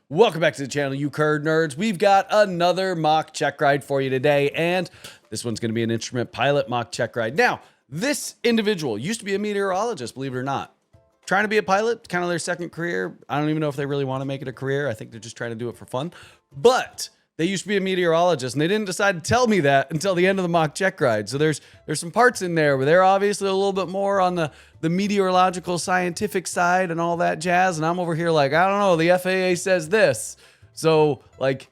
Welcome back to the channel, you curd nerds. We've got another mock check ride for you today, and this one's going to be an instrument pilot mock check ride. Now, this individual used to be a meteorologist, believe it or not. Trying to be a pilot, kind of their second career. I don't even know if they really want to make it a career. I think they're just trying to do it for fun. But they used to be a meteorologist, and they didn't decide to tell me that until the end of the mock check ride. So there's some parts in there where they're obviously a little bit more on the meteorological scientific side and all that jazz, and I'm over here like, I don't know, the FAA says this. So like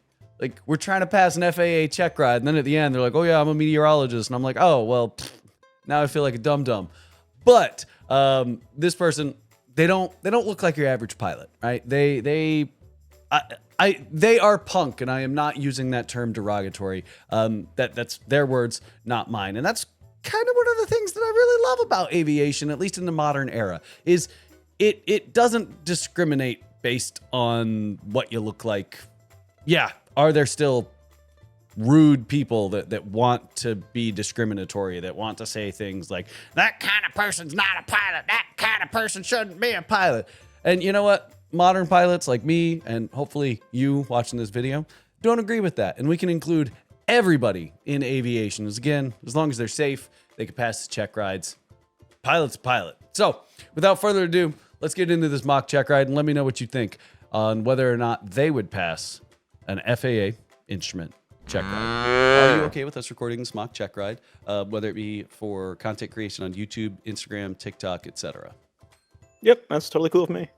we're trying to pass an FAA check ride, and then at the end they're like, oh yeah, I'm a meteorologist, and I'm like, oh well, now I feel like a dum-dum. But this person, they don't look like your average pilot, right? They are punk, and I am not using that term derogatory. That's their words, not mine. And that's kind of one of the things that I really love about aviation, at least in the modern era, is it doesn't discriminate based on what you look like. Yeah, are there still rude people that want to be discriminatory, that want to say things like, that kind of person's not a pilot, that kind of person shouldn't be a pilot. And you know what? Modern pilots like me, and hopefully you watching this video, don't agree with that. And we can include everybody in aviation. Again, as long as they're safe, they can pass the check rides. Pilot's a pilot. So without further ado, let's get into this mock check ride and let me know what you think on whether or not they would pass an FAA instrument check ride. Are you okay with us recording this mock check ride, whether it be for content creation on YouTube, Instagram, TikTok, etc.? Yep, that's totally cool with me.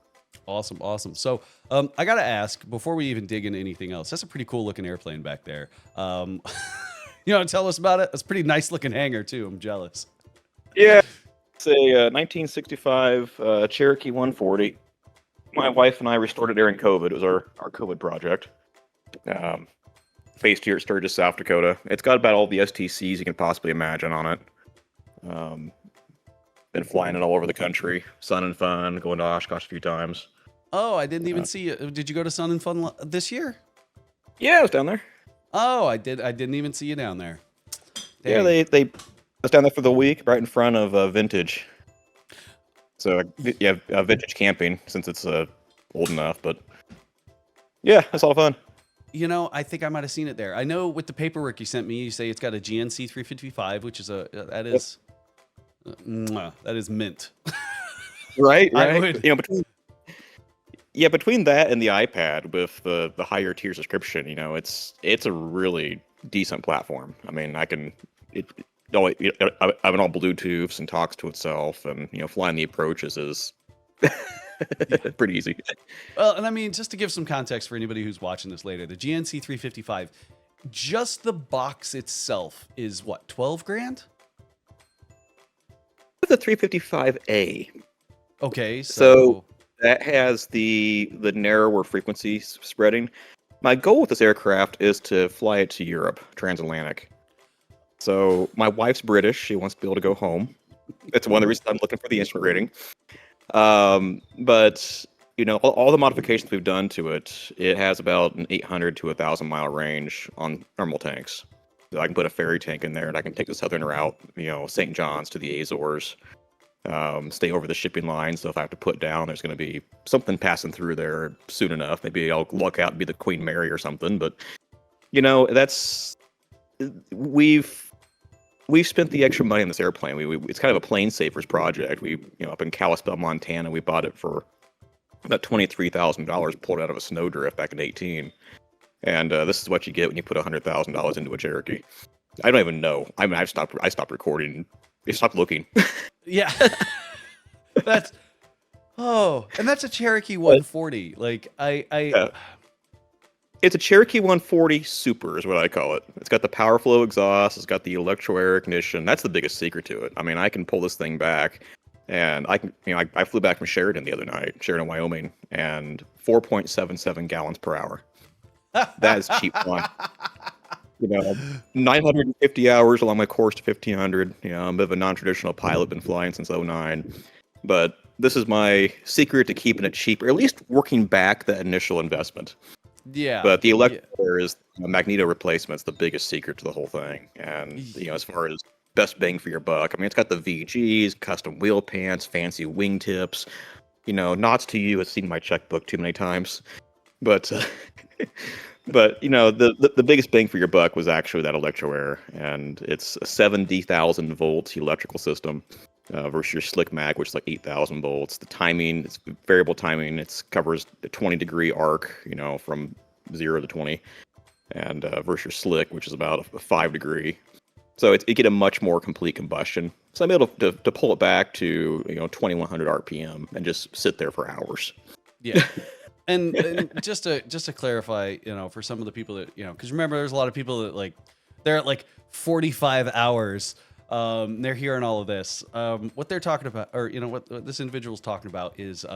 Awesome. So I gotta ask, before we even dig into anything else, that's a pretty cool looking airplane back there. You know, tell us about it. That's a pretty nice looking hangar too. I'm jealous. Yeah, it's a 1965 Cherokee 140. My wife and I restored it during COVID. It was our COVID project. Based here at Sturgis, South Dakota. It's got about all the STCs you can possibly imagine on it. Been flying it all over the country. Sun and Fun, going to Oshkosh a few times. Oh, I didn't even see you. Did you go to Sun and Fun this year? Yeah, I was down there. Oh, I didn't even see you down there. Dang. Yeah, I was down there for the week, right in front of Vintage. So yeah, Vintage camping, since it's old enough. But yeah, it's all fun. You know, I think I might have seen it there. I know with the paperwork you sent me, you say it's got a GNC 355, which is that is mint. Right. You know, between that and the iPad with the higher tier subscription, you know, it's a really decent platform. I mean, I have it all Bluetooths and talks to itself, and you know, flying the approaches is pretty easy. Well, and I mean, just to give some context for anybody who's watching this later, the GNC 355, just the box itself is what, 12 grand? The 355A. Okay, so that has the narrower frequency spreading. My goal with this aircraft is to fly it to Europe, transatlantic. So my wife's British. She wants to be able to go home. That's one of the reasons I'm looking for the instrument rating. But you know, all the modifications we've done to it, it has about an 800 to 1,000 mile range on normal tanks. So I can put a ferry tank in there, and I can take the southern route, you know, St. John's to the Azores, stay over the shipping line. So if I have to put down, there's going to be something passing through there soon enough. Maybe I'll luck out and be the Queen Mary or something. But you know, we've spent the extra money on this airplane. It's kind of a plane savers project. Up in Kalispell, Montana, we bought it for about $23,000, pulled out of a snowdrift back in 2018. And this is what you get when you put $100,000 into a Cherokee. I don't even know. I mean, I stopped recording. I stopped looking. Yeah. And that's a Cherokee 140. Like Yeah. It's a Cherokee 140 Super is what I call it. It's got the power flow exhaust. It's got the Electroair ignition. That's the biggest secret to it. I mean, I can pull this thing back, and I flew back from Sheridan the other night, Sheridan, Wyoming, and 4.77 gallons per hour. That is cheap fun. You know, 950 hours along my course to 1,500. You know, I'm a bit of a non-traditional pilot, been flying since 2009. But this is my secret to keeping it cheap, or at least working back that initial investment. Yeah. But the Electroair is magneto replacement's the biggest secret to the whole thing. And you know, as far as best bang for your buck, I mean, it's got the VGs, custom wheel pants, fancy wingtips. You know, nods to you. I've seen my checkbook too many times. But but the biggest bang for your buck was actually that Electroair, and it's a 70,000 volt electrical system versus your Slick Mag, which is like 8,000 volts. The timing, it's variable timing. It covers the 20-degree arc, from 0 to 20, and versus your Slick, which is about a 5-degree. So you get a much more complete combustion. So I'm able to pull it back to 2100 RPM and just sit there for hours. Yeah. And just to clarify, for some of the people that, because remember, there's a lot of people that they're at 45 hours. They're hearing all of this. What they're talking about, or what this individual's talking about is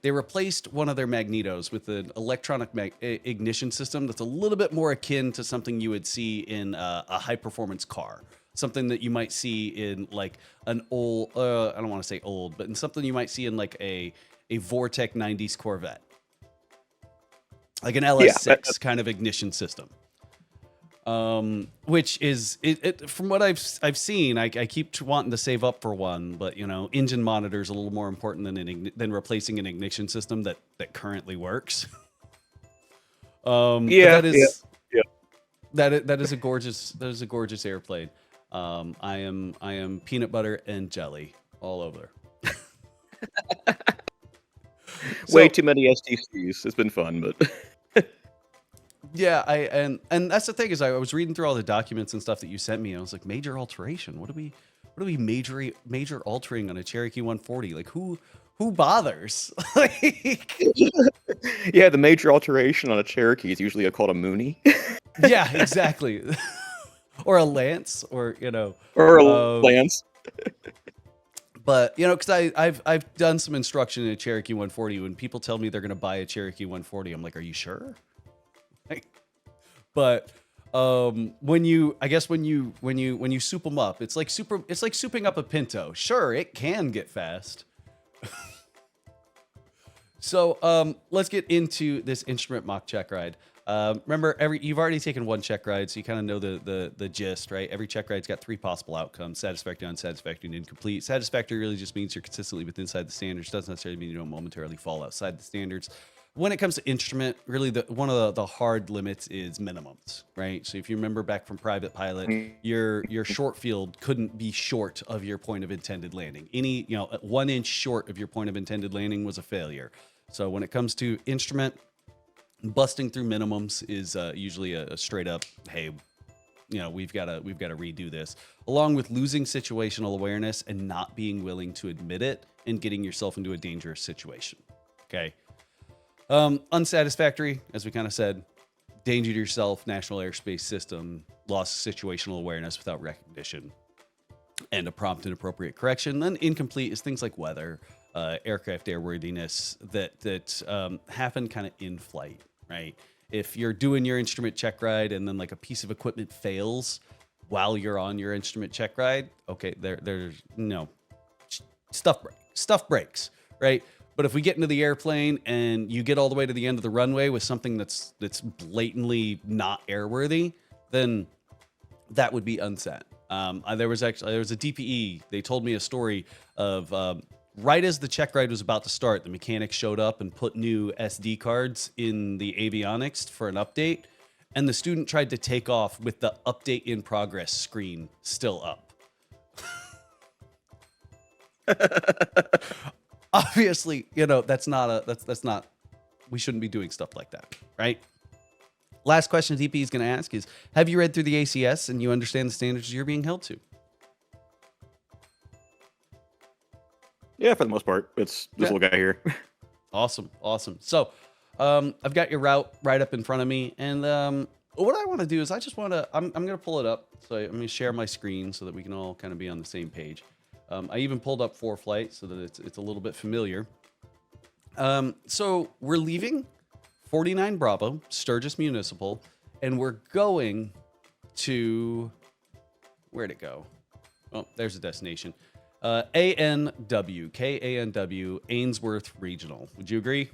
they replaced one of their magnetos with an electronic ignition system that's a little bit more akin to something you would see in a high performance car. Something that you might see in an old, I don't want to say old, but in something you might see in a Vortec 90s Corvette. Like an LS6 kind of ignition system. Which is from what I've seen, I keep wanting to save up for one, but engine monitor is a little more important than replacing an ignition system that currently works. That is a gorgeous airplane. I am peanut butter and jelly all over. Way too many STCs. It's been fun, but. Yeah, and that's the thing is I was reading through all the documents and stuff that you sent me, and I was like, major alteration. What are we major altering on a Cherokee 140? Like who bothers? Yeah, the major alteration on a Cherokee is usually called a Mooney. Yeah, exactly. Or a Lance, or or a Lance. But because I've done some instruction in a Cherokee 140. When people tell me they're going to buy a Cherokee 140, I'm like, are you sure? But when you soup them up, it's like souping up a Pinto. Sure, it can get fast. So let's get into this instrument mock check ride. Remember, you've already taken one check ride, so you kind of know the gist, right? Every check ride's got 3 possible outcomes: satisfactory, unsatisfactory, and incomplete. Satisfactory really just means you're consistently inside the standards. Doesn't necessarily mean you don't momentarily fall outside the standards. When it comes to instrument, really one of the hard limits is minimums, right? So if you remember back from private pilot, your short field couldn't be short of your point of intended landing. Any 1 inch short of your point of intended landing was a failure. So when it comes to instrument, busting through minimums is usually a straight up, hey, we've got to redo this, along with losing situational awareness and not being willing to admit it and getting yourself into a dangerous situation. Okay. Unsatisfactory, as we kind of said, danger to yourself, national airspace system, loss of situational awareness without recognition, and a prompt and appropriate correction. Then incomplete is things like weather, aircraft airworthiness that happen kind of in flight, right? If you're doing your instrument check ride and then a piece of equipment fails while you're on your instrument check ride, okay, there's stuff breaks, right? But if we get into the airplane and you get all the way to the end of the runway with something that's blatantly not airworthy, then that would be unset. There was a DPE. They told me a story of right as the check ride was about to start, the mechanic showed up and put new SD cards in the avionics for an update, and the student tried to take off with the update in progress screen still up. Obviously, that's not, we shouldn't be doing stuff like that, right? Last question DP is going to ask is, have you read through the ACS and you understand the standards you're being held to? Yeah, for the most part. It's this little guy here. Awesome. So, I've got your route right up in front of me, and what I want to do is I'm going to pull it up. So I'm going to share my screen so that we can all kind of be on the same page. I even pulled up ForeFlight so that it's a little bit familiar. So we're leaving 49 Bravo, Sturgis Municipal, and we're going to, where'd it go? Oh, there's the destination. KANW, Ainsworth Regional. Would you agree?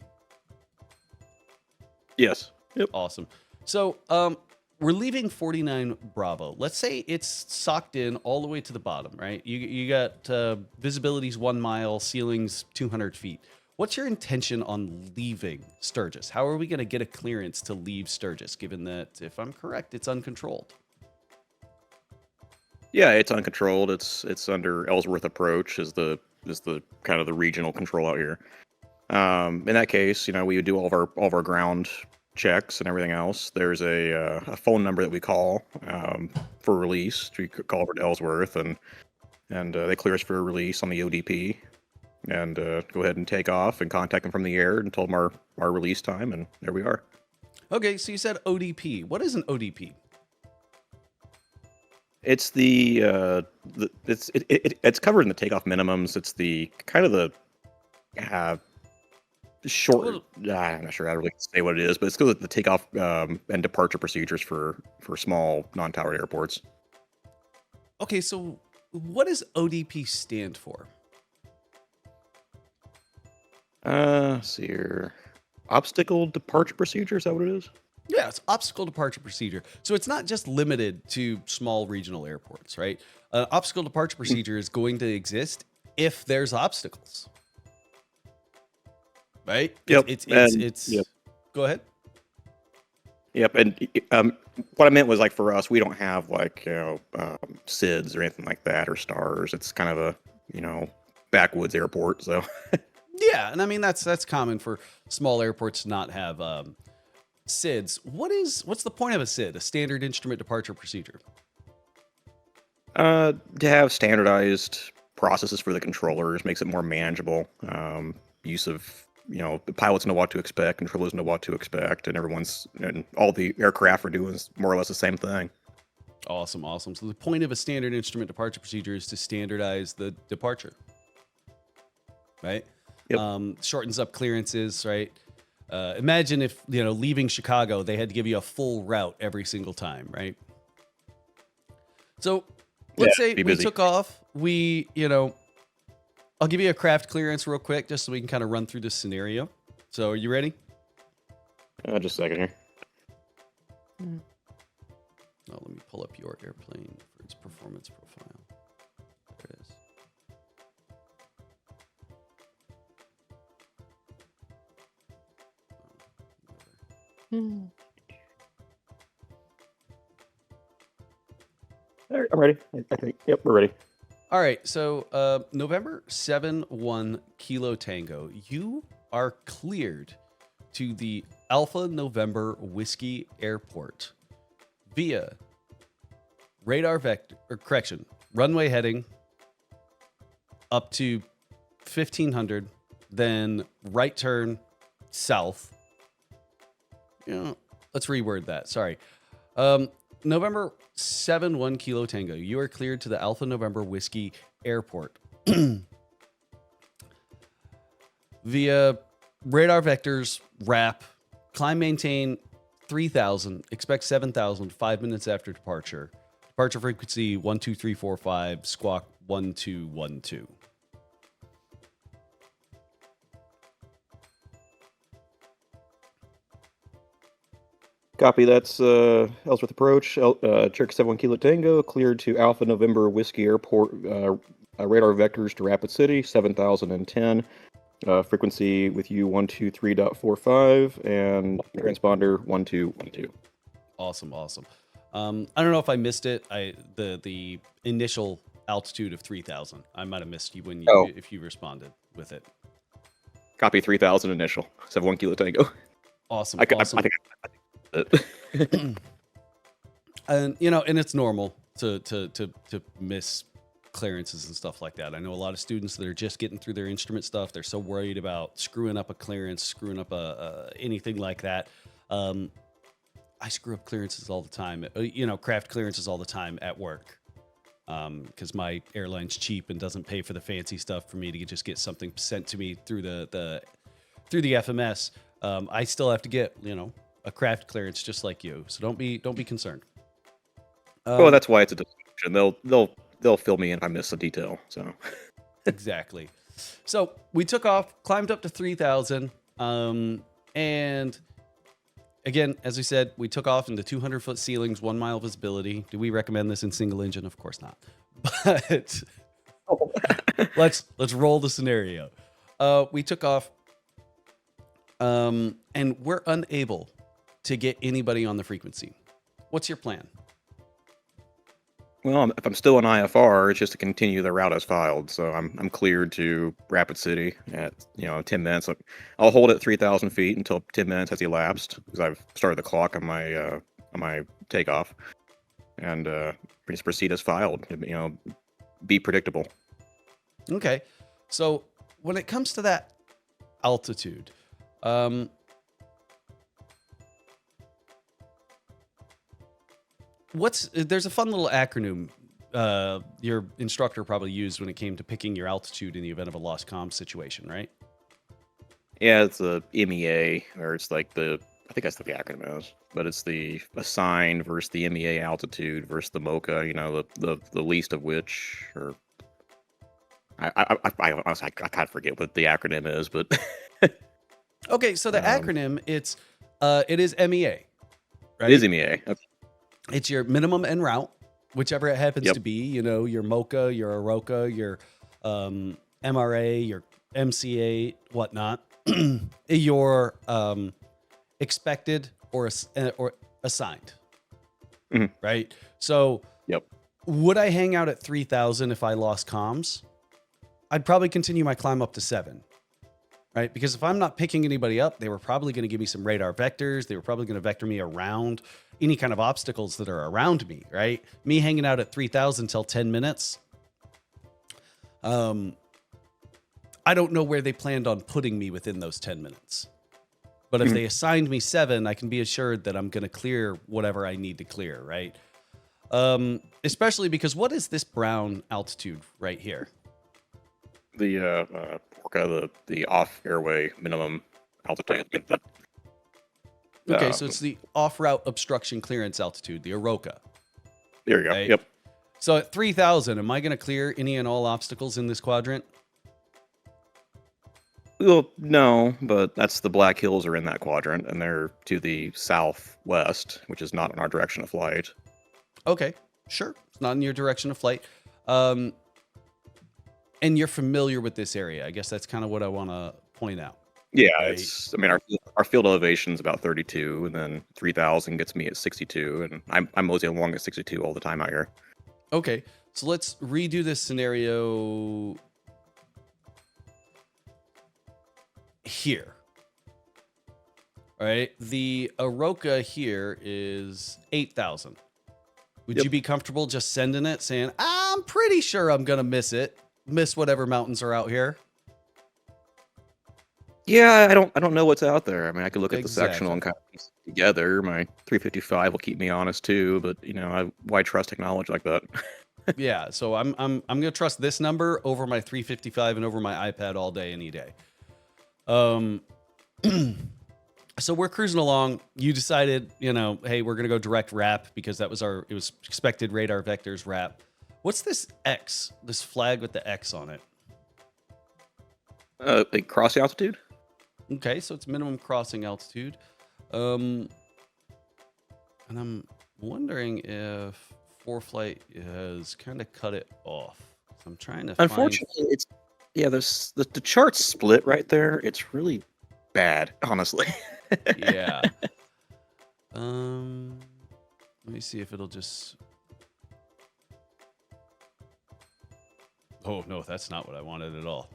Yes. Yep. Awesome. So we're leaving 49 Bravo. Let's say it's socked in all the way to the bottom, right? You got visibility's 1 mile, ceiling's 200 feet. What's your intention on leaving Sturgis? How are we going to get a clearance to leave Sturgis, given that, if I'm correct, it's uncontrolled? Yeah, it's uncontrolled. It's under Ellsworth approach is the kind of the regional control out here. In that case, we would do all of our ground checks and everything else. There's a phone number that we call for release. We could call over to Ellsworth, and they clear us for a release on the ODP, and go ahead and take off and contact them from the air and told them our release time, and there we are. Okay, so you said ODP. What is an ODP? It's it's covered in the takeoff minimums. It's the kind of the short. I'm not sure how to really say what it is, but it's the takeoff and departure procedures for small non-towered airports. Okay, so what does ODP stand for? Let's see here. Obstacle departure procedure, is that what it is? Yeah, it's obstacle departure procedure. So it's not just limited to small regional airports, right? Obstacle departure procedure is going to exist if there's obstacles, right? Yep. It's yep. Go ahead. Yep. And what I meant was, like, for us, we don't have SIDS or anything like that, or stars. It's kind of a backwoods airport. So Yeah, and I mean that's common for small airports to not have SIDS. What's the point of a SID? A standard instrument departure procedure. to have standardized processes for the controllers makes it more manageable. Use of the pilots know what to expect, controllers know what to expect, and all the aircraft are doing more or less the same thing. Awesome. So the point of a standard instrument departure procedure is to standardize the departure, right? Yep. Shortens up clearances, right? Imagine if, leaving Chicago, they had to give you a full route every single time, right? So let's say we took off. I'll give you a craft clearance real quick just so we can kind of run through this scenario. So are you ready? Just a second here. Oh, let me pull up your airplane for its performance profile. There it is. All right, I'm ready. I think. Yep, we're ready. All right, so November 7-1 Kilo Tango, you are cleared to the Alpha November Whiskey Airport via runway heading up to 1500, then right turn south. Let's reword that. Sorry. November 7-1 Kilo Tango, you are cleared to the Alpha November Whiskey Airport via radar vectors, RAP, climb maintain 3000, expect 7000 5 minutes after departure. Departure frequency 12345, squawk 1212. Copy. That's Ellsworth approach. Cherokee 71 Kilo Tango cleared to Alpha November Whiskey Airport. Radar vectors to Rapid City 7010. Frequency with you 123.45 and transponder 1212. Awesome. I don't know if I missed it. The initial altitude of 3000. I might have missed you if you responded with it. Copy. 3000 initial. 71 Kilo Tango. Awesome. I think and and it's normal to miss clearances and stuff like that. I know a lot of students that are just getting through their instrument stuff. They're so worried about screwing up a clearance, screwing up anything like that. I screw up clearances all the time. Craft clearances all the time at work. Because my airline's cheap and doesn't pay for the fancy stuff for me to just get something sent to me through the FMS. I still have to get a craft clearance just like you. So don't be concerned. Well, that's why it's a description. They'll fill me in if I miss a detail. So exactly. So we took off, climbed up to 3000, and again, as we said, we took off into 200-foot ceilings, 1 mile visibility. Do we recommend this in single engine? Of course not. But let's roll the scenario. We took off and we're unable to get anybody on the frequency. What's your plan? Well, if I'm still in IFR, it's just to continue the route as filed. So I'm cleared to Rapid City at 10 minutes. I'll hold it at 3,000 feet until 10 minutes has elapsed because I've started the clock on my takeoff, and just proceed as filed. Be predictable. Okay, so when it comes to that altitude, there's a fun little acronym your instructor probably used when it came to picking your altitude in the event of a lost comm situation, right? Yeah, it's a MEA, or it's like I think that's what the acronym is, but it's the assigned versus the MEA altitude versus the MOCA. The least of which, or I honestly I can't forget what the acronym is, but Okay, so the acronym it is MEA, right? it is MEA. Okay. It's your minimum en route, whichever it happens Yep. to be. Your MOCA, your AROCA, your MRA, your MCA, whatnot. Your expected or assigned, Mhm. right? So, Yep. would I hang out at 3,000 if I lost comms? I'd probably continue my climb up to 7, right? Because if I'm not picking anybody up, they were probably going to give me some radar vectors. They were probably going to vector me around any kind of obstacles that are around me, right? Me hanging out at 3,000 till 10 minutes. I don't know where they planned on putting me within those 10 minutes. But if they assigned me 7, I can be assured that I'm going to clear whatever I need to clear, right? Especially because what is this brown altitude right here? The off airway minimum altitude. Okay, so it's the off-route obstruction clearance altitude, the AROCA. There you go. Right? Yep. So at 3,000, am I going to clear any and all obstacles in this quadrant? Well, no, but that's the Black Hills are in that quadrant, and they're to the southwest, which is not in our direction of flight. Okay, sure. It's not in your direction of flight. And you're familiar with this area. I guess that's kind of what I want to point out. Yeah, Right. our field elevation is about 32, and then 3,000 gets me at 62, and I'm moseying along at 62 all the time out here. Okay, so let's redo this scenario here. All right, the AROCA here is 8,000. Would Yep. you be comfortable just sending it, saying, I'm pretty sure I'm going to miss whatever mountains are out here? Yeah, I don't know what's out there. I mean, I could look at the Exactly. sectional and kind of piece it together. My 355 will keep me honest too, but why trust technology like that? Yeah, so I'm going to trust this number over my 355 and over my iPad all day, any day. So we're cruising along. You decided, hey, we're going to go direct wrap because it was expected radar vectors wrap. What's this X, this flag with the X on it? Like cross altitude? Okay, so it's minimum crossing altitude. And I'm wondering if ForeFlight has kind of cut it off. So I'm trying to Unfortunately, the chart's split right there. It's really bad, honestly. Yeah. Let me see if it'll just. Oh no, that's not what I wanted at all.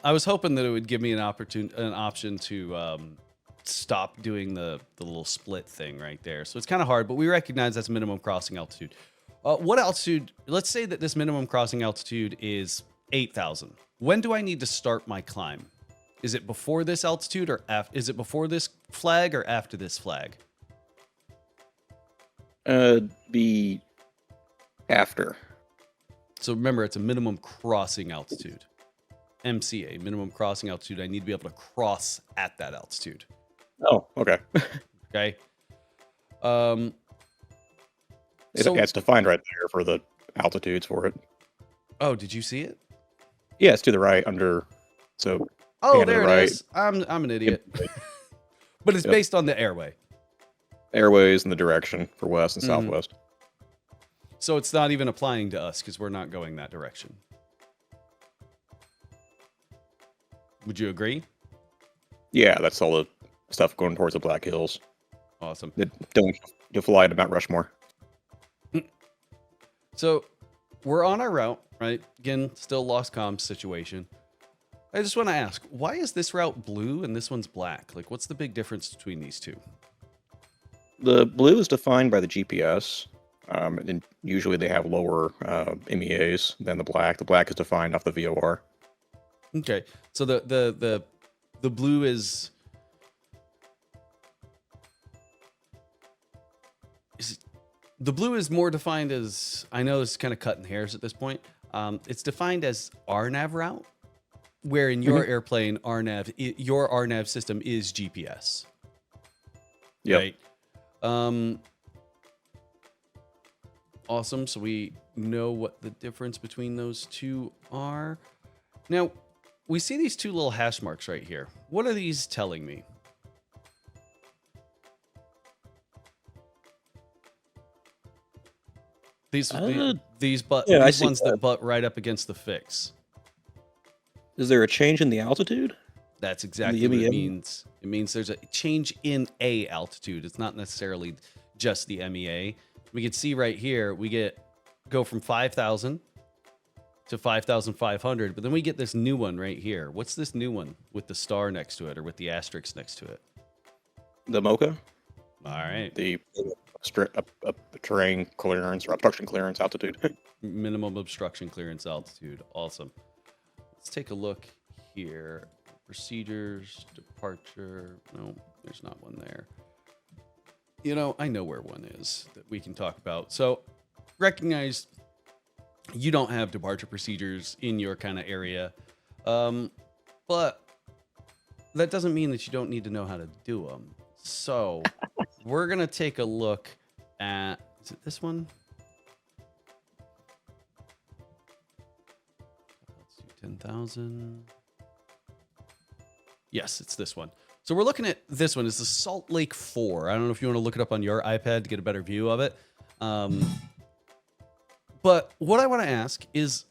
I was hoping that it would give me an option to stop doing the little split thing right there. So it's kind of hard, but we recognize that's minimum crossing altitude. What altitude? Let's say that this minimum crossing altitude is 8,000. When do I need to start my climb? Is it before this altitude or is it before this flag or after this flag? Be after. So remember, it's a minimum crossing altitude. MCA, minimum crossing altitude. I need to be able to cross at that altitude. Oh, okay. Okay. It's defined right there for the altitudes for it. Oh, did you see it? Yeah, it's to the right under. So. Oh, pan to there the it right. is. I'm an idiot. But it's based on the airway. Airways in the direction for west and southwest. So it's not even applying to us because we're not going that direction. Would you agree? Yeah, that's all the stuff going towards the Black Hills. Awesome. Don't you fly to Mount Rushmore. So we're on our route, right? Again, still lost comms situation. I just want to ask, why is this route blue and this one's black? Like, what's the big difference between these two? The blue is defined by the GPS, and usually they have lower MEAs than the black. The black is defined off the VOR. Okay, so the blue is the blue is more defined as, I know it's kind of cutting hairs at this point. It's defined as RNAV route, where in your airplane your RNAV system is GPS. Yep. Right. Awesome. So we know what the difference between those two are. Now, we see these two little hash marks right here. What are these telling me? These ones that butt right up against the fix. Is there a change in the altitude? That's exactly what it means. It means there's a change in a altitude. It's not necessarily just the MEA. We can see right here, we go from 5,000 to 5,500, but then we get this new one right here. What's this new one with the star next to it or with the asterisk next to it? The MOCA. All right. The terrain clearance or obstruction clearance altitude. Minimum obstruction clearance altitude. Awesome. Let's take a look here. Procedures, departure. No, there's not one there. You know, I know where one is that we can talk about. So recognize you don't have departure procedures in your kind of area. But that doesn't mean that you don't need to know how to do them. So we're going to take a look at, is it this one? Let's do 10,000. Yes, it's this one. So we're looking at this one. It's the Salt Lake 4. I don't know if you want to look it up on your iPad to get a better view of it. But what I want to ask is,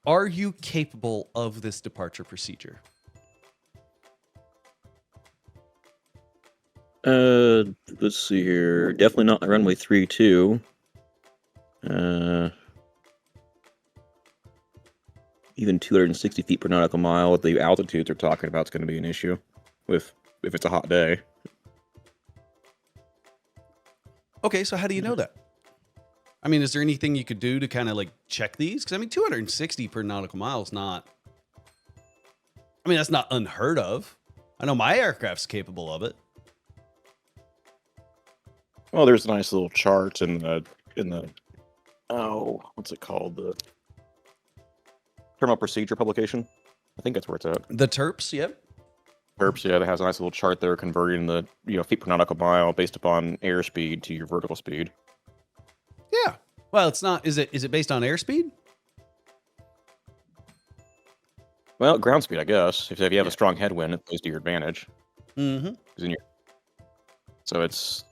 are you capable of this departure procedure? Let's see here. Definitely not runway 32. Even 260 feet per nautical mile at the altitudes they're talking about is going to be an issue if it's a hot day. Okay, so how do you know that? I mean, is there anything you could do to kind of like check these? Because I mean, 260 per nautical mile is not, I mean, that's not unheard of. I know my aircraft's capable of it. Well, there's a nice little chart in the what's it called? The Terminal Procedure publication. I think that's where it's at. The TERPs, yep. TERPs, yeah, that has a nice little chart there converting the feet per nautical mile based upon airspeed to your vertical speed. Yeah. Well, it's not. Is it based on airspeed? Well, ground speed, I guess. If you have a strong headwind, it plays to your advantage. Mm-hmm. So it's,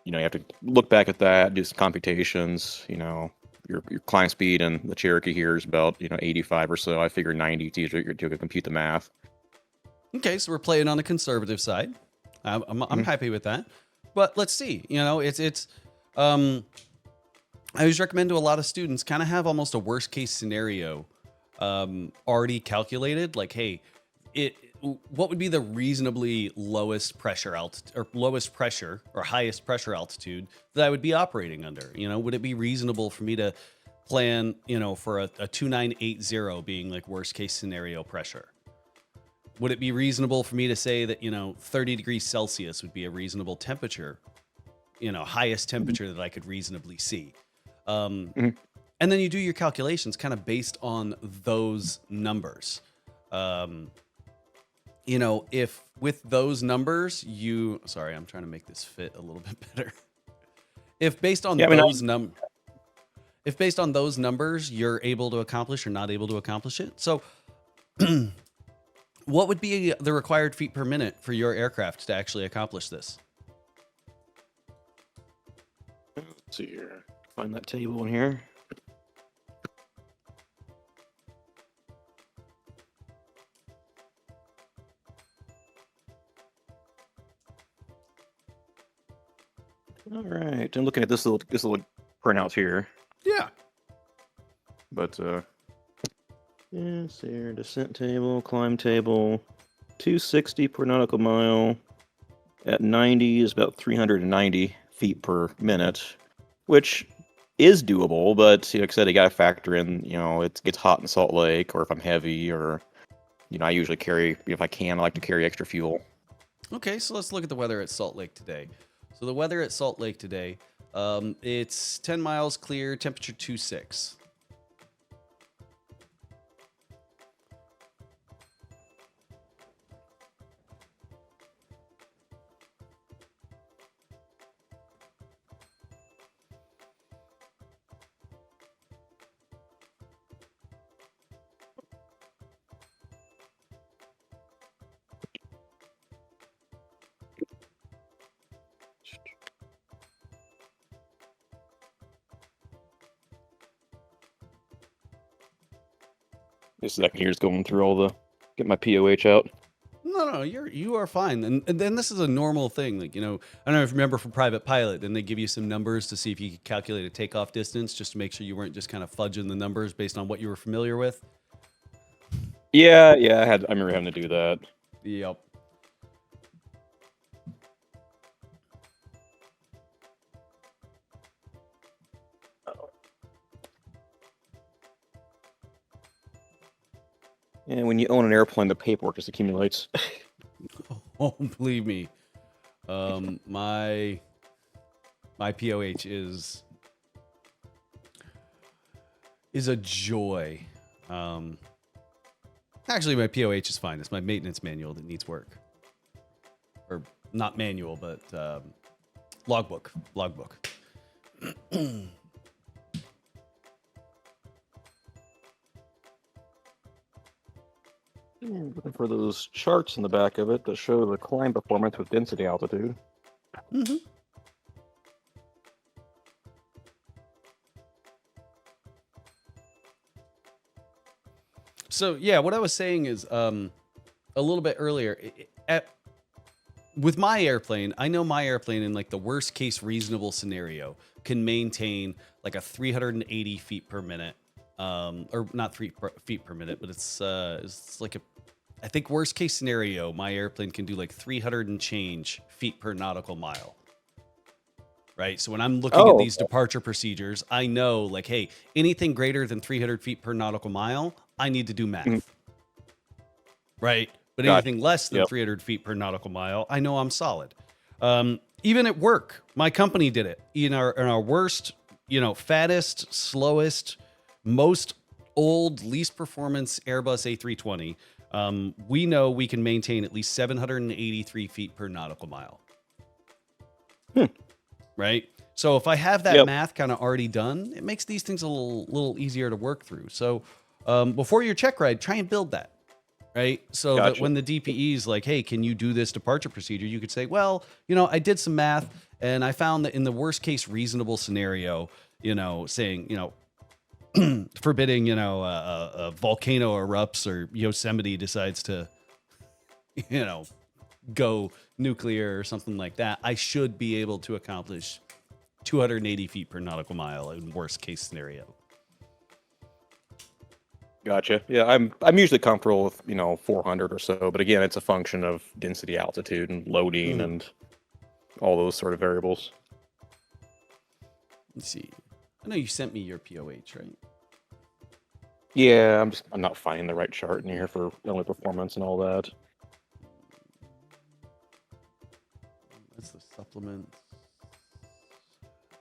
you have to look back at that, do some computations. Your climb speed and the Cherokee here is about 85 or so. I figure 90 to compute the math. Okay, so we're playing on the conservative side. I'm happy with that. But let's see. It's I always recommend to a lot of students kind of have almost a worst case scenario already calculated. Like, hey, what would be the reasonably lowest pressure or highest pressure altitude that I would be operating under? Would it be reasonable for me to plan, for a 2980 being like worst case scenario pressure? Would it be reasonable for me to say that, 30 degrees Celsius would be a reasonable temperature, highest temperature that I could reasonably see? And then you do your calculations kind of based on those numbers. If with those numbers, sorry, I'm trying to make this fit a little bit better. If based on if based on those numbers, you're able to accomplish or not able to accomplish it. So what would be the required feet per minute for your aircraft to actually accomplish this? Let's see here. Find that table in here. All right. I'm looking at this little printout here. Yeah. But yes, here, descent table, climb table, 260 per nautical mile. At 90 is about 390 feet per minute, which is doable. But like I said, you got to factor in, it gets hot in Salt Lake, or if I'm heavy, or I usually carry, if I can, I like to carry extra fuel. Okay, so let's look at the weather at Salt Lake today. So the weather at Salt Lake today, it's 10 miles clear, temperature 26. Just a second here, just going through get my POH out. No, you are fine. And then this is a normal thing. Like, I don't know if you remember for private pilot, then they give you some numbers to see if you could calculate a takeoff distance, just to make sure you weren't just kind of fudging the numbers based on what you were familiar with. Yeah, I remember having to do that. Yep. And when you own an airplane, the paperwork just accumulates. Oh, believe me. My POH is a joy. Actually, my POH is fine. It's my maintenance manual that needs work. Or not manual, but logbook. Looking for those charts in the back of it that show the climb performance with density altitude. Mm-hmm. So yeah, what I was saying is a little bit earlier. With my airplane, I know my airplane in like the worst case reasonable scenario can maintain like a 380 feet per minute, or not 3 feet per minute, but it's like I think worst case scenario, my airplane can do like 300 and change feet per nautical mile. Right. So when I'm looking at these departure procedures, I know like, hey, anything greater than 300 feet per nautical mile, I need to do math. Right. But anything less than 300 feet per nautical mile, I know I'm solid. Even at work, my company did it in our worst, fattest, slowest, most old, least performance Airbus A320. We know we can maintain at least 783 feet per nautical mile. Right? So if I have that math kind of already done, it makes these things a little easier to work through. So before your check ride, try and build that. Right? So that when the DPE is like, hey, can you do this departure procedure? You could say, well, I did some math and I found that in the worst case reasonable scenario, saying, forbidding, a volcano erupts or Yosemite decides to, go nuclear or something like that, I should be able to accomplish 280 feet per nautical mile in worst case scenario. Gotcha. Yeah, I'm usually comfortable with 400 or so, but again, it's a function of density, altitude, and loading, and all those sort of variables. Let's see. I know you sent me your POH, right? Yeah, I'm not finding the right chart in here for only performance and all that. That's the supplements.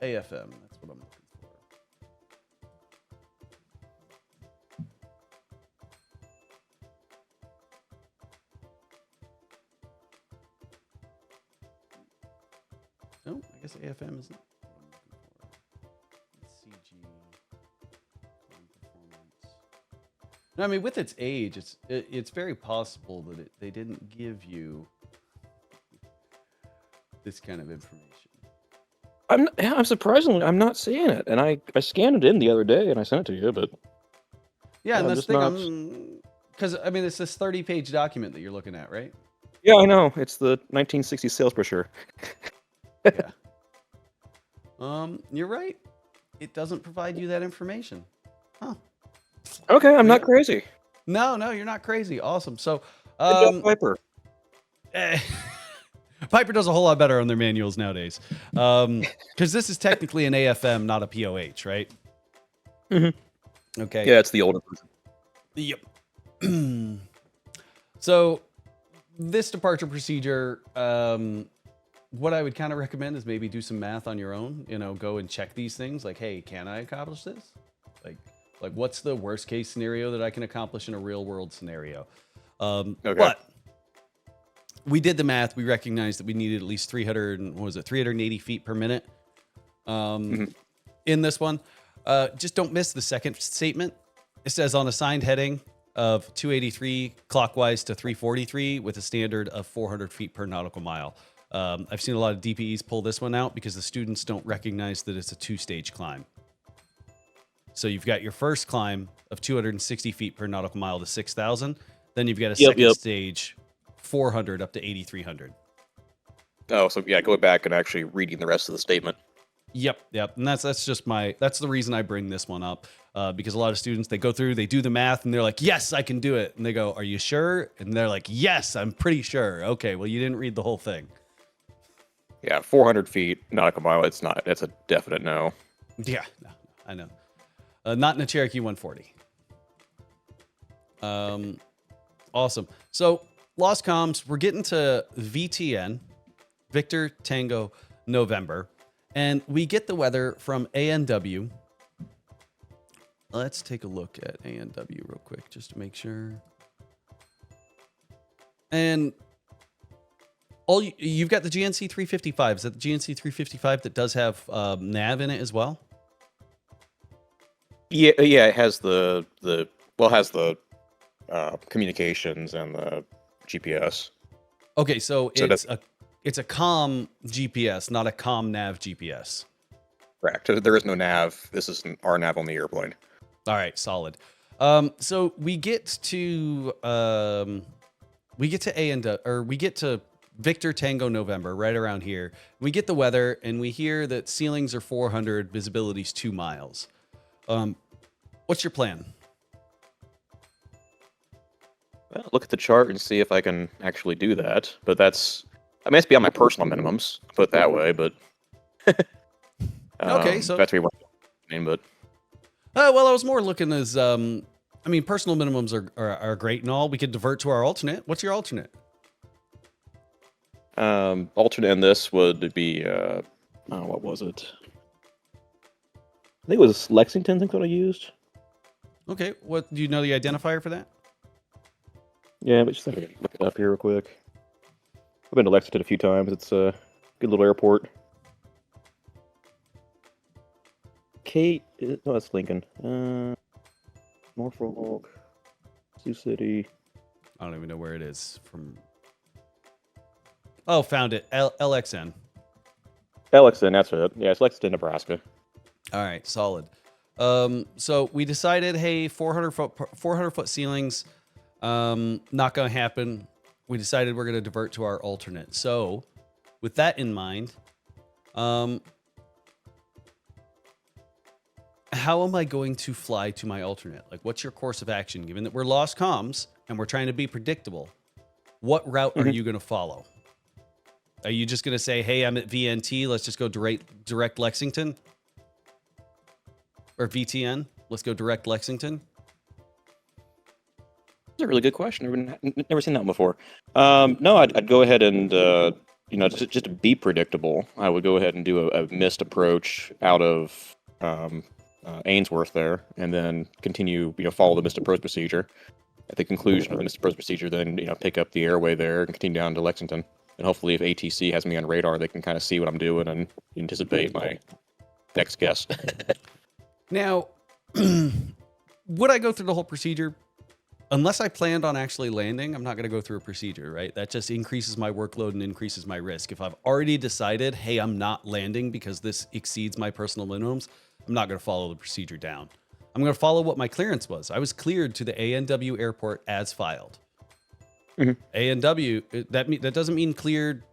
AFM. That's what I'm looking for. No, I guess AFM isn't what I'm looking for. Let's CG. Climb performance. No, I mean, with its age, it's very possible that they didn't give you this kind of information. I'm surprisingly, I'm not seeing it, and I scanned it in the other day and I sent it to you, but yeah, and that's the thing, because I mean, it's this 30-page document that you're looking at, right? Yeah, I know. It's the 1960 sales brochure. Yeah. You're right. It doesn't provide you that information. Huh. Okay, I'm not crazy. No, you're not crazy. Awesome. So, Good job, Piper. Piper does a whole lot better on their manuals nowadays. Because this is technically an AFM, not a POH, right? Mm-hmm. Okay. Yeah, it's the older version. Yep. So, this departure procedure, what I would kind of recommend is maybe do some math on your own. Go and check these things. Like, hey, can I accomplish this? Like what's the worst case scenario that I can accomplish in a real world scenario? Okay. But we did the math. We recognized that we needed at least 380 feet per minute in this one. Just don't miss the second statement. It says on assigned heading of 283 clockwise to 343 with a standard of 400 feet per nautical mile. I've seen a lot of DPEs pull this one out because the students don't recognize that it's a 2-stage climb. So you've got your first climb of 260 feet per nautical mile to 6,000. Then you've got a second stage, 400 up to 8,300. Oh, so yeah, go back and actually reading the rest of the statement. Yep. And that's the reason I bring this one up. Because a lot of students, they go through, they do the math, and they're like, yes, I can do it. And they go, are you sure? And they're like, yes, I'm pretty sure. Okay, well, you didn't read the whole thing. Yeah, 400 feet nautical mile, it's a definite no. Yeah, no, I know. Not in a Cherokee 140. Awesome. So, lost comms, we're getting to VTN, Victor Tango November, and we get the weather from ANW. Let's take a look at ANW real quick just to make sure. And you've got the GNC 355. Is that the GNC 355 that does have nav in it as well? Yeah, it has the communications and the GPS. Okay, so it's a comm GPS, not a comm nav GPS. Correct. There is no nav. This is our nav on the airplane. All right, solid. So we get to Victor Tango November, right around here. We get the weather, and we hear that ceilings are 400, visibility's 2 miles. What's your plan? Well, look at the chart and see if I can actually do that. But that's beyond my personal minimums, put it that way. But okay, so that's what I mean. But well, I was more looking as personal minimums are great and all. We could divert to our alternate. What's your alternate? Alternate in this would be what was it? I think it was Lexington. I think what I used. Okay, what do you know the identifier for that? Yeah, but just look it up here real quick. I've been to Lexington a few times. It's a good little airport. That's Lincoln. Norfolk, Sioux City. I don't even know where it is from. Oh, found it. LXN. LXN, that's it. Yeah, it's Lexington, Nebraska. All right, solid. So we decided, hey, 400 foot ceilings, not going to happen. We decided we're going to divert to our alternate. So with that in mind, how am I going to fly to my alternate? Like, what's your course of action? Given that we're lost comms and we're trying to be predictable, what route are you going to follow? Are you just going to say, hey, I'm at VNT, let's just go direct Lexington? Or VTN, let's go direct Lexington? That's a really good question. I've never seen that one before. No, I'd go ahead and, just to be predictable, I would go ahead and do a missed approach out of Ainsworth there, and then continue, follow the missed approach procedure. At the conclusion of the missed approach procedure, then, pick up the airway there and continue down to Lexington. And hopefully if ATC has me on radar, they can kind of see what I'm doing and anticipate my next guess. Now, would I go through the whole procedure? Unless I planned on actually landing, I'm not going to go through a procedure, right? That just increases my workload and increases my risk. If I've already decided, hey, I'm not landing because this exceeds my personal minimums, I'm not going to follow the procedure down. I'm going to follow what my clearance was. I was cleared to the ANW airport as filed. Mm-hmm. ANW, that doesn't mean cleared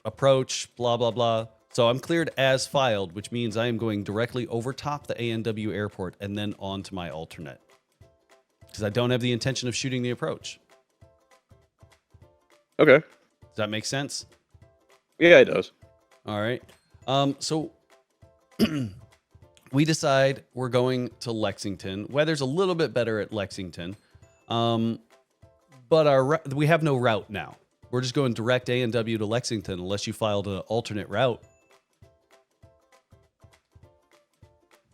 approach, blah, blah, blah. So I'm cleared as filed, which means I am going directly over top the A&W airport and then on to my alternate. Because I don't have the intention of shooting the approach. Okay. Does that make sense? Yeah, it does. All right. So we decide we're going to Lexington. Weather's a little bit better at Lexington. But we have no route now. We're just going direct A&W to Lexington unless you filed an alternate route.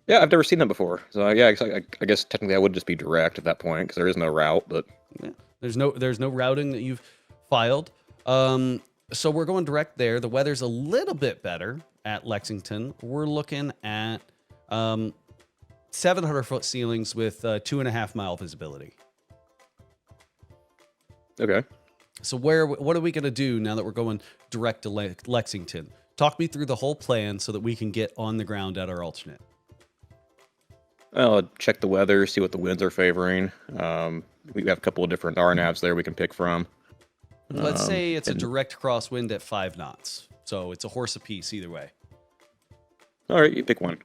Yeah, I've never seen that before. So yeah, I guess technically I would just be direct at that point because there is no route. But Yeah. There's no routing that you've filed. So we're going direct there. The weather's a little bit better at Lexington. We're looking at 700-foot ceilings with 2.5 mile visibility. okay. So what are we going to do now that we're going direct to Lexington? Talk me through the whole plan so that we can get on the ground at our alternate. I'll check the weather, see what the winds are favoring. We have a couple of different RNAVs there we can pick from. Let's say it's a direct crosswind at 5 knots. So it's a horse apiece either way. All right, you pick one.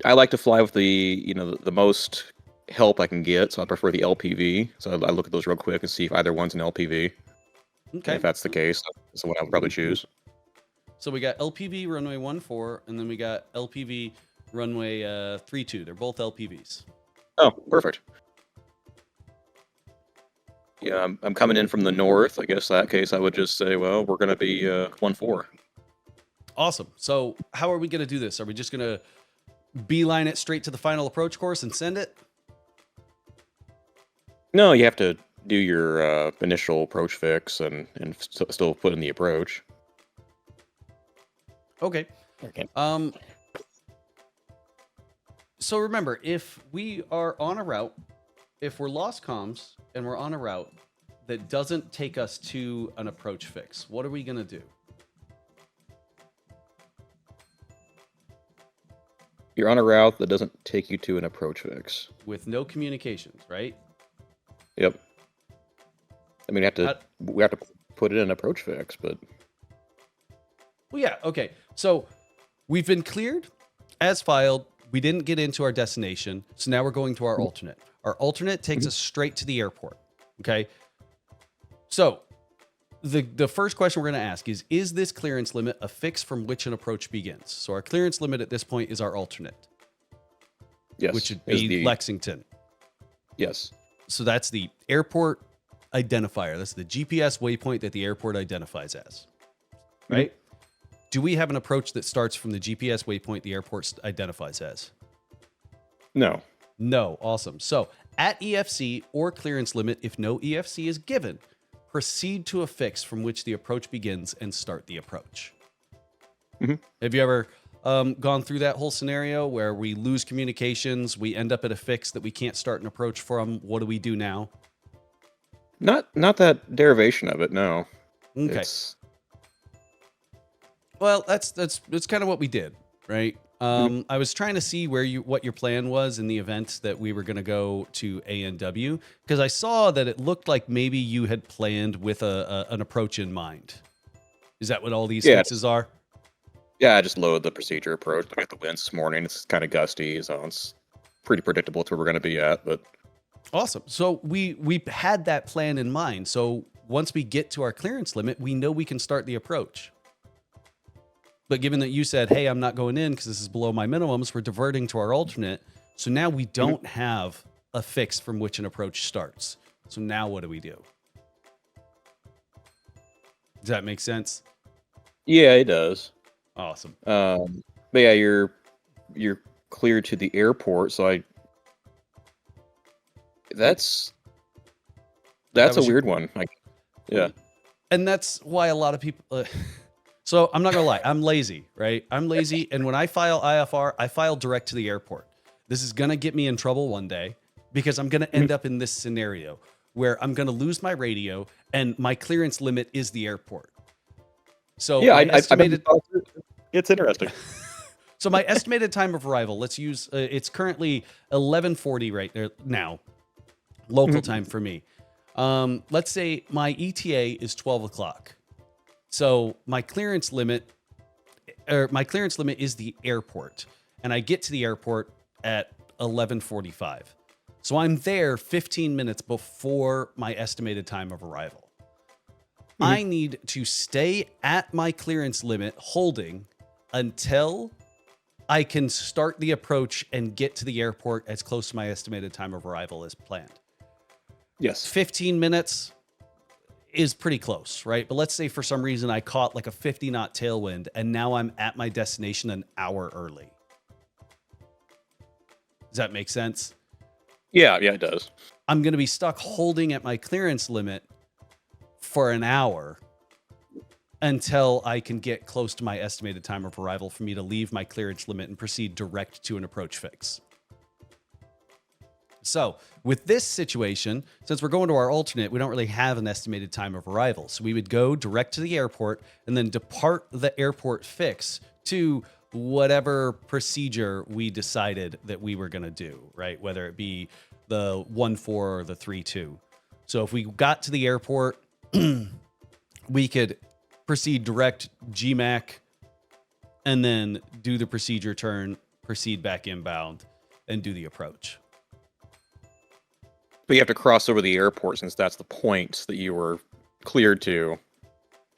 I like to fly with the most help I can get, so I prefer the LPV. So I look at those real quick and see if either one's an LPV. Okay. And if that's the case, that's the one I would probably choose. So we got LPV runway 14, and then we got LPV runway 32. They're both LPVs. Oh, perfect. Yeah, I'm coming in from the north. I guess in that case I would just say, well, we're going to be 14. Awesome. So how are we going to do this? Are we just going to beeline it straight to the final approach course and send it? No, you have to do your initial approach fix and still put in the approach. Okay. Okay. So remember, if we are on a route, if we're lost comms and we're on a route that doesn't take us to an approach fix, what are we going to do? You're on a route that doesn't take you to an approach fix. With no communications, right? Yep. I mean, we have to put it in an approach fix, but Well, yeah. Okay. So we've been cleared as filed. We didn't get into our destination. So now we're going to our alternate. Our alternate takes us straight to the airport. Okay. So the first question we're going to ask is this clearance limit a fix from which an approach begins? So our clearance limit at this point is our alternate, yes, which would is be Lexington. Yes. So that's the airport identifier. That's the GPS waypoint that the airport identifies as, right? Do we have an approach that starts from the GPS waypoint the airport identifies as? No. No. Awesome. So at EFC or clearance limit, if no EFC is given, proceed to a fix from which the approach begins and start the approach. Mhm. Have you ever gone through that whole scenario where we lose communications, we end up at a fix that we can't start an approach from? What do we do now? Not that derivation of it, no. Okay. Well, that's kind of what we did, right? I was trying to see what your plan was in the event that we were going to go to A&W, because I saw that it looked like maybe you had planned with an approach in mind. Is that what all these fixes are? Yeah, I just loaded the procedure approach. I got the winds this morning. It's kind of gusty, so it's pretty predictable to where we're going to be at. But Awesome. So we had that plan in mind. So once we get to our clearance limit, we know we can start the approach. But given that you said, hey, I'm not going in because this is below my minimums, we're diverting to our alternate. So now we don't have a fix from which an approach starts. So now what do we do? Does that make sense? yeah, it does. Awesome. But yeah, you're cleared to the airport. So that's That a was weird one. Yeah. And that's why a lot of people... so I'm not going to lie. I'm lazy, right? I'm lazy. And when I file IFR, I file direct to the airport. This is going to get me in trouble one day because I'm going to end up in this scenario where I'm going to lose my radio and my clearance limit is the airport. So Yeah, my I estimated... it's interesting. So my estimated time of arrival, let's use, it's currently 11:40 right there now, local time for me. Let's say my ETA is 12 o'clock. So my clearance limit is the airport, and I get to the airport at 11:45. So I'm there 15 minutes before my estimated time of arrival. I need to stay at my clearance limit holding until I can start the approach and get to the airport as close to my estimated time of arrival as planned. Yes. 15 minutes is pretty close, right? But let's say for some reason I caught like a 50 knot tailwind and now I'm at my destination an hour early. Does that make sense? Yeah, it does. I'm going to be stuck holding at my clearance limit for an hour until I can get close to my estimated time of arrival for me to leave my clearance limit and proceed direct to an approach fix. So with this situation, since we're going to our alternate, we don't really have an estimated time of arrival. So we would go direct to the airport and then depart the airport fix to whatever procedure we decided that we were going to do, right? Whether it be the 1-4 or the 3-2. So if we got to the airport, we could proceed direct GMAC and then do the procedure turn, proceed back inbound, and do the approach. But you have to cross over the airport since that's the point that you were cleared to,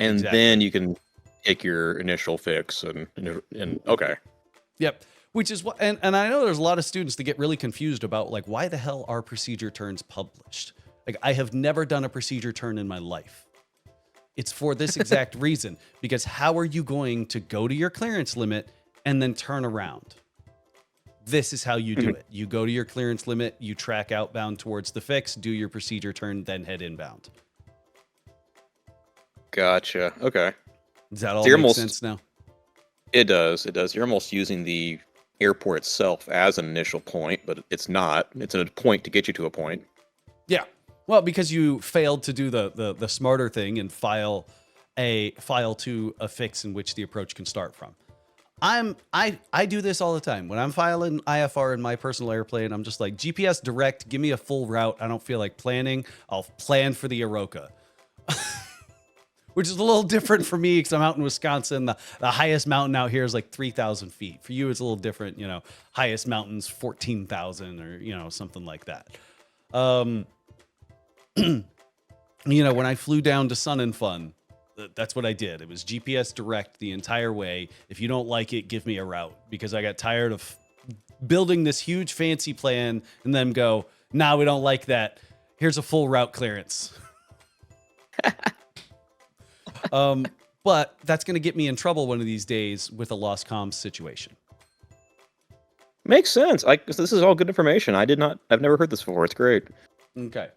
and then you can take your initial fix and okay. Yep. Which is what, and I know there's a lot of students that get really confused about like, why the hell are procedure turns published? Like, I have never done a procedure turn in my life. It's for this exact reason, because how are you going to go to your clearance limit and then turn around? This is how you do it. You go to your clearance limit, you track outbound towards the fix, do your procedure turn, then head inbound. Gotcha. Okay. Does that all make sense now? It does. It does. You're almost using the airport itself as an initial point, but it's not. It's a point to get you to a point. Yeah. Well, because you failed to do the smarter thing and file to a fix in which the approach can start from. I do this all the time. When I'm filing IFR in my personal airplane, I'm just like, GPS direct, give me a full route. I don't feel like planning. I'll plan for the Aroka. Which is a little different for me because I'm out in Wisconsin. The highest mountain out here is like 3,000 feet. For you, it's a little different. You know, highest mountain's 14,000 or, you know, something like that. You know, when I flew down to Sun and Fun, that's what I did. It was GPS direct the entire way. If you don't like it, give me a route, because I got tired of building this huge fancy plan and then go, nah, we don't like that. Here's a full route clearance. But that's going to get me in trouble one of these days with a lost comms situation. Makes sense. This is all good information. I've never heard this before. It's great. Okay.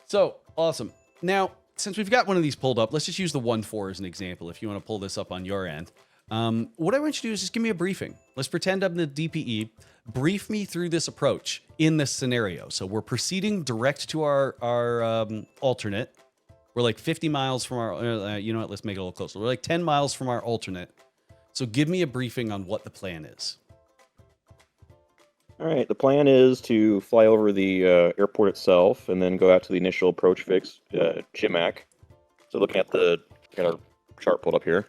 So awesome. Now, since we've got one of these pulled up, let's just use the 1-4 as an example. If you want to pull this up on your end, what I want you to do is just give me a briefing. Let's pretend I'm the DPE. Brief me through this approach in this scenario. So we're proceeding direct to our alternate. We're like 50 miles from our, you know what, let's make it a little closer. We're like 10 miles from our alternate. So give me a briefing on what the plan is. All right, the plan is to fly over the airport itself and then go out to the initial approach fix, GMAC. So looking at got our chart pulled up here.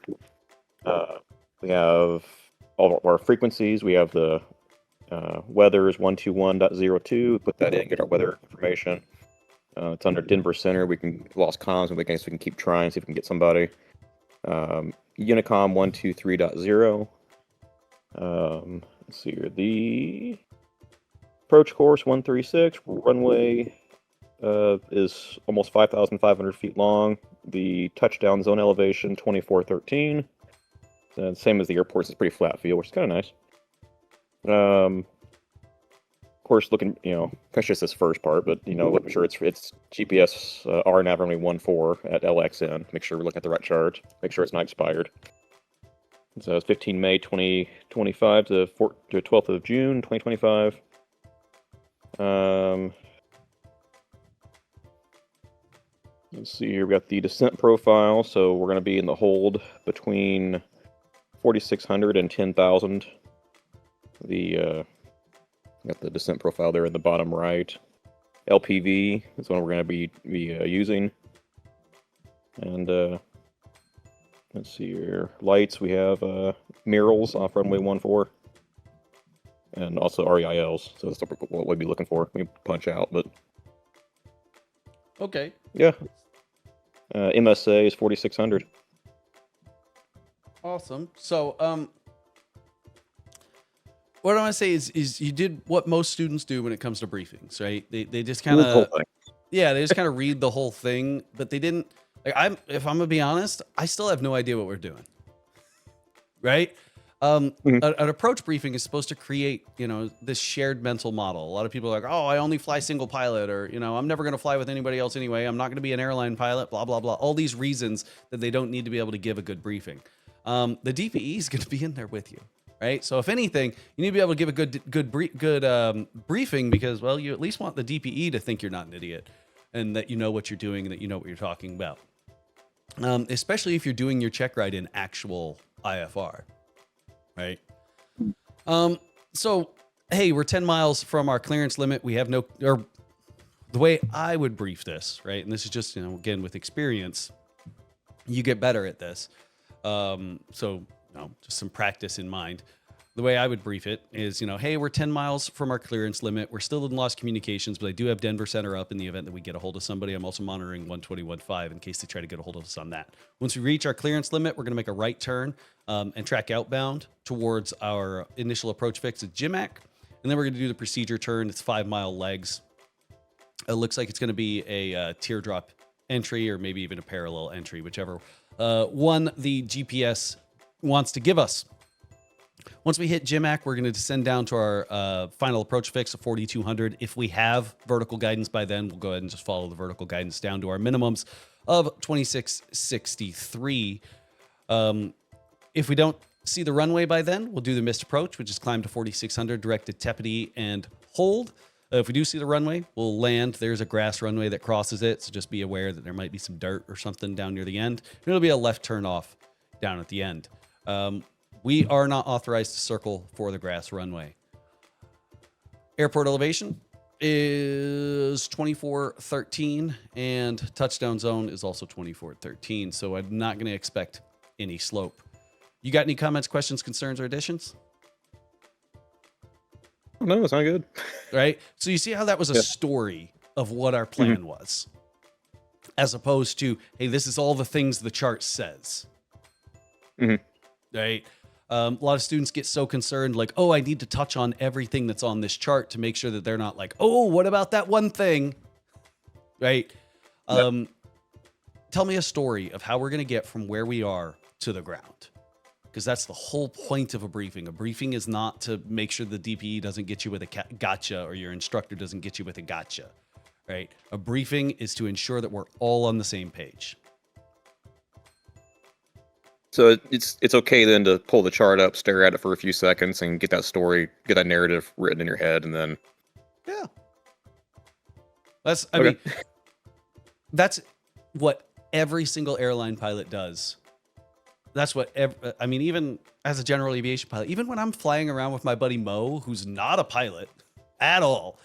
We have all of our frequencies. We have the weather is 121.02. Put that in, get our weather information. It's under Denver Center. We lost comms, and we can keep trying, see if we can get somebody. Unicom 123.0. Let's see here. The approach course 136. Runway is almost 5,500 feet long. The touchdown zone elevation 2413. Same as the airport. It's a pretty flat field, which is kind of nice. Of course, looking, that's just this first part, but, making sure it's GPS RNAV runway 14 at LXN. Make sure we're looking at the right chart. Make sure it's not expired. So it's 15 May 2025 to 12th of June 2025. Let's see here. We got the descent profile. So we're going to be in the hold between 4,600 and 10,000. Got the descent profile there in the bottom right. LPV is one we're going to be using. And Let's see here. Lights, we have murals off runway 14. And also REILs. So that's what we'd be looking for. We punch out, but Okay. yeah. MSA is 4600. Awesome. So, what I want to say is you did what most students do when it comes to briefings, right? They just kind of, yeah, they just kind of read the whole thing, but they didn't, like, if I'm gonna be honest, I still have no idea what we're doing, right? An approach briefing is supposed to create, this shared mental model. A lot of people are like, oh, I only fly single pilot, or, I'm never going to fly with anybody else anyway. I'm not going to be an airline pilot, blah, blah, blah. All these reasons that they don't need to be able to give a good briefing. The DPE is going to be in there with you, right? So if anything, you need to be able to give a good briefing because, well, you at least want the DPE to think you're not an idiot and that you know what you're doing and that you know what you're talking about. Especially if you're doing your check ride in actual IFR. Right. So, hey, we're 10 miles from our clearance limit. We have or the way I would brief this, right? And this is just, again, with experience, you get better at this. So, just some practice in mind. The way I would brief it is, hey, we're 10 miles from our clearance limit. We're still in lost communications, but I do have Denver Center up in the event that we get a hold of somebody. I'm also monitoring 121.5 in case they try to get a hold of us on that. Once we reach our clearance limit, we're going to make a right turn and track outbound towards our initial approach fix at JMAC. And then we're going to do the procedure turn. It's 5-mile legs. It looks like it's going to be a teardrop entry or maybe even a parallel entry, whichever one the GPS wants to give us. Once we hit JMAC, we're going to descend down to our final approach fix of 4,200. If we have vertical guidance by then, we'll go ahead and just follow the vertical guidance down to our minimums of 2663. If we don't see the runway by then, we'll do the missed approach, which is climb to 4,600, direct to Tepidie and hold. If we do see the runway, we'll land. There's a grass runway that crosses it, so just be aware that there might be some dirt or something down near the end. And it'll be a left turn off down at the end. We are not authorized to circle for the grass runway. Airport elevation is 2413 and touchdown zone is also 2413. So I'm not going to expect any slope. You got any comments, questions, concerns, or additions? No, it's not good. Right? So you see how that was a story of what our plan was, as opposed to, hey, this is all the things the chart says. Right? A lot of students get so concerned, like, oh, I need to touch on everything that's on this chart to make sure that they're not like, oh, what about that one thing? Right? Tell me a story of how we're going to get from where we are to the ground. Because that's the whole point of a briefing. A briefing is not to make sure the DPE doesn't get you with a gotcha or your instructor doesn't get you with a gotcha. Right? A briefing is to ensure that we're all on the same page. So it's okay then to pull the chart up, stare at it for a few seconds, and get that story, get that narrative written in your head, and then yeah, I mean, that's what every single airline pilot does. That's what even as a general aviation pilot, even when I'm flying around with my buddy Mo, who's not a pilot at all,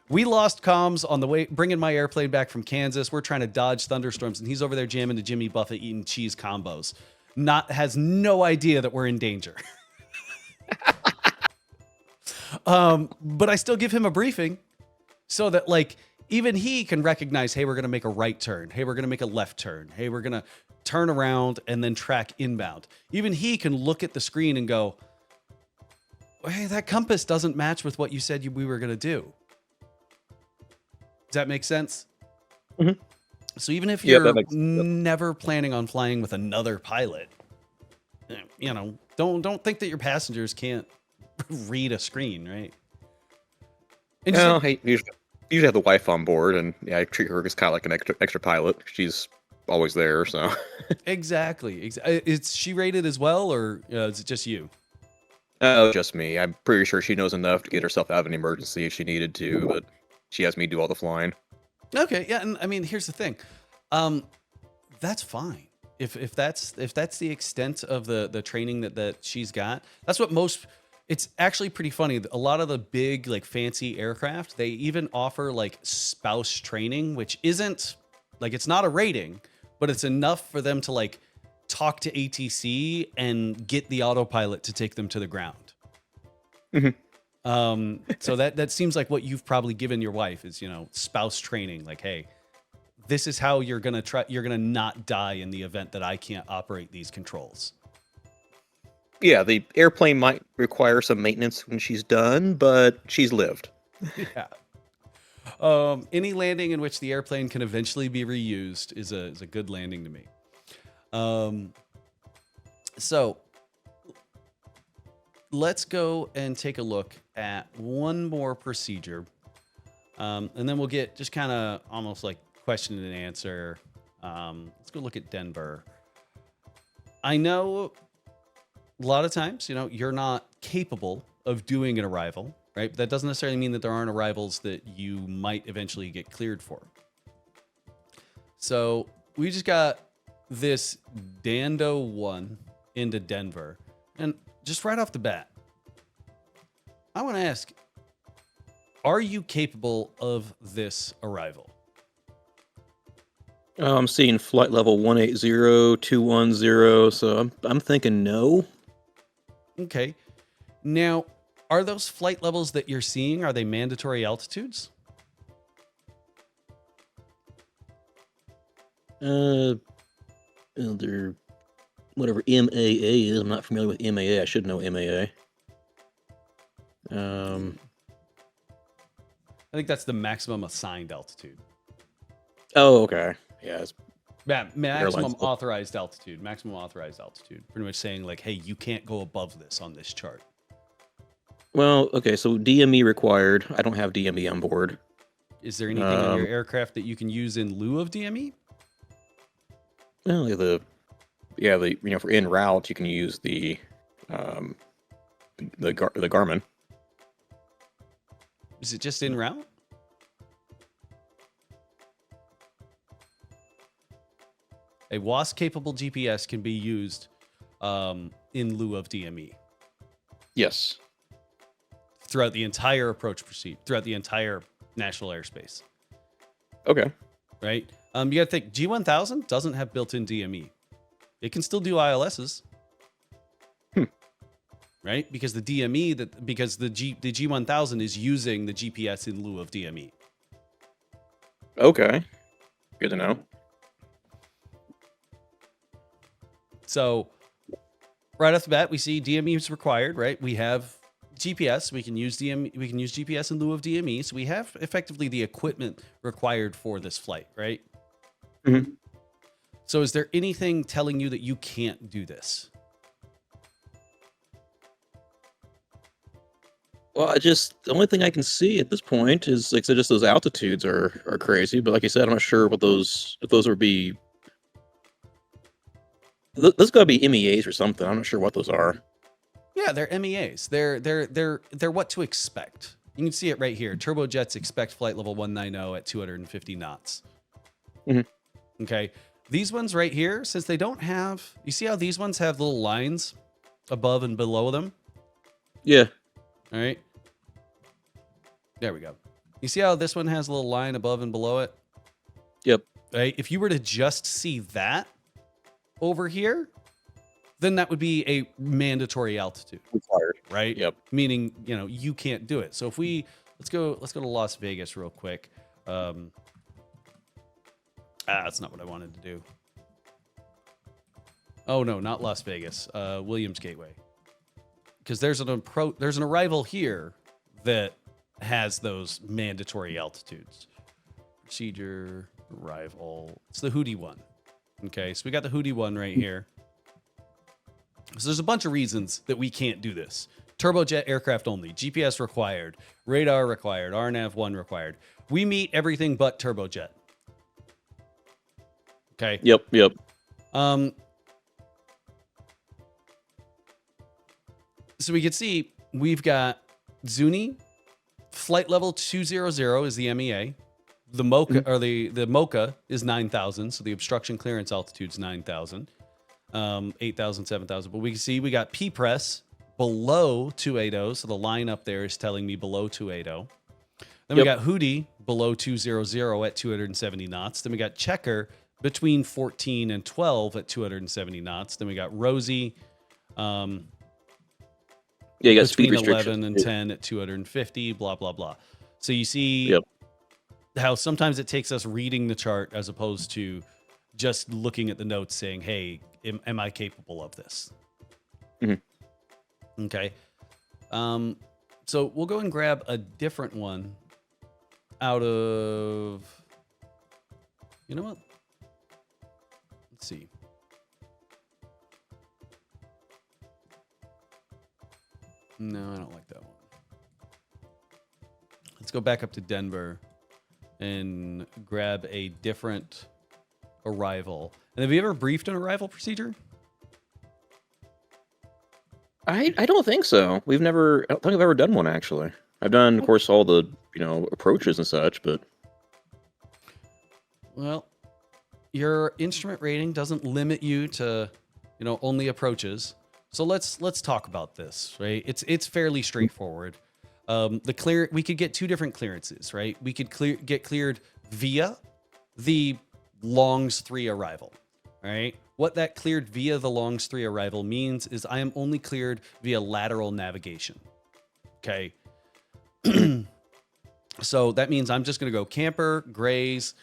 we lost comms on the way, bringing my airplane back from Kansas. We're trying to dodge thunderstorms, and he's over there jamming to Jimmy Buffett eating cheese combos. Has no idea that we're in danger. But I still give him a briefing so that, even he can recognize, hey, we're going to make a right turn. Hey, we're going to make a left turn. Hey, we're going to turn around and then track inbound. Even he can look at the screen and go, hey, that compass doesn't match with what you said we were going to do. Does that make sense? Mm-hmm. So even if you're never planning on flying with another pilot, don't think that your passengers can't read a screen, right? And hey, usually have the wife on board, and I treat her as kind of like an extra pilot. She's always there, so exactly. Is she rated as well, or is it just you? Oh, just me. I'm pretty sure she knows enough to get herself out of an emergency if she needed to, but she has me do all the flying. Okay, yeah, and I mean, here's the thing. That's fine. If that's the extent of the training that she's got. That's what it's actually pretty funny. A lot of the big, fancy aircraft, they even offer spouse training, which isn't it's not a rating, but it's enough for them to talk to ATC and get the autopilot to take them to the ground. So that seems like what you've probably given your wife is, spouse training. Like, hey, this is how you're going to not die in the event that I can't operate these controls. Yeah, the airplane might require some maintenance when she's done, but she's lived. Yeah. Any landing in which the airplane can eventually be reused is a good landing to me. So let's go and take a look at one more procedure. And then we'll get just kind of almost like question and answer. Let's go look at Denver. I know a lot of times, you're not capable of doing an arrival, right? But that doesn't necessarily mean that there aren't arrivals that you might eventually get cleared for. So we just got this Dando 1 into Denver. And just right off the bat, I want to ask, are you capable of this arrival? I'm seeing flight level 180, 210, so I'm thinking no. Okay. Now, are those flight levels that you're seeing, are they mandatory altitudes? They're whatever MAA is. I'm not familiar with MAA. I should know MAA. I think that's the maximum assigned altitude. Oh, okay. Yeah. Maximum authorized altitude. Maximum authorized altitude. Pretty much saying like, hey, you can't go above this on this chart. Well, okay. So DME required. I don't have DME on board. Is there anything in your aircraft that you can use in lieu of DME? Well, for en route, you can use the Garmin. Is it just en route? A WASP-capable GPS can be used in lieu of DME. Yes. Throughout the entire throughout the entire national airspace. Okay. Right? You got to think, G1000 doesn't have built-in DME. It can still do ILSs. Right? Because the G1000 is using the GPS in lieu of DME. Okay. Good to know. So right off the bat, we see DME is required, right? We have GPS. We can use DME. We can use GPS in lieu of DME. So we have effectively the equipment required for this flight, right? Mm-hmm. So is there anything telling you that you can't do this? Well, the only thing I can see at this point is like just those altitudes are crazy. But like I said, I'm not sure if those would be. Those got to be MEAs or something. I'm not sure what those are. Yeah, they're MEAs. They're what to expect. You can see it right here. Turbojets expect flight level 190 at 250 knots. Mm-hmm. Okay. These ones right here, since they don't have, you see how these ones have little lines above and below them? Yeah. All right. There we go. You see how this one has a little line above and below it? Yep. Right. If you were to just see that over here, then that would be a mandatory altitude. Required. Right? Yep. Meaning, you can't do it. So if let's go to Las Vegas real quick. That's not what I wanted to do. Oh no, not Las Vegas. Williams Gateway. Because there's an arrival here that has those mandatory altitudes. Procedure arrival. It's the Hootie one. Okay, so we got the Hootie one right here. So there's a bunch of reasons that we can't do this. Turbojet aircraft only, GPS required, radar required, RNAV 1 required. We meet everything but turbojet. Okay. Yep. So we can see we've got Zuni, flight level 200 is the MEA. The MOCA or the MOCA is 9,000, so the obstruction clearance altitude is 9,000, 8,000, 7,000. But we can see we got P-press below 280, so the line up there is telling me below 280. Then we got Hootie below 200 at 270 knots. Then we got Checker between 14 and 12 at 270 knots. Then we got Rosie. Yeah, you got speed Between restrictions. 11 and 10 at 250, blah, blah, blah. So you see Yep. how sometimes it takes us reading the chart as opposed to just looking at the notes saying, hey, am I capable of this? Mhm. Okay. So we'll go and grab a different one out of, you know what? Let's see. No, I don't like that one. Let's go back up to Denver and grab a different arrival. And have you ever briefed an arrival procedure? I don't think so. I don't think I've ever done one actually. I've done, of course, all the approaches and such, but Well, your instrument rating doesn't limit you to, only approaches. So let's talk about this, right? It's fairly straightforward. We could get two different clearances, right? We could get cleared via the Longs 3 arrival, right? What that cleared via the Longs 3 arrival means is I am only cleared via lateral navigation. Okay. So that means I'm just going to go camper, graze,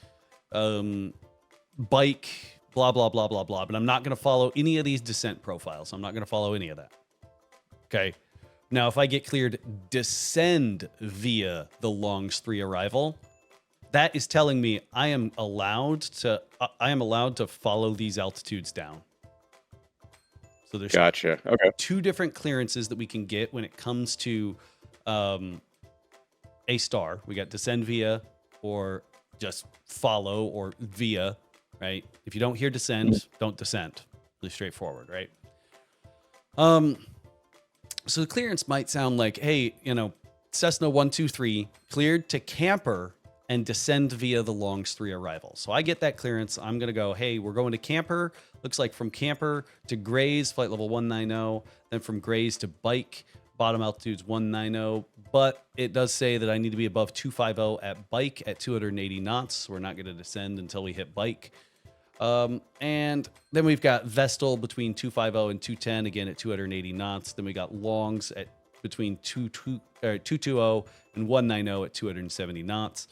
bike, blah, blah, blah, blah, blah. But I'm not going to follow any of these descent profiles. I'm not going to follow any of that. Okay. Now, if I get cleared descend via the Longs 3 arrival, that is telling me I am allowed to follow these altitudes down. So there's gotcha. Okay. two different clearances that we can get when it comes to a star. We got descend via or just follow or via, right? If you don't hear descend, don't descend. Really straightforward, right? So the clearance might sound like, hey, Cessna 123 cleared to camper and descend via the Longs 3 arrival. So I get that clearance. I'm going to go, hey, we're going to camper. Looks like from camper to graze, flight level 190. Then from graze to bike, bottom altitude's 190. But it does say that I need to be above 250 at bike at 280 knots. So we're not going to descend until we hit bike. And then we've got Vestal between 250 and 210, again at 280 knots. Then we got Longs at between 220 and 190 at 270 knots.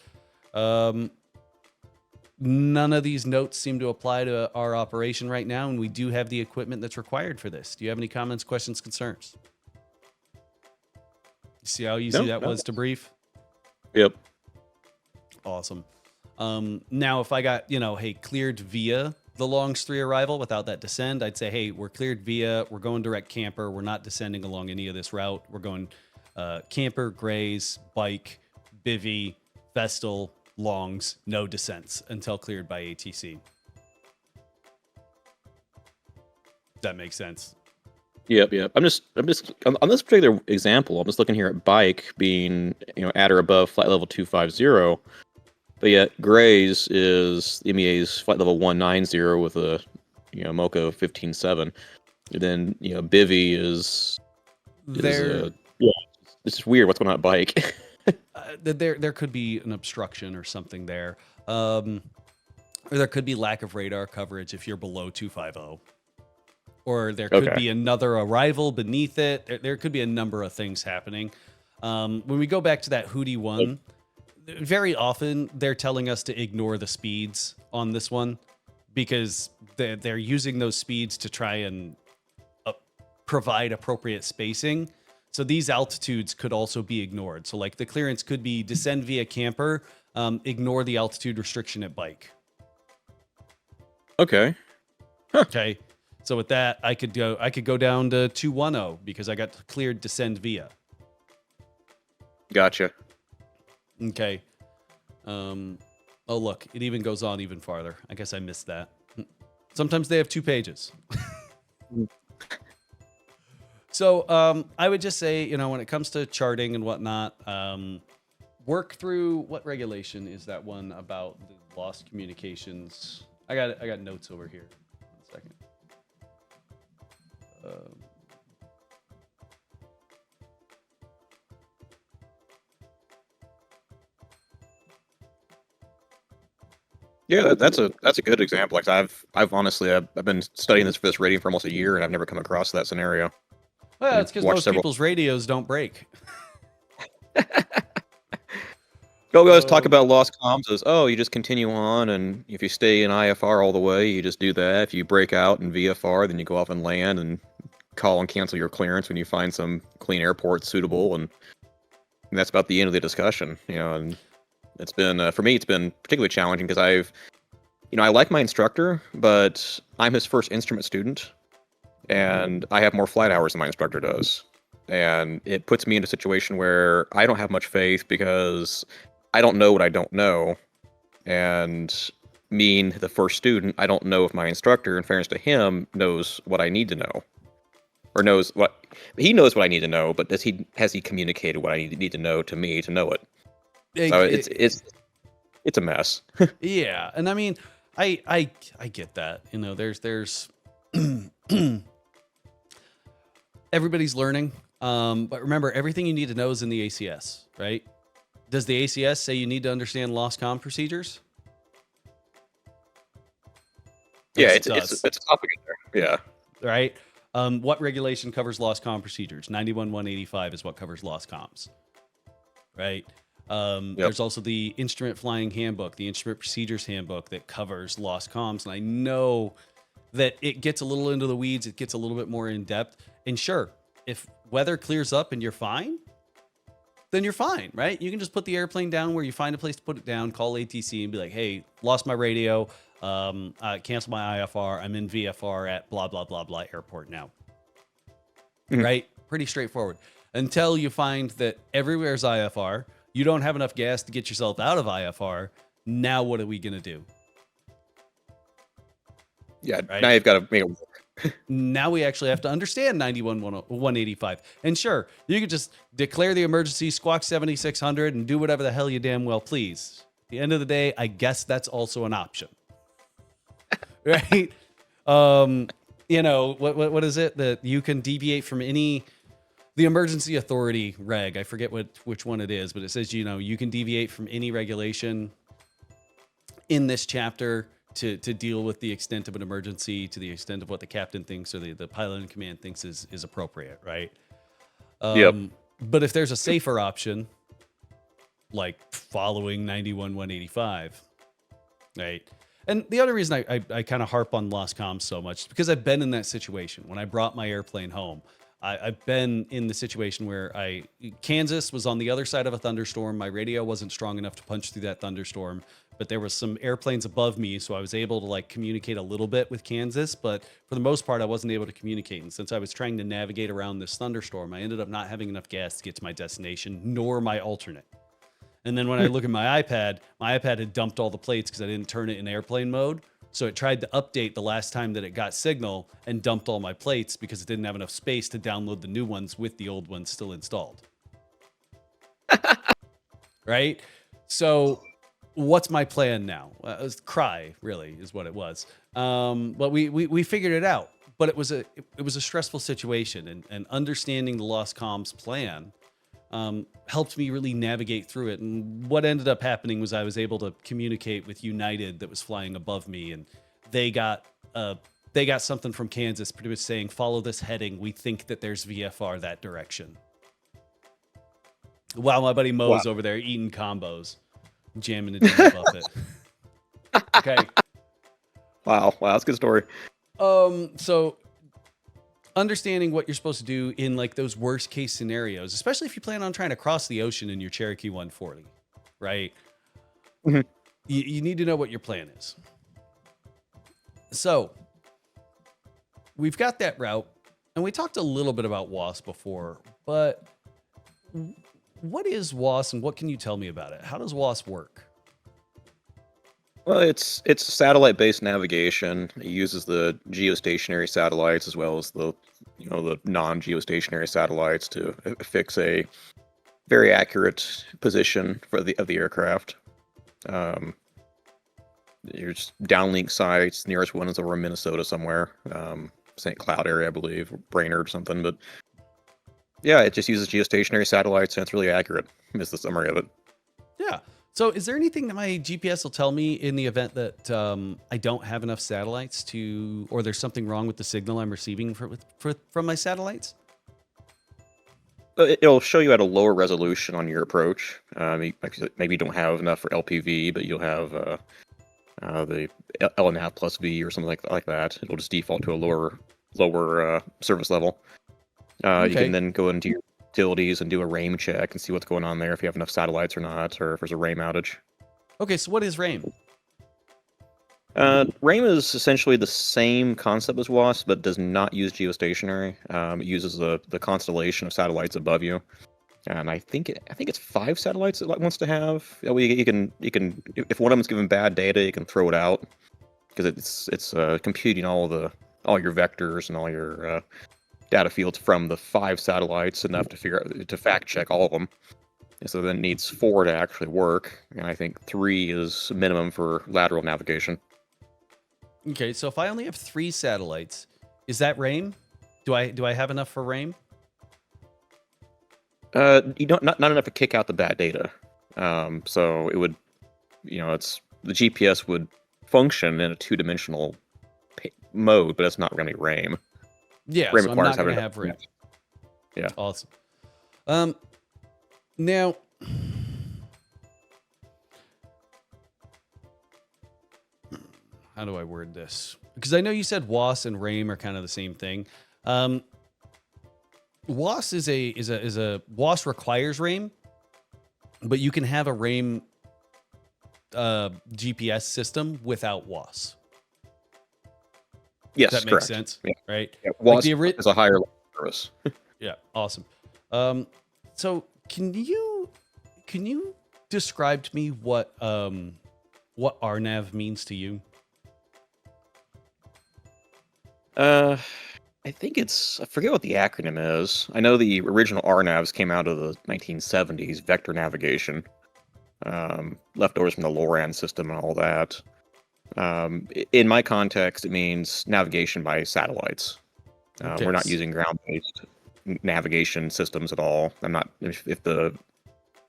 None of these notes seem to apply to our operation right now, and we do have the equipment that's required for this. Do you have any comments, questions, concerns? See how easy that was to brief? Yep. Awesome. Now, if I got, hey, cleared via the Longs 3 arrival without that descend, I'd say, hey, we're cleared via, we're going direct camper. We're not descending along any of this route. We're going camper, graze, bike, bivvy, Vestal, Longs, no descents until cleared by ATC. That makes sense. Yep. I'm just on this particular example, I'm just looking here at bike being, at or above flight level 250. But yet graze is MEA's flight level 190 with a, MOCA 15.7. And then, bivvy is it's just weird what's going on at bike. There could be an obstruction or something there. Or there could be lack of radar coverage if you're below 250. Or there could be another arrival beneath it. There could be a number of things happening. When we go back to that Hootie one, very often they're telling us to ignore the speeds on this one because they're using those speeds to try and provide appropriate spacing. So these altitudes could also be ignored. So like the clearance could be descend via camper, ignore the altitude restriction at bike. Okay. Huh. Okay. So with that, I could go down to 210 because I got cleared descend via. Gotcha. Okay. Oh, look, it even goes on even farther. I guess I missed that. Sometimes they have 2 pages. So I would just say, when it comes to charting and whatnot, work through what regulation is that one about the lost communications. I got notes over here. 1 second. Yeah, that's a good example. Like I've honestly I've been studying this for this rating for almost a year, and I've never come across that scenario. Well, And it's because watched most several. people's radios don't break. No, we always talk Um, about lost comms as, oh, you just continue on, and if you stay in IFR all the way, you just do that. If you break out in VFR, then you go off and land and call and cancel your clearance when you find some clean airport suitable, and that's about the end of the discussion. And it's been for me, it's been particularly challenging because I like my instructor, but I'm his first instrument student, and I have more flight hours than my instructor does. And it puts me in a situation where I don't have much faith because I don't know what I don't know. And being the first student, I don't know if my instructor, in fairness to him, knows what I need to know. Or knows what he knows what I need to know, but has he communicated what I need to know to me to know it? So it's a mess. yeah, and I mean, I get that. There's everybody's learning. But remember, everything you need to know is in the ACS, right? Does the ACS say you need to understand lost comm procedures? Yeah, Yes, it's it it's does. it's a topic in there. Yeah. Right? What regulation covers lost comm procedures? 91-185 is what covers lost comms, right? Yep. There's also the instrument flying handbook, the instrument procedures handbook that covers lost comms. And I know that it gets a little into the weeds, it gets a little bit more in depth. And sure, if weather clears up and you're fine, then you're fine, right? You can just put the airplane down where you find a place to put it down, call ATC and be like, hey, lost my radio, cancel my IFR, I'm in VFR at blah, blah, blah, blah airport now. Mhm. Right? Pretty straightforward. Until you find that everywhere's IFR, you don't have enough gas to get yourself out of IFR. Now what are we going to do? Yeah, Right? now you've got to make it work. Now we actually have to understand 91-185. And sure, you could just declare the emergency, squawk 7600, and do whatever the hell you damn well please. At the end of the day, I guess that's also an option. Right? What is it that you can deviate from the emergency authority reg? I forget which one it is, but it says, you can deviate from any regulation in this chapter to deal with the extent of an emergency, to the extent of what the captain thinks or the pilot in command thinks is appropriate, right? Yep. But if there's a safer option, like following 91-185, right? And the other reason I kind of harp on lost comms so much is because I've been in that situation. When I brought my airplane home, I've been in the situation where Kansas was on the other side of a thunderstorm. My radio wasn't strong enough to punch through that thunderstorm, but there was some airplanes above me, so I was able to communicate a little bit with Kansas, but for the most part, I wasn't able to communicate. And since I was trying to navigate around this thunderstorm, I ended up not having enough gas to get to my destination, nor my alternate. And then when I look at my iPad had dumped all the plates because I didn't turn it in airplane mode. So it tried to update the last time that it got signal and dumped all my plates because it didn't have enough space to download the new ones with the old ones still installed. Right? So what's my plan now? It was cry, really, is what it was. But we figured it out. But it was a stressful situation, and understanding the lost comms plan helped me really navigate through it. And what ended up happening was I was able to communicate with United that was flying above me, and they got something from Kansas pretty much saying, follow this heading. We think that there's VFR that direction. While my buddy Mo's over there eating combos, jamming the Jimmy Buffett. Okay. Wow, that's a good story. So understanding what you're supposed to do in those worst case scenarios, especially if you plan on trying to cross the ocean in your Cherokee 140, right? Mhm. You need to know what your plan is. So we've got that route, and we talked a little bit about WAS before, but what is WAS and what can you tell me about it? How does WAS work? Well, it's satellite-based navigation. It uses the geostationary satellites as well as the non-geostationary satellites to fix a very accurate position of the aircraft. There's downlink sites. Nearest one is over in Minnesota somewhere, St. Cloud area, I believe, Brainerd or something. But yeah, it just uses geostationary satellites, and it's really accurate. Is the summary of it. Yeah. So is there anything that my GPS will tell me in the event that I don't have enough satellites or there's something wrong with the signal I'm receiving from my satellites? It'll show you at a lower resolution on your approach. Maybe you don't have enough for LPV, but you'll have the LNAV plus V or something like that. It'll just default to a lower service level. You Okay. can then go into your utilities and do a RAIM check and see what's going on there, if you have enough satellites or not, or if there's a RAIM outage. Okay, so what is RAIM? RAIM is essentially the same concept as WASP, but does not use geostationary. It uses the constellation of satellites above you, and I think it's 5 satellites it wants to have. You can if one of them is given bad data, you can throw it out because it's computing all your vectors and all your data fields from the 5 satellites enough to fact check all of them. And so then it needs 4 to actually work, and I think 3 is minimum for lateral navigation. Okay, so if I only have 3 satellites, is that RAIM? Do I have enough for RAIM? You don't not enough to kick out the bad data. So it would, the GPS would function in a 2-dimensional mode, but it's not really RAIM. Yeah, RAIM so I'm not going to having have RAIM. Yeah. Awesome. Now, how do I word this? Because I know you said WAS and RAIM are kind of the same thing. WAS WAS requires RAIM, but you can have a RAIM GPS system without WAS. Yes, Does that correct. make sense? Yeah. Right? Yeah, WAS Like is a higher level service. Yeah, awesome. So can you describe to me what RNAV means to you? I think I forget what the acronym is. I know the original RNAVs came out of the 1970s, vector navigation, leftovers from the LORAN system and all that. In my context, it means navigation by satellites. Okay. We're not using ground-based navigation systems at all. If the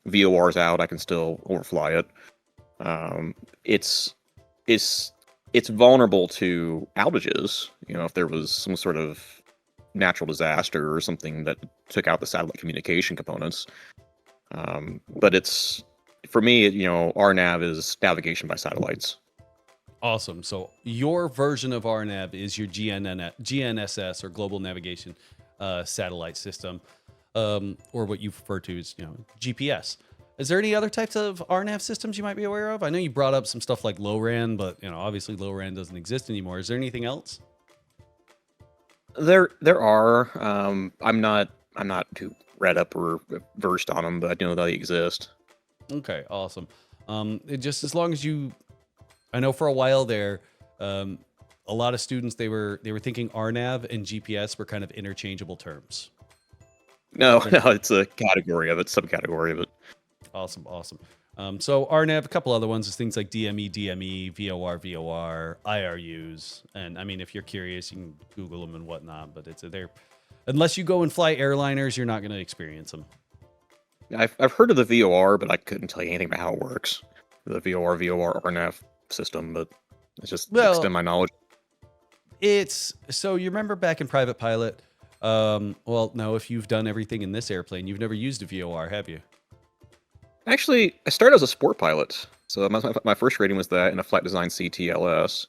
VOR is out, I can still overfly it. It's vulnerable to outages. If there was some sort of natural disaster or something that took out the satellite communication components. But for me, RNAV is navigation by satellites. Awesome. So your version of RNAV is your GNSS or Global Navigation Satellite System, or what you refer to as GPS. Is there any other types of RNAV systems you might be aware of? I know you brought up some stuff like LORAN, but obviously LORAN doesn't exist anymore. Is there anything else? There are. I'm not too read up or versed on them, but I do know they exist. Okay, awesome. Just as long as I know for a while there, a lot of students they were thinking RNAV and GPS were kind of interchangeable terms. No, it's a category of it, subcategory of it. Awesome. So RNAV, a couple other ones is things like DME, VOR, IRUs, and I mean, if you're curious, you can Google them and whatnot. But unless you go and fly airliners, you're not going to experience them. I've heard of the VOR, but I couldn't tell you anything about how it works. The VOR RNAV system, but it's just extend my knowledge. So you remember back in private pilot? Well, no, if you've done everything in this airplane, you've never used a VOR, have you? Actually, I started as a sport pilot, so my first rating was that in a flight design CTLS.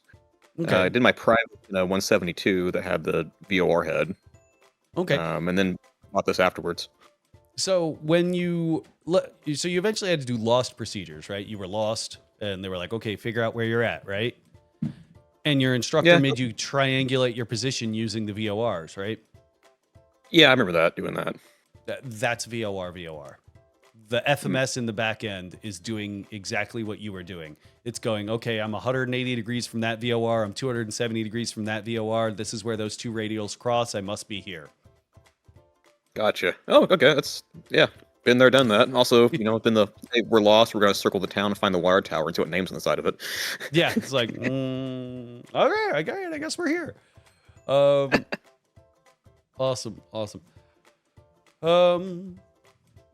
Okay. I did my private 172 that had the VOR head. Okay. And then bought this afterwards. So when you eventually had to do lost procedures, right? You were lost, and they were like, "Okay, figure out where you're at," right? And your instructor made you triangulate your position using the VORs, right? Yeah, I remember doing that. That's VOR. The FMS in the back end is doing exactly what you were doing. It's going, okay, I'm 180 degrees from that VOR. I'm 270 degrees from that VOR. This is where those two radials cross. I must be here. Gotcha. Oh, okay. Been there, done that. Also, hey, we're lost. We're going to circle the town and find the wire tower and see what name's on the side of it. Yeah, it's like, okay, I got it. I guess we're here. Awesome.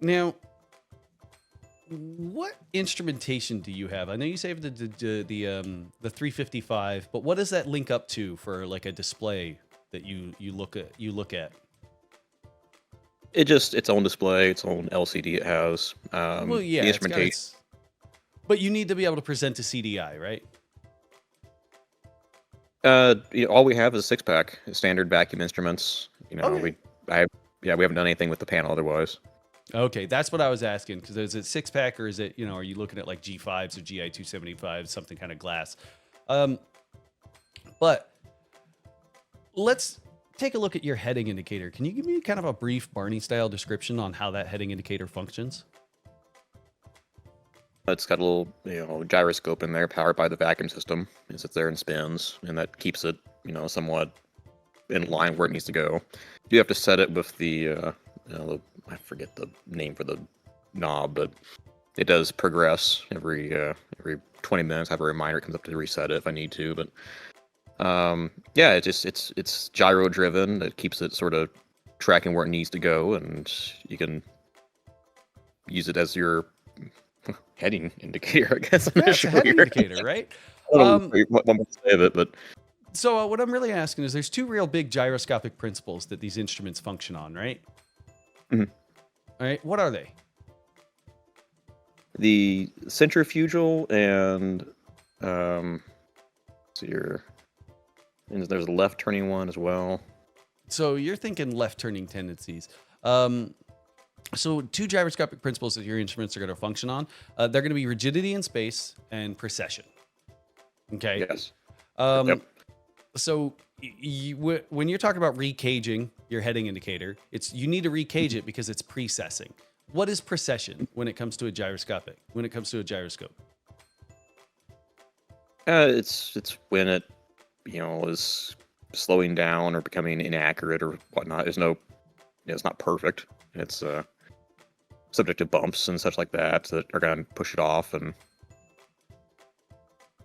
Now, what instrumentation do you have? I know you saved the 355, but what does that link up to for like a display that you look at? Its own display, its own LCD it has. Well, yeah, The it's got instrumentation. but you need to be able to present to CDI, right? All we have is a 6-pack, standard vacuum instruments. Okay. We haven't done anything with the panel otherwise. Okay, that's what I was asking, because is it 6-pack or is it, are you looking at like G5s or GI 275s, something kind of glass? But let's take a look at your heading indicator. Can you give me kind of a brief Barney style description on how that heading indicator functions? It's got a little, gyroscope in there, powered by the vacuum system. It sits there and spins, and that keeps it, somewhat in line where it needs to go. You have to set it with I forget the name for the knob, but it does progress every 20 minutes. I have a reminder. It comes up to reset it if I need to. But it's gyro driven. It keeps it sort of tracking where it needs to go, and you can use it as your heading indicator, I guess. Yeah, it's a heading indicator, right? I don't know what more to say of it, but So what I'm really asking is, there's two real big gyroscopic principles that these instruments function on, right? Mhm. All right, what are they? the centrifugal and and there's a left turning one as well. So you're thinking left turning tendencies. So two gyroscopic principles that your instruments are going to function on. They're going to be rigidity in space and precession. Okay. Yes. Yep. So when you're talking about recaging your heading indicator, you need to recage it because it's precessing. What is precession when it comes to a gyroscope? It's when it is slowing down or becoming inaccurate or whatnot. It's not perfect. It's subject to bumps and such like that are going to push it off. And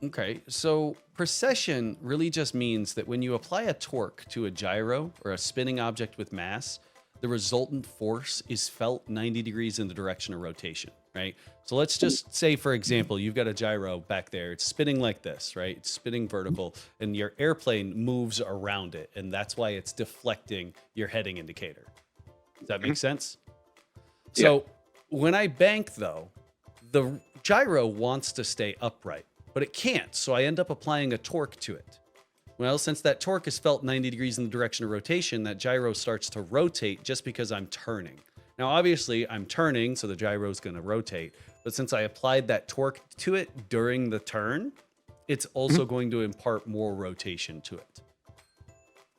Okay, so precession really just means that when you apply a torque to a gyro or a spinning object with mass, the resultant force is felt 90 degrees in the direction of rotation, right? So let's just say, for example, you've got a gyro back there. It's spinning like this, right? It's spinning vertical, and your airplane moves around it, and that's why it's deflecting your heading indicator. Does that make sense? So when I bank, though, the gyro wants to stay upright, but it can't. So I end up applying a torque to it. Well, since that torque is felt 90 degrees in the direction of rotation, that gyro starts to rotate just because I'm turning. Now, obviously, I'm turning, so the gyro is going to rotate. But since I applied that torque to it during the turn, it's also going to impart more rotation to it.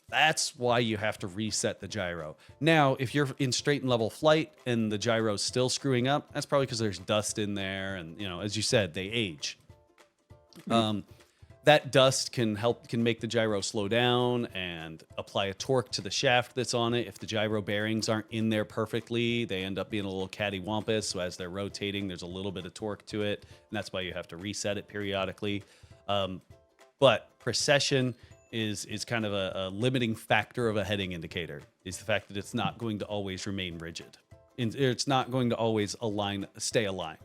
That's why you have to reset the gyro. Now, if you're in straight and level flight and the gyro's still screwing up, that's probably because there's dust in there. And, as you said, they age. That dust can make the gyro slow down and apply a torque to the shaft that's on it. If the gyro bearings aren't in there perfectly, they end up being a little cattywampus. So as they're rotating, there's a little bit of torque to it. And that's why you have to reset it periodically. But precession is kind of a limiting factor of a heading indicator, is the fact that it's not going to always remain rigid. It's not going to always stay aligned.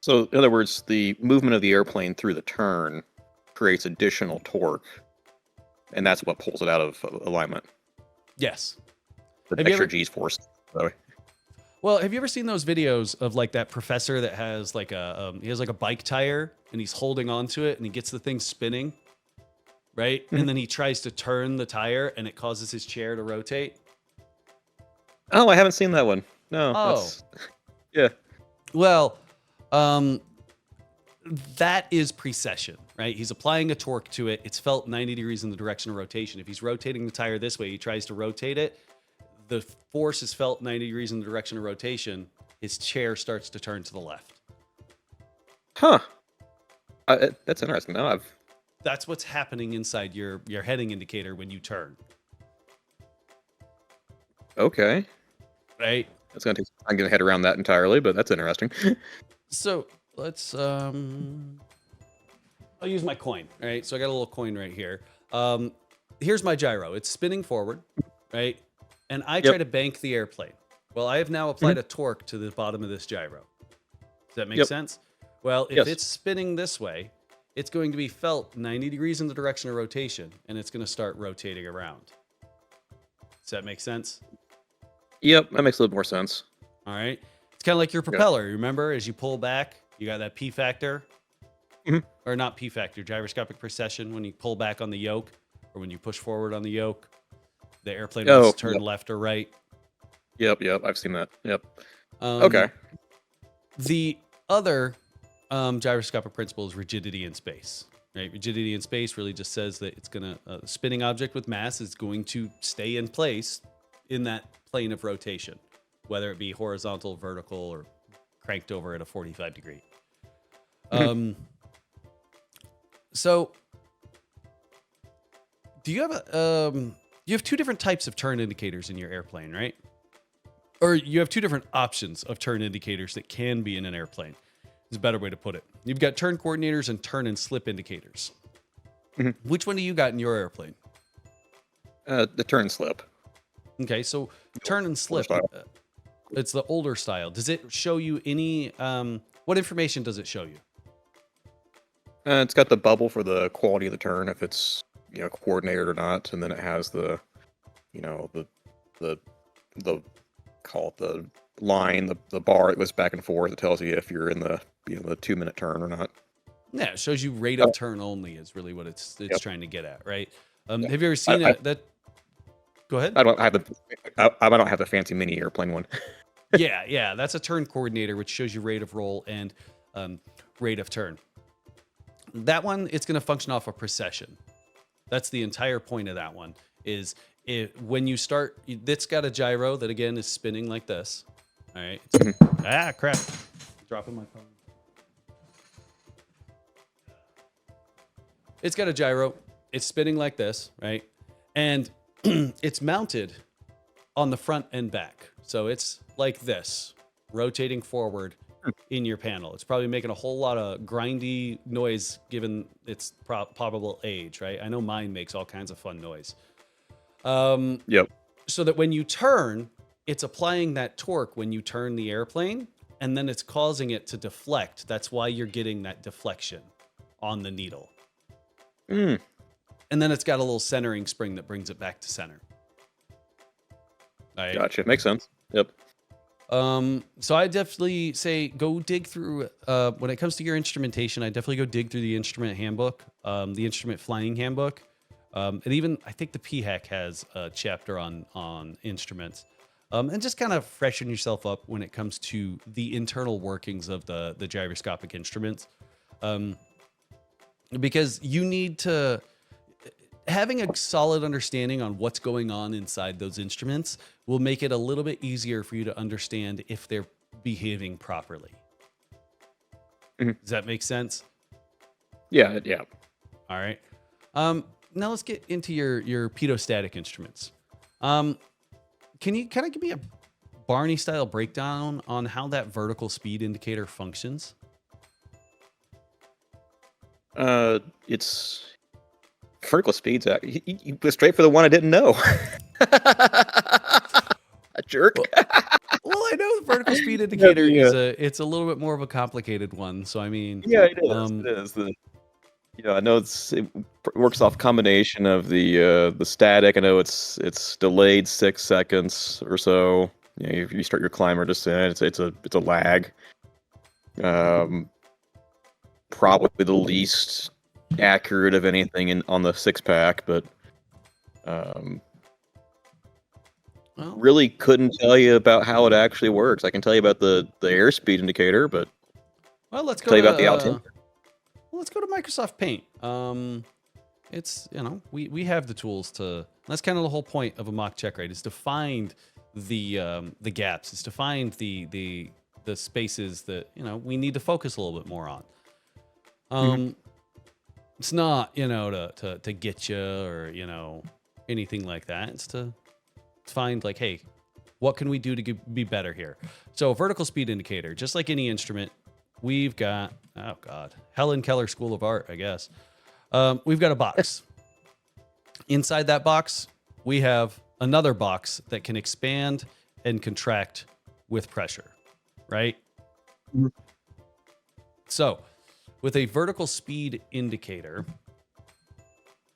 so, in other words, the movement of the airplane through the turn creates additional torque, and that's what pulls it out of alignment. Yes. The Have you extra ever- G-force. So, Well, have you ever seen those videos of like that professor that has like he has like a bike tire and he's holding onto it and he gets the thing spinning, right? And then he tries to turn the tire and it causes his chair to rotate. oh, I haven't seen that one. No. Oh. Yeah. Well, that is precession, right? He's applying a torque to it. It's felt 90 degrees in the direction of rotation. If he's rotating the tire this way, he tries to rotate it. The force is felt 90 degrees in the direction of rotation. His chair starts to turn to the left. Huh. That's interesting. No, That's what's happening inside your heading indicator when you turn, okay. right? That's gonna take some time to get head around that entirely, but that's interesting. So let's I'll use my coin, right? So I got a little coin right here. Here's my gyro. It's spinning forward, right? And I try to bank the airplane. Well, I have now applied a torque to the bottom of this gyro. Does that make Yep. sense? Well, if Yes. it's spinning this way, it's going to be felt 90 degrees in the direction of rotation, and it's going to start rotating around. Does that make sense? Yep, that makes a little more sense. All right. It's kind of like your propeller. Remember, as you pull back, you got that P factor, Mhm. or not P factor, gyroscopic precession when you pull back on the yoke, or when you push forward on the yoke. The airplane wants to turn yep. left or right. Yep, I've seen that. Yep. Um, Okay. The other gyroscopic principle is rigidity in space. Right? Rigidity in space really just says that it's going to a spinning object with mass is going to stay in place in that plane of rotation, whether it be horizontal, vertical, or cranked over at a 45 degree. So do you have you have two different types of turn indicators in your airplane, right? Or you have two different options of turn indicators that can be in an airplane. Is a better way to put it. You've got turn coordinators and turn and slip indicators. Mhm. Which one do you got in your airplane? The turn slip. Okay, so turn and slip. style. It's the older style. Does it show you any? What information does it show you? It's got the bubble for the quality of the turn, if it's coordinated or not, and then it has the call it the line, the bar that goes back and forth. It tells you if you're in the the 2-minute turn or not. Yeah, it shows you rate of turn only is really what it's Yep. trying to get at, right? Yeah. Have you ever seen that? Go ahead. I don't have the fancy mini airplane one. Yeah, that's a turn coordinator, which shows you rate of roll and rate of turn. That one, it's going to function off of precession. That's the entire point of that one. Is when you start, it's got a gyro that again is spinning like this. All right. Crap! Dropping my phone. It's got a gyro. It's spinning like this, right? And it's mounted on the front and back. So it's like this, rotating forward in your panel. It's probably making a whole lot of grindy noise given its probable age, right? I know mine makes all kinds of fun noise. Yep. So that when you turn, it's applying that torque when you turn the airplane, and then it's causing it to deflect. That's why you're getting that deflection on the needle. Mm. And then it's got a little centering spring that brings it back to center. All right. Gotcha. Makes sense. Yep. So I definitely say go dig through, when it comes to your instrumentation, I definitely go dig through the instrument handbook, the instrument flying handbook. And even I think the PHAC has a chapter on instruments. And just kind of freshen yourself up when it comes to the internal workings of the gyroscopic instruments. Because you need to, having a solid understanding on what's going on inside those instruments will make it a little bit easier for you to understand if they're behaving properly. Mhm. Does that make sense? Yeah. All right. Now let's get into your pedostatic instruments. Can you kind of give me a Barney style breakdown on how that vertical speed indicator functions? It's vertical speeds. You go straight for the one I didn't know. A jerk. Well, I know the vertical speed indicator Yeah. it's a little bit more of a complicated one. So I mean, Yeah, it is. It is. I know it works off combination of the static. I know it's delayed 6 seconds or so. If you start your climber descent, it's a lag. Probably the least accurate of anything on the 6-pack, but well, really couldn't tell you about how it actually works. I can tell you about the airspeed indicator, but let's go tell you to about the altimeter. let's go to Microsoft Paint. It's we have the tools to. That's kind of the whole point of a mock check, right? Is to find the gaps. Is to find the spaces that we need to focus a little bit more on. It's not to get you or anything like that. It's to find like, hey, what can we do to be better here? So vertical speed indicator, just like any instrument, we've got Helen Keller School of Art, I guess. We've got a box. Inside that box, we have another box that can expand and contract with pressure, right? So with a vertical speed indicator,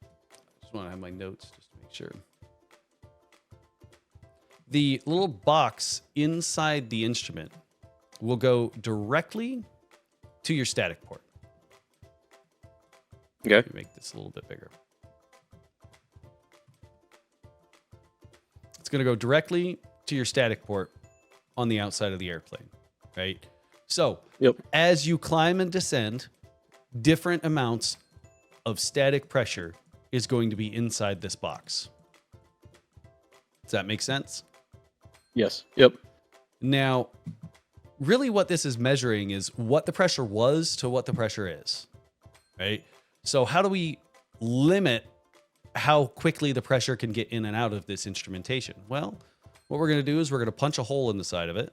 I just want to have my notes just to make sure. The little box inside the instrument will go directly to your static port. Okay. Let me make this a little bit bigger. It's going to go directly to your static port on the outside of the airplane, right? So Yep. as you climb and descend, different amounts of static pressure is going to be inside this box. Does that make sense? Yes. Yep. Now, really what this is measuring is what the pressure was to what the pressure is, right? So how do we limit how quickly the pressure can get in and out of this instrumentation? Well, what we're going to do is we're going to punch a hole in the side of it.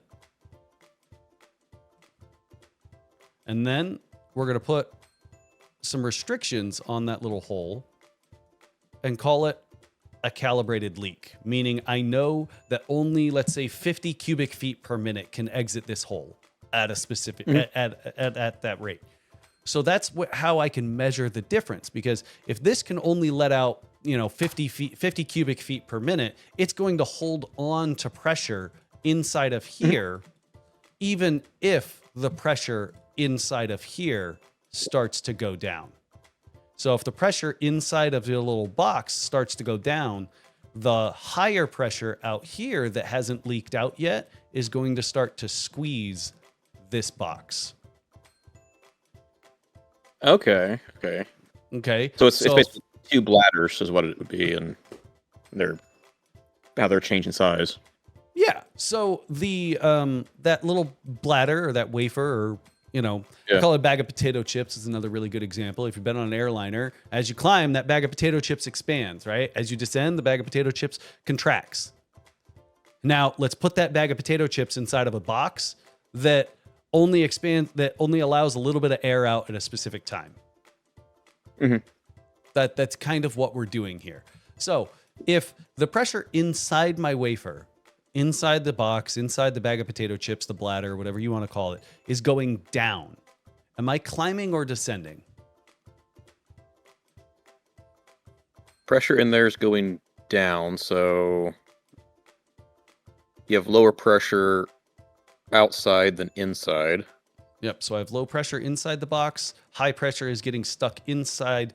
And then we're going to put some restrictions on that little hole and call it a calibrated leak, meaning I know that only, let's say, 50 cubic feet per minute can exit this hole at a specific, at that rate. So that's how I can measure the difference, because if this can only let out, 50 cubic feet per minute, it's going to hold on to pressure inside of here, even if the pressure inside of here starts to go down. So if the pressure inside of the little box starts to go down, the higher pressure out here that hasn't leaked out yet is going to start to squeeze this box. Okay. Okay. So it's basically two bladders is what it would be, and how they're changing size. Yeah. So the that little bladder or that wafer, or I call it a bag of potato chips, is another really good example. If you've been on an airliner, as you climb, that bag of potato chips expands, right? As you descend, the bag of potato chips contracts. Now, let's put that bag of potato chips inside of a box that only expands, that only allows a little bit of air out at a specific time. Mm-hmm. That's kind of what we're doing here. So if the pressure inside my wafer, inside the box, inside the bag of potato chips, the bladder, whatever you want to call it, is going down, am I climbing or descending? Pressure in there is going down, so you have lower pressure outside than inside. Yep. So I have low pressure inside the box. High pressure is getting stuck inside,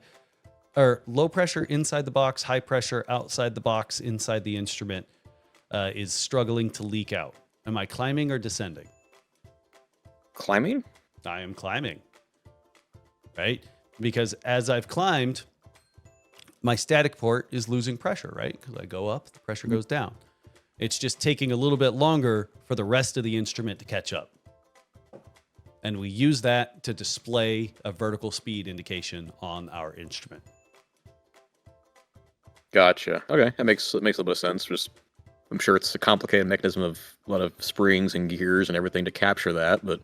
or low pressure inside the box, high pressure outside the box, inside the instrument is struggling to leak out. Am I climbing or descending? Climbing? I am climbing, right? Because as I've climbed, my static port is losing pressure, right? Because I go up, the pressure goes down. It's just taking a little bit longer for the rest of the instrument to catch up. And we use that to display a vertical speed indication on our instrument. Gotcha. Okay, that makes a little bit of sense. I'm sure it's a complicated mechanism of a lot of springs and gears and everything to capture that, but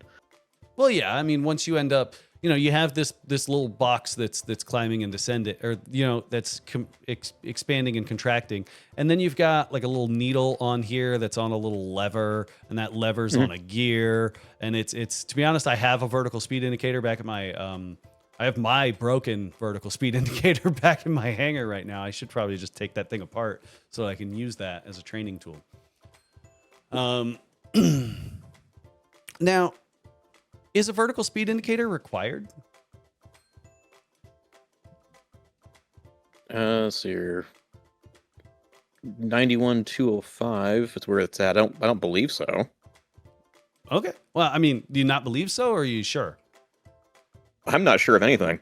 Well, yeah, I mean, once you end up, you have this little box that's climbing and descending, or that's expanding and contracting, and then you've got like a little needle on here that's on a little lever, and that lever's on a gear, and it's to be honest, I have a vertical speed indicator back at my I have my broken vertical speed indicator back in my hangar right now. I should probably just take that thing apart so that I can use that as a training tool. Now, is a vertical speed indicator required? let's see here. 91,205 is where it's at. I don't believe so. Okay. Well, I mean, do you not believe so, or are you sure? I'm not sure of anything.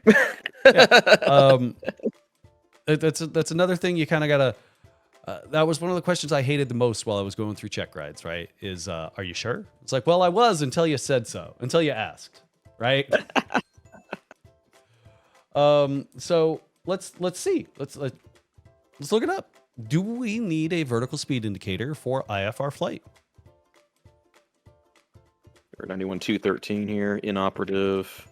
That's another thing you kind of gotta. That was one of the questions I hated the most while I was going through check rides. Right? Is are you sure? It's like, well, I was until you said so, until you asked, right? So let's see. Let's look it up. Do we need a vertical speed indicator for IFR flight? 91,213 here, inoperative.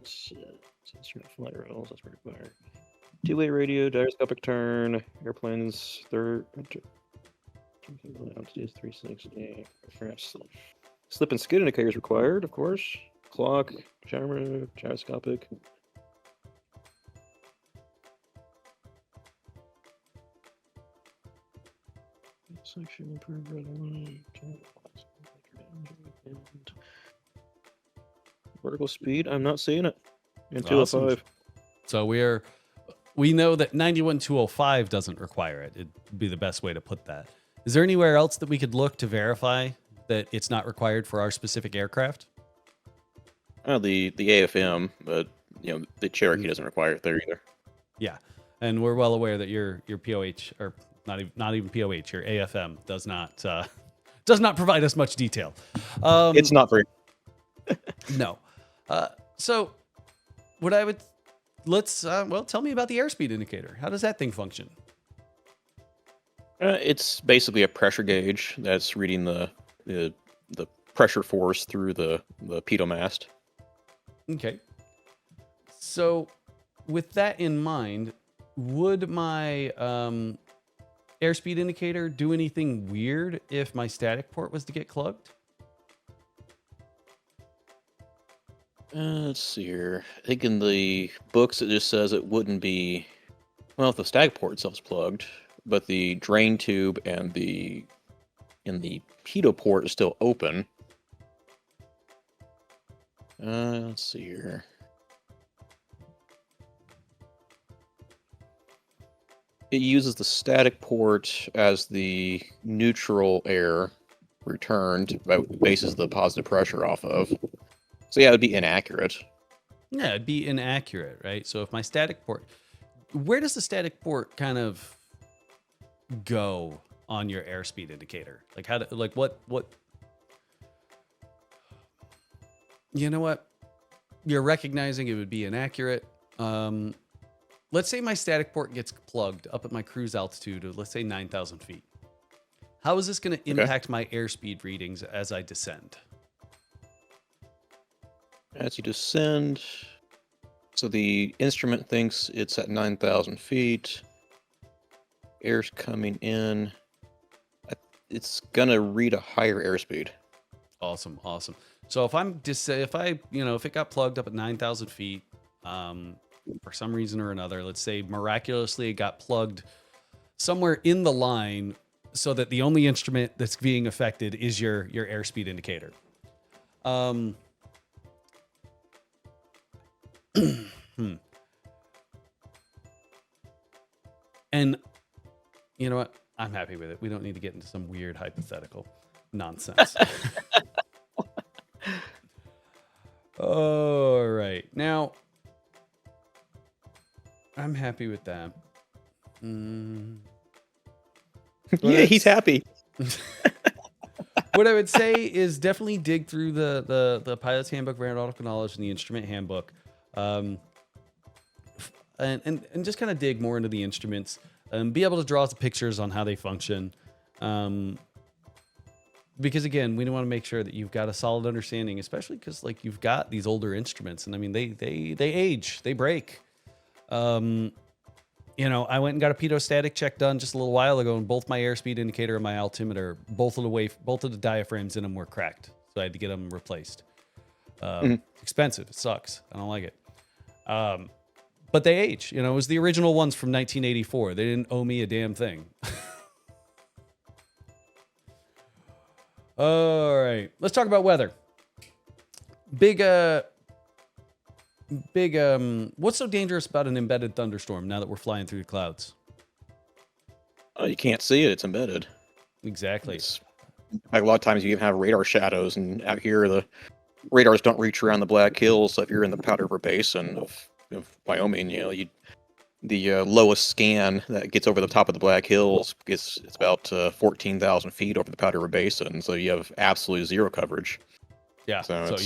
Shit. Instrument flight rules, that's required. Two-way radio, gyroscopic turn, airplanes, third. Altitude 360. Slip and skid indicators required, of course. Clock, gyroscopic. Section approved red line. Vertical speed, I'm not seeing it. In 205. So we know that 91205 doesn't require it. It'd be the best way to put that. Is there anywhere else that we could look to verify that it's not required for our specific aircraft? The AFM, but the Cherokee doesn't require it there either. Yeah, and we're well aware that your POH, or not even POH, your AFM does not provide us much detail. It's not very. No. So what I would tell me about the airspeed indicator. How does that thing function? It's basically a pressure gauge that's reading the pressure force through the pitot mast. Okay. So with that in mind, would my airspeed indicator do anything weird if my static port was to get plugged? Let's see here. I think in the books it just says it wouldn't be. Well, if the static port itself's plugged, but the drain tube and the pitot port is still open. Let's see here. It uses the static port as the neutral air returned, but bases the positive pressure off of. So yeah, it'd be inaccurate. Yeah, it'd be inaccurate, right? So if my static port, where does the static port kind of go on your airspeed indicator? Like what? You know what? You're recognizing it would be inaccurate. Let's say my static port gets plugged up at my cruise altitude of, let's say, 9,000 feet. How is this going to impact my airspeed readings as I descend? As you descend, so the instrument thinks it's at 9,000 feet. Air's coming in. It's gonna read a higher airspeed. Awesome. So if it got plugged up at 9,000 feet, for some reason or another, let's say miraculously it got plugged somewhere in the line, so that the only instrument that's being affected is your airspeed indicator. And you know what? I'm happy with it. We don't need to get into some weird hypothetical nonsense. All right. Now, I'm happy with that. Yeah, he's happy. What I would say is definitely dig through the pilot's handbook of aeronautical knowledge and the instrument handbook. And just kind of dig more into the instruments and be able to draw some pictures on how they function. Because again, we want to make sure that you've got a solid understanding, especially because like you've got these older instruments, and I mean they age, they break. I went and got a pitot static check done just a little while ago, and both my airspeed indicator and my altimeter, both of the diaphragms in them were cracked, so I had to get them replaced. Expensive, it sucks. I don't like it. But they age. It was the original ones from 1984. They didn't owe me a damn thing. All right, let's talk about weather. What's so dangerous about an embedded thunderstorm now that we're flying through the clouds? Oh, you can't see it. It's embedded. Exactly. Like a lot of times you even have radar shadows, and out here the radars don't reach around the Black Hills. So if you're in the Powder River Basin of Wyoming, the lowest scan that gets over the top of the Black Hills it's about 14,000 feet over the Powder River Basin. So you have absolutely zero coverage. Yeah. So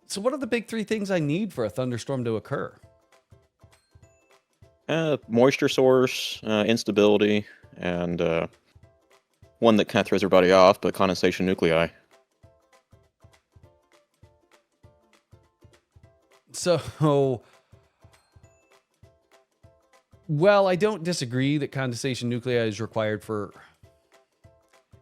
So what are the big three things I need for a thunderstorm to occur? Moisture source, instability, and one that kind of throws everybody off, but condensation nuclei. So, well, I don't disagree that condensation nuclei is required for.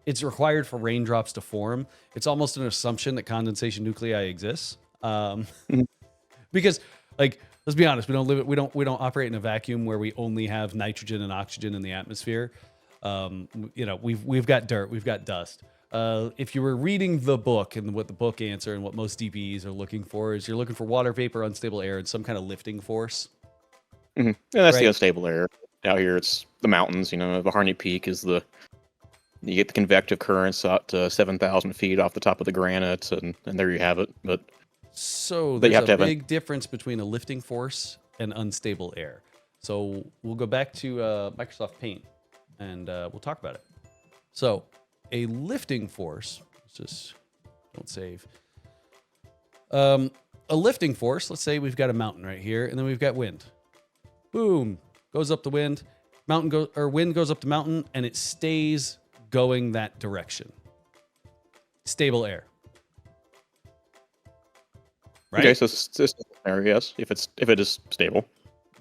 It's required for raindrops to form. It's almost an assumption that condensation nuclei exists, Mhm. because, like, let's be honest, we don't operate in a vacuum where we only have nitrogen and oxygen in the atmosphere. We've got dirt, we've got dust. If you were reading the book and what the book answer and what most DBEs are looking for is you're looking for water vapor, unstable air, and some kind of lifting force. Yeah, that's the Right. unstable air. Out here, it's the mountains. The Harney Peak is you get the convective currents out to 7,000 feet off the top of the granite, and there you have it. But So you there's have a to have big difference between a lifting force and unstable air. So we'll go back to Microsoft Paint and we'll talk about it. So a lifting force, let's just don't save. A lifting force, let's say we've got a mountain right here, and then we've got wind. Boom, goes up the wind. Wind goes up the mountain, and it stays going that direction. Stable air. Right? Okay, so it's air, yes, if it is stable.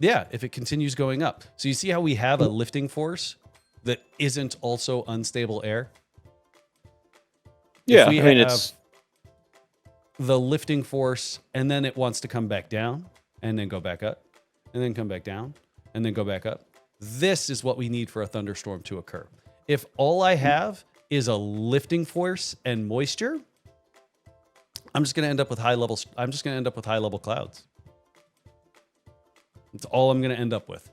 Yeah, if it continues going up. So you see how we have a lifting force that isn't also unstable air? Yeah, If we I mean have it's the lifting force and then it wants to come back down and then go back up and then come back down and then go back up. This is what we need for a thunderstorm to occur. If all I have is a lifting force and moisture, I'm just going to end up with high level clouds. That's all I'm going to end up with.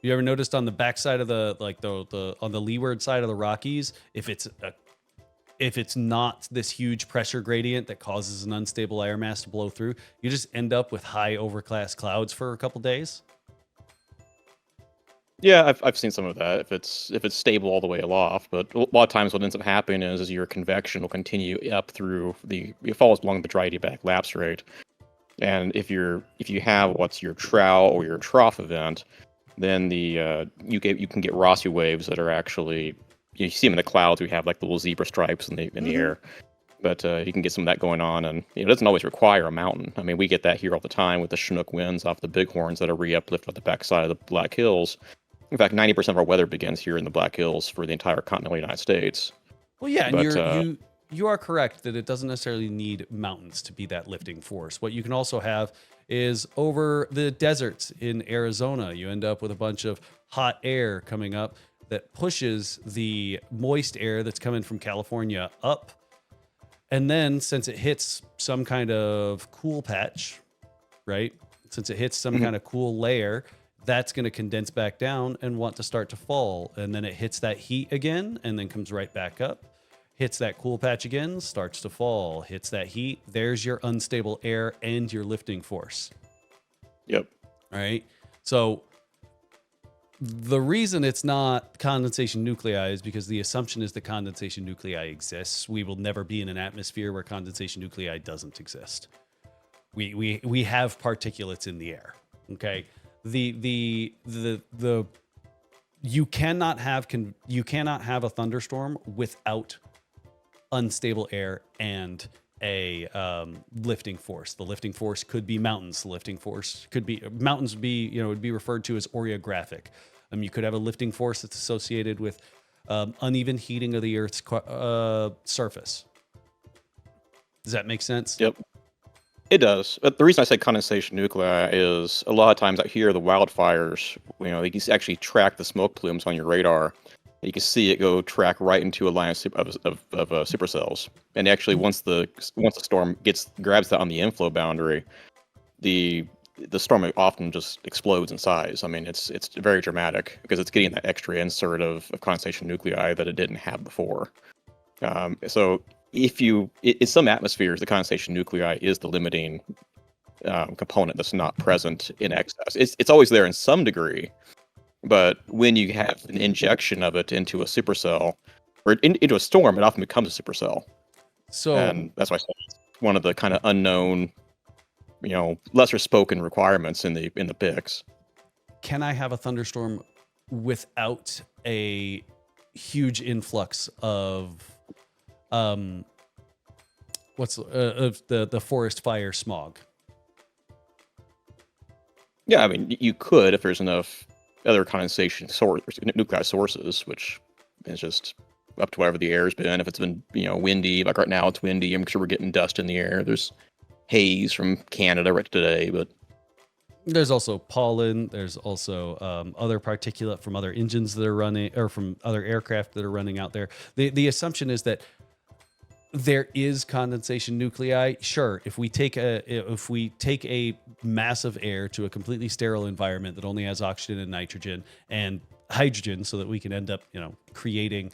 You ever noticed on the backside of the on the leeward side of the Rockies, if it's not this huge pressure gradient that causes an unstable air mass to blow through, you just end up with high overcast clouds for a couple days. Yeah, I've seen some of that. If it's stable all the way aloft, but a lot of times what ends up happening is your convection will continue up through it follows along the dry adiabatic lapse rate. And if you have what's your trough or your trough event, then you can get Rossi waves that are actually you see them in the clouds. We have like the little zebra stripes in the air, but you can get some of that going on, and it doesn't always require a mountain. I mean, we get that here all the time with the Chinook winds off the bighorns that are re-uplift on the backside of the Black Hills. In fact, 90% of our weather begins here in the Black Hills for the entire continental United States. Well, yeah, and But you are correct that it doesn't necessarily need mountains to be that lifting force. What you can also have is over the deserts in Arizona, you end up with a bunch of hot air coming up that pushes the moist air that's coming from California up. And then since it hits some kind of cool patch, right? Since it hits some kind of cool layer, that's going to condense back down and want to start to fall. And then it hits that heat again and then comes right back up. Hits that cool patch again, starts to fall, hits that heat. There's your unstable air and your lifting force. Yep. All right. So the reason it's not condensation nuclei is because the assumption is that condensation nuclei exists. We will never be in an atmosphere where condensation nuclei doesn't exist. We have particulates in the air. Okay. You cannot have a thunderstorm without unstable air and a lifting force. The lifting force could be mountains. The lifting force could be mountains. Would be referred to as orographic. You could have a lifting force that's associated with uneven heating of the Earth's surface. Does that make sense? Yep. It does. But the reason I say condensation nuclei is a lot of times out here, the wildfires, you can actually track the smoke plumes on your radar. You can see it go track right into a line of supercells. And actually, once the storm grabs that on the inflow boundary, the storm often just explodes in size. I mean, it's very dramatic because it's getting that extra insert of condensation nuclei that it didn't have before. So in some atmospheres, the condensation nuclei is the limiting component that's not present in excess. It's always there in some degree, but when you have an injection of it into a supercell or into a storm, it often becomes a supercell. So, and that's why I say it's one of the kind of unknown, lesser spoken requirements in the PICs. can I have a thunderstorm without a huge influx of what's of the forest fire smog. Yeah, I mean, you could if there's enough other condensation source, nuclei sources, which is just up to whatever the air's been. If it's been, windy, like right now it's windy, I'm sure we're getting dust in the air. There's haze from Canada right today, but There's also pollen. There's also other particulate from other engines that are running, or from other aircraft that are running out there. The assumption is that there is condensation nuclei. Sure, if we take a mass of air to a completely sterile environment that only has oxygen and nitrogen and hydrogen, so that we can end up, creating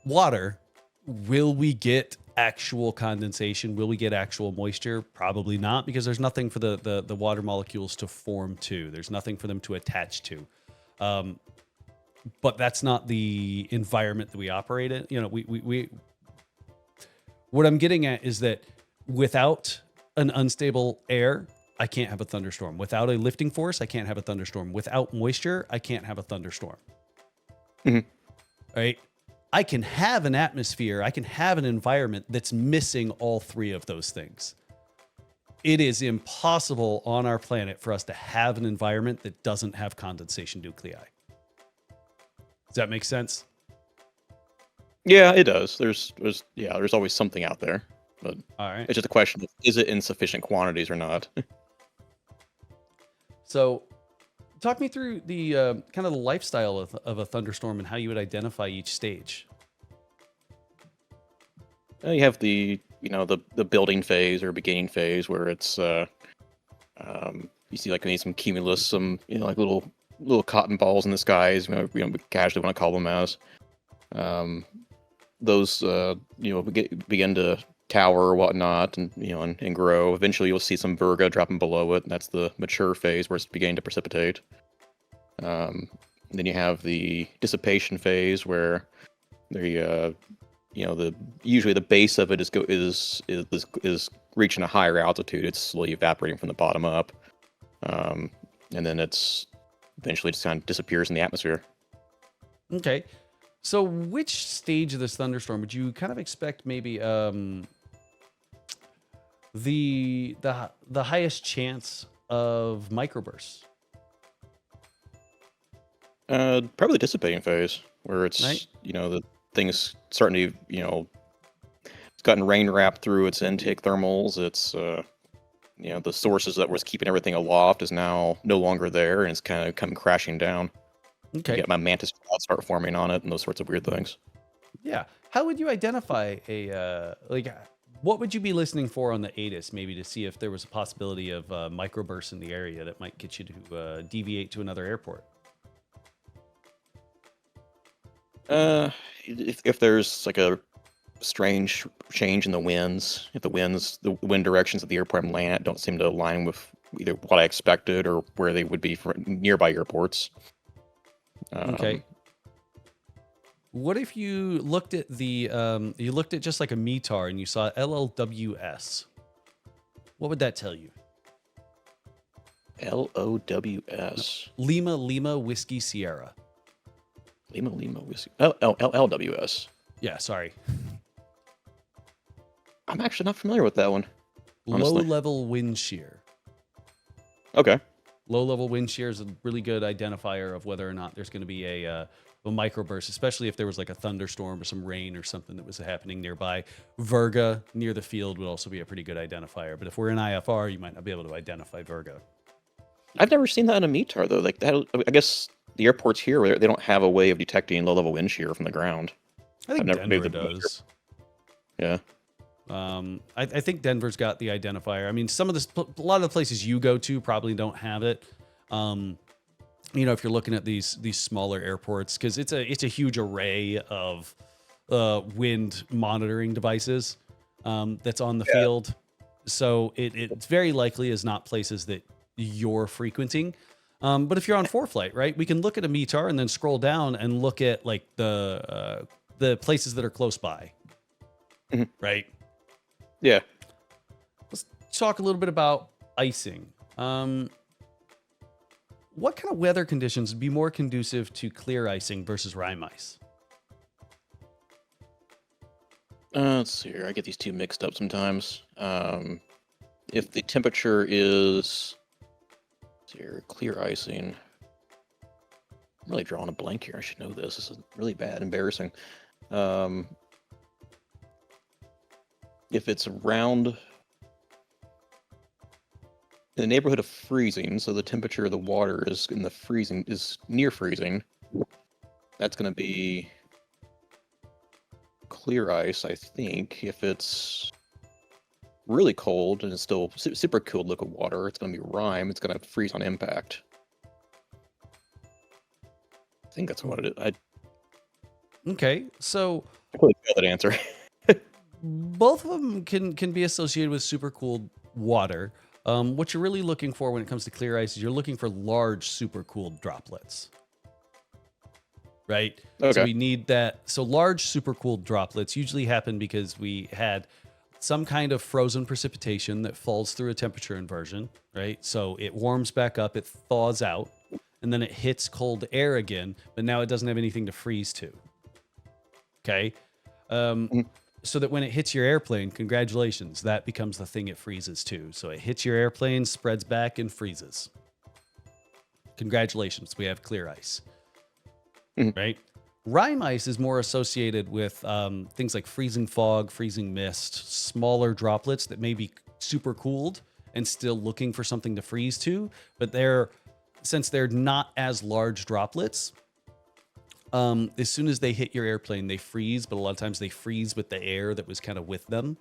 water, will we get actual condensation? Will we get actual moisture? Probably not, because there's nothing for the water molecules to form to. There's nothing for them to attach to. But that's not the environment that we operate in. We what I'm getting at is that without an unstable air, I can't have a thunderstorm. Without a lifting force, I can't have a thunderstorm. Without moisture, I can't have a thunderstorm. Mhm. Right? I can have an atmosphere, I can have an environment that's missing all three of those things. It is impossible on our planet for us to have an environment that doesn't have condensation nuclei. Does that make sense? yeah, it does. There's always something out there, but All right. it's just a question of, is it in sufficient quantities or not? So, talk me through the kind of the lifestyle of a thunderstorm and how you would identify each stage. You have the building phase or beginning phase where it's you see like maybe some cumulus, some like little cotton balls in the skies. We casually want to call them as. Those begin to tower or whatnot, and and grow. Eventually, you'll see some virga dropping below it, and that's the mature phase where it's beginning to precipitate. Then you have the dissipation phase where the usually the base of it is reaching a higher altitude. It's slowly evaporating from the bottom up, and then it's eventually just kind of disappears in the atmosphere. Okay. So, which stage of this thunderstorm would you kind of expect maybe the highest chance of microbursts? Probably the dissipating phase, where it's Right. the thing's starting to it's gotten rain wrapped through its intake thermals. It's the sources that was keeping everything aloft is now no longer there, and it's kind of come crashing down. You Okay. get my mantis clouds start forming on it, and those sorts of weird things. Yeah. How would you identify what would you be listening for on the ATIS, maybe to see if there was a possibility of microbursts in the area that might get you to deviate to another airport? If there's like a strange change in the winds, if the wind directions at the airport I'm landing at don't seem to align with either what I expected or where they would be for nearby airports. Okay. What if you looked at just like a METAR and you saw LLWS? What would that tell you? LOWS. Lima Lima Whiskey Sierra. Lima Whiskey. LWS. Yeah, sorry. I'm actually not familiar with that one. Low Honestly. level wind shear. Okay. Low level wind shear is a really good identifier of whether or not there's going to be a microburst, especially if there was like a thunderstorm or some rain or something that was happening nearby. Virga near the field would also be a pretty good identifier. But if we're in IFR, you might not be able to identify Virga. I've never seen that in a METAR though. Like that, I guess the airports here where they don't have a way of detecting low level wind shear from the ground. I think never made Denver the- does. Yeah. I think Denver's got the identifier. I mean, a lot of the places you go to probably don't have it. If you're looking at these smaller airports, because it's a huge array of wind monitoring devices that's on the field. So it's very likely is not places that you're frequenting. But if you're on ForeFlight, right, we can look at a METAR and then scroll down and look at like the places that are close by, Mhm. right? Yeah. Let's talk a little bit about icing. What kind of weather conditions would be more conducive to clear icing versus rime ice? Let's see here. I get these two mixed up sometimes. If the temperature is, let's see here, clear icing. I'm really drawing a blank here. I should know this. This is really bad, embarrassing. If it's around in the neighborhood of freezing, so the temperature of the water is in the freezing is near freezing, that's going to be clear ice, I think. If it's really cold and it's still super cooled liquid water, it's going to be rime. It's going to freeze on impact. I think that's what it is. Okay, so I really know that answer. both of them can be associated with super cooled water. What you're really looking for when it comes to clear ice is you're looking for large super cooled droplets. Right? Okay. So we need that. So large super cooled droplets usually happen because we had some kind of frozen precipitation that falls through a temperature inversion, right? So it warms back up, it thaws out, and then it hits cold air again, but now it doesn't have anything to freeze to. Okay? So that when it hits your airplane, congratulations, that becomes the thing it freezes to. So it hits your airplane, spreads back, and freezes. Congratulations, we have clear ice. Right? Rime ice is more associated with things like freezing fog, freezing mist, smaller droplets that may be super cooled and still looking for something to freeze to, but since they're not as large droplets, as soon as they hit your airplane, they freeze, but a lot of times they freeze with the air that was kind of with them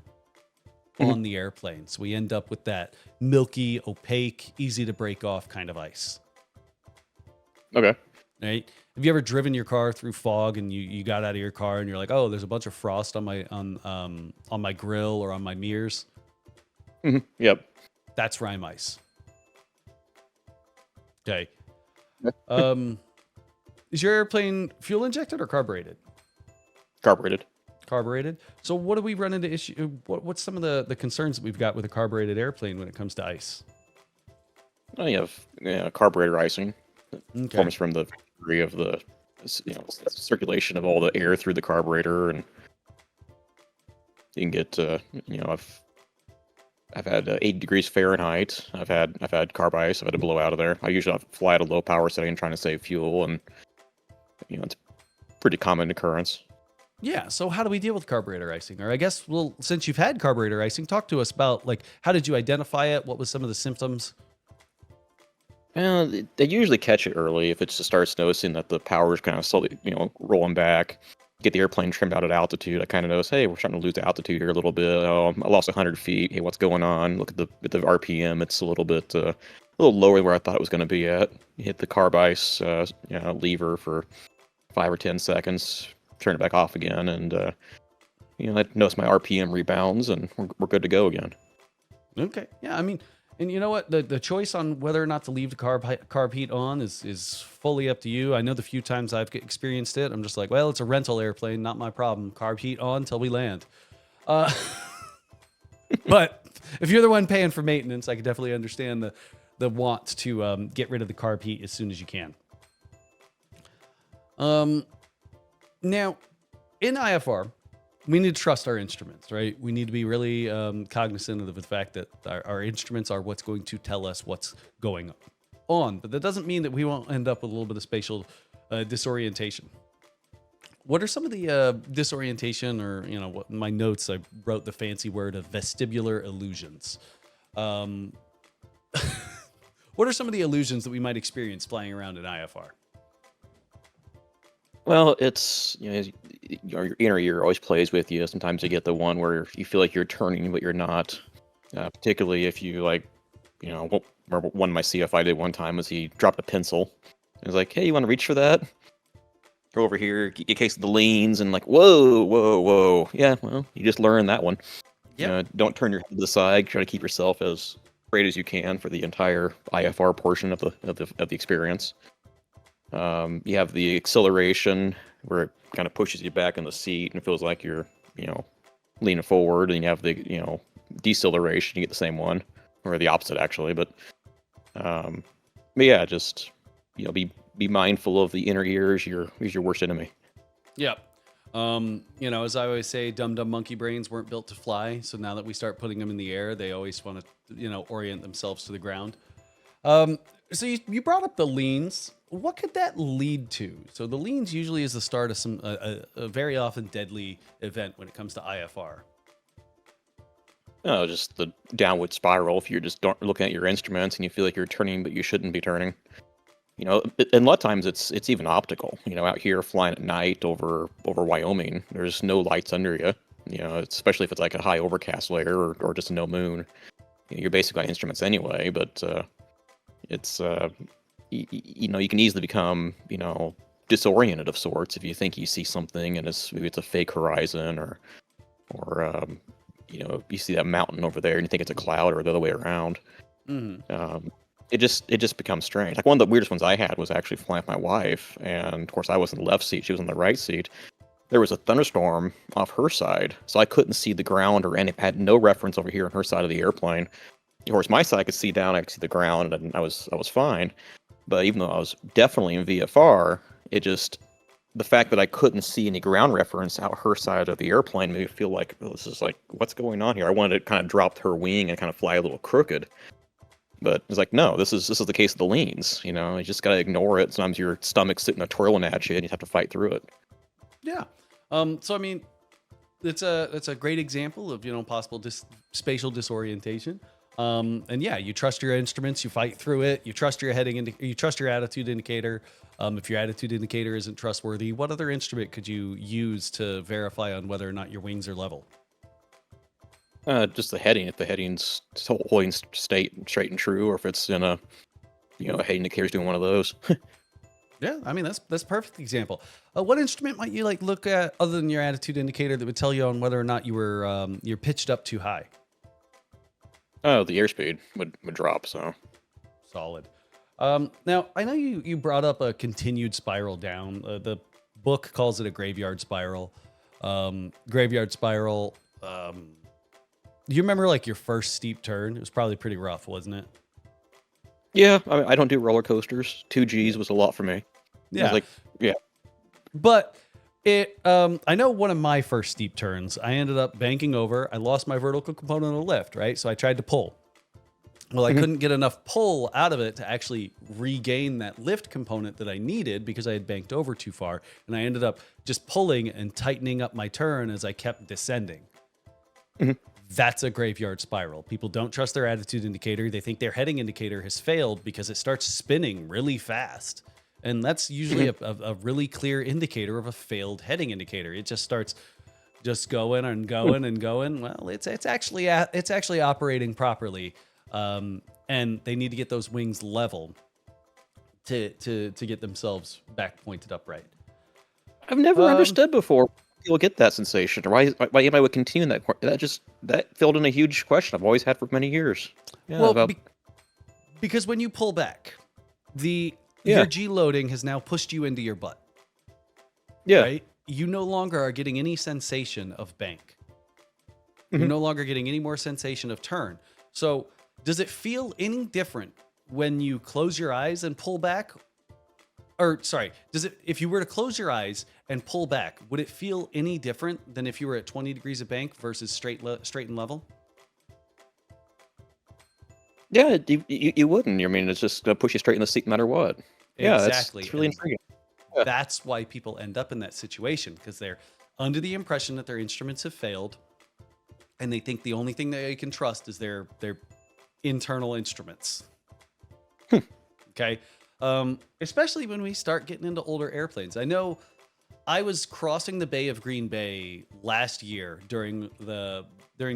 on the airplane. So we end up with that milky, opaque, easy to break off kind of ice. Okay. Right? Have you ever driven your car through fog and you got out of your car and you're like, oh, there's a bunch of frost on my grill or on my mirrors? Yep. That's rime ice. Okay. Is your airplane fuel injected or carbureted? Carbureted. Carbureted. So what do we run into issue? What's some of the concerns that we've got with a carbureted airplane when it comes to ice? Well, you have carburetor icing. Okay. Forms from the degree of the circulation of all the air through the carburetor, and you can get I've had 80 degrees Fahrenheit. I've had carb ice. I've had to blow out of there. I usually fly at a low power setting trying to save fuel, and it's a pretty common occurrence. Yeah. So how do we deal with carburetor icing? Or I guess, well, since you've had carburetor icing, talk to us about how did you identify it? What was some of the symptoms? Well, they usually catch it early if it just starts noticing that the power is kind of slowly, rolling back. Get the airplane trimmed out at altitude. I kind of notice, hey, we're starting to lose the altitude here a little bit. Oh, I lost 100 feet. Hey, what's going on? Look at the RPM. It's a little bit, a little lower than where I thought it was going to be at. You hit the carb ice, lever for 5 or 10 seconds. Turn it back off again, and I notice my RPM rebounds, and we're good to go again. Okay. Yeah. I mean, and you know what? The choice on whether or not to leave the carb heat on is fully up to you. I know the few times I've experienced it, I'm just like, well, it's a rental airplane, not my problem. Carb heat on till we land. But if you're the one paying for maintenance, I can definitely understand the want to get rid of the carb heat as soon as you can. Now, in IFR, we need to trust our instruments, right? We need to be really cognizant of the fact that our instruments are what's going to tell us what's going on. But that doesn't mean that we won't end up with a little bit of spatial disorientation. What are some of the disorientation, or what in my notes I wrote the fancy word of vestibular illusions? What are some of the illusions that we might experience flying around in IFR? Well, it's your inner ear always plays with you. Sometimes you get the one where you feel like you're turning, but you're not. Particularly if you one of my CFI did one time was he dropped a pencil. It was like, hey, you want to reach for that? Go over here, get a case of the leans, and whoa. Yeah, well, you just learned that one. Yeah. Don't turn your head to the side. Try to keep yourself as straight as you can for the entire IFR portion of the experience. You have the acceleration where it kind of pushes you back in the seat and it feels like you're, leaning forward, and you have the, deceleration. You get the same one, or the opposite actually. But yeah, just be mindful of the inner ear is your worst enemy. Yeah. As I always say, dumb monkey brains weren't built to fly. So now that we start putting them in the air, they always want to, orient themselves to the ground. So you brought up the leans. What could that lead to? So the leans usually is the start of a very often deadly event when it comes to IFR. Oh, just the downward spiral. If you're just looking at your instruments and you feel like you're turning, but you shouldn't be turning. And a lot of times it's even optical. Out here flying at night over Wyoming, there's no lights under you. Especially if it's like a high overcast layer or just no moon. You're basically on instruments anyway, but it's you can easily become disoriented of sorts if you think you see something and maybe it's a fake horizon or you see that mountain over there and you think it's a cloud or the other way around. It just becomes strange. Like one of the weirdest ones I had was actually flying with my wife, and of course I was in the left seat, she was in the right seat. There was a thunderstorm off her side, so I couldn't see the ground or any. Had no reference over here on her side of the airplane. Of course, my side I could see down, I could see the ground, and I was fine. But even though I was definitely in VFR, the fact that I couldn't see any ground reference out her side of the airplane made me feel like, oh, this is like, what's going on here? I wanted to kind of drop her wing and kind of fly a little crooked. But it's like, no, this is the case of the leans. You just got to ignore it. Sometimes your stomach's sitting there twirling at you and you have to fight through it. Yeah. So, I mean, it's a great example of, possible spatial disorientation. And yeah, you trust your instruments, you fight through it, you trust your you trust your attitude indicator. If your attitude indicator isn't trustworthy, what other instrument could you use to verify on whether or not your wings are level? Just the heading. If the heading's holding straight and true, or if it's in a head indicator's doing one of those. Yeah, I mean that's a perfect example. What instrument might you look at other than your attitude indicator that would tell you on whether or not you're pitched up too high? Oh, the airspeed would drop. So solid. Now I know you brought up a continued spiral down. The book calls it a graveyard spiral. Graveyard spiral. Do you remember your first steep turn? It was probably pretty rough, wasn't it? Yeah, I don't do roller coasters. 2Gs was a lot for me. Yeah, yeah. But I know one of my first steep turns, I ended up banking over. I lost my vertical component of the lift, right? So I tried to pull. Well, I couldn't get enough pull out of it to actually regain that lift component that I needed because I had banked over too far. And I ended up just pulling and tightening up my turn as I kept descending. That's a graveyard spiral. People don't trust their attitude indicator. They think their heading indicator has failed because it starts spinning really fast. And that's usually a really clear indicator of a failed heading indicator. It just starts just going and going and going. Well, it's actually operating properly. And they need to get those wings level to get themselves back pointed upright. I've never understood before people get that sensation, or why anybody would continue that filled in a huge question I've always had for many years. Yeah, well, because when you pull back, your G loading has now pushed you into your butt. Yeah. Right? You no longer are getting any sensation of bank. You're no longer getting any more sensation of turn. So does it feel any different when you close your eyes and pull back? Or sorry, if you were to close your eyes and pull back, would it feel any different than if you were at 20 degrees of bank versus straight and level? Yeah, you wouldn't. I mean, it's just going to push you straight in the seat no matter what. Yeah, exactly. It's really intriguing. Yeah. That's why people end up in that situation, because they're under the impression that their instruments have failed, and they think the only thing that they can trust is their internal instruments. Okay. Especially when we start getting into older airplanes. I know I was crossing the Bay of Green Bay last year during the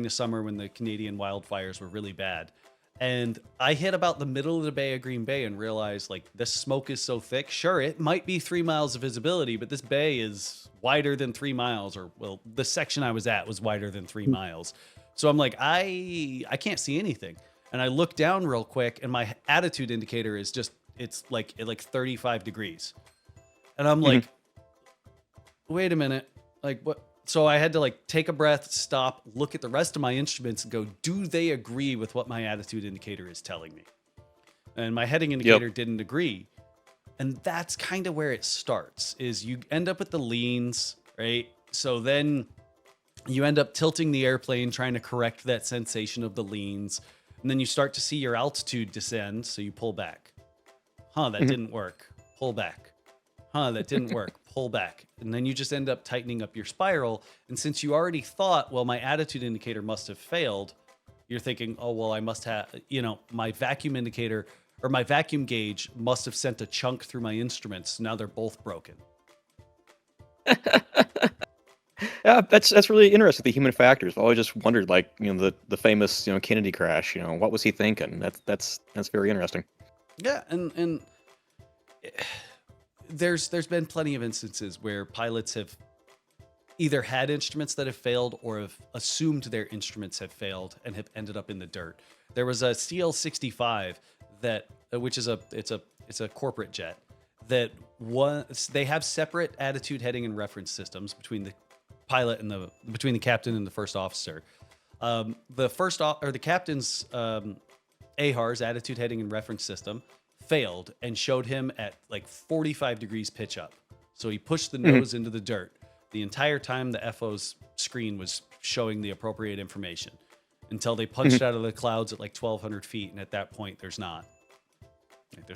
summer when the Canadian wildfires were really bad. And I hit about the middle of the Bay of Green Bay and realized the smoke is so thick. Sure, it might be 3 miles of visibility, but this bay is wider than 3 miles, or the section I was at was wider than 3 miles. So I'm like, I can't see anything. And I look down real quick and my attitude indicator is it's like 35 degrees. And I'm like, wait a minute. What? So I had to take a breath, stop, look at the rest of my instruments and go, do they agree with what my attitude indicator is telling me? And my heading indicator didn't agree. And that's kind of where it starts, is you end up with the leans, right? So then you end up tilting the airplane, trying to correct that sensation of the leans. And then you start to see your altitude descend. So you pull back. That didn't work. Pull back. That didn't work. Pull back. And then you just end up tightening up your spiral. And since you already thought, well, my attitude indicator must have failed, you're thinking, oh, well, I must have, my vacuum indicator or my vacuum gauge must have sent a chunk through my instruments. Now they're both broken. Yeah, that's really interesting. The human factors. I've always just wondered, like, the famous Kennedy crash. What was he thinking? That's very interesting. Yeah, and there's been plenty of instances where pilots have either had instruments that have failed or have assumed their instruments have failed and have ended up in the dirt. There was a CL-65 which is a corporate jet that they have separate attitude, heading, and reference systems between the pilot and between the captain and the first officer. The captain's AHARS, attitude, heading, and reference system, failed and showed him at like 45 degrees pitch up. So he pushed the nose into the dirt. The entire time the FO's screen was showing the appropriate information until they punched out of the clouds at like 1,200 feet. And at that point, there's not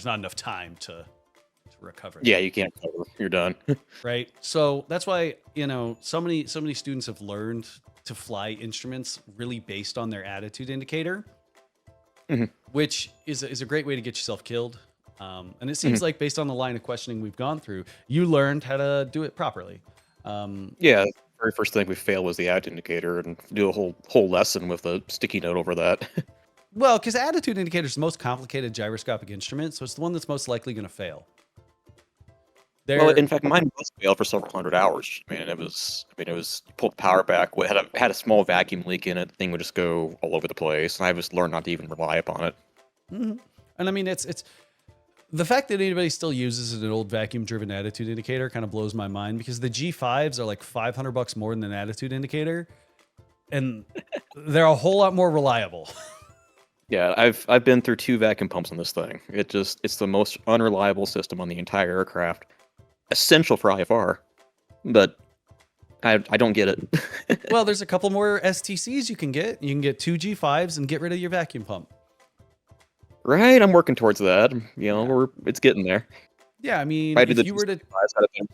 enough time to recover. Yeah, you can't cover. You're done. Right. So that's why, so many students have learned to fly instruments really based on their attitude indicator, which is a great way to get yourself killed. And it seems like based on the line of questioning we've gone through, you learned how to do it properly. Yeah, the very first thing we failed was the attitude indicator, and do a whole lesson with a sticky note over that. Well, because attitude indicator is the most complicated gyroscopic instrument, so it's the one that's most likely going to fail. Well, in fact, mine was failed for several hundred hours. It was you pulled the power back, had a small vacuum leak in it. The thing would just go all over the place, and I just learned not to even rely upon it. And it's the fact that anybody still uses an old vacuum-driven attitude indicator kind of blows my mind, because the G5s are like $500 more than an attitude indicator, and they're a whole lot more reliable. Yeah, I've been through 2 vacuum pumps on this thing. It's the most unreliable system on the entire aircraft. Essential for IFR, but I don't get it. Well, there's a couple more STCs you can get. You can get 2 G5s and get rid of your vacuum pump. Right, I'm working towards that. It's getting there. Yeah, if you were to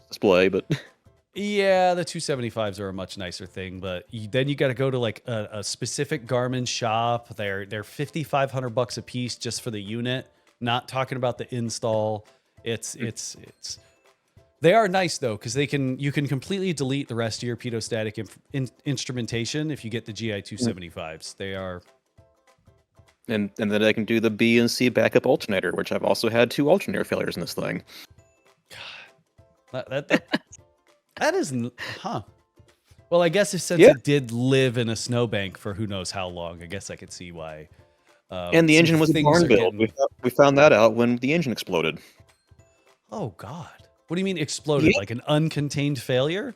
display, but yeah, the 275s are a much nicer thing, but then you got to go to like a specific Garmin shop. They're $5,500 a piece just for the unit. Not talking about the install. They are nice though, because you can completely delete the rest of your pitot-static instrumentation if you get the GI 275s. They are. And then I can do the B and C backup alternator, which I've also had 2 alternator failures in this thing. God, that isn't, huh? Well, I guess since it did live in a snowbank for who knows how long, I guess I could see why. And the engine was a barn build. We found that out when the engine exploded. Oh God! What do you mean exploded? Like an uncontained failure?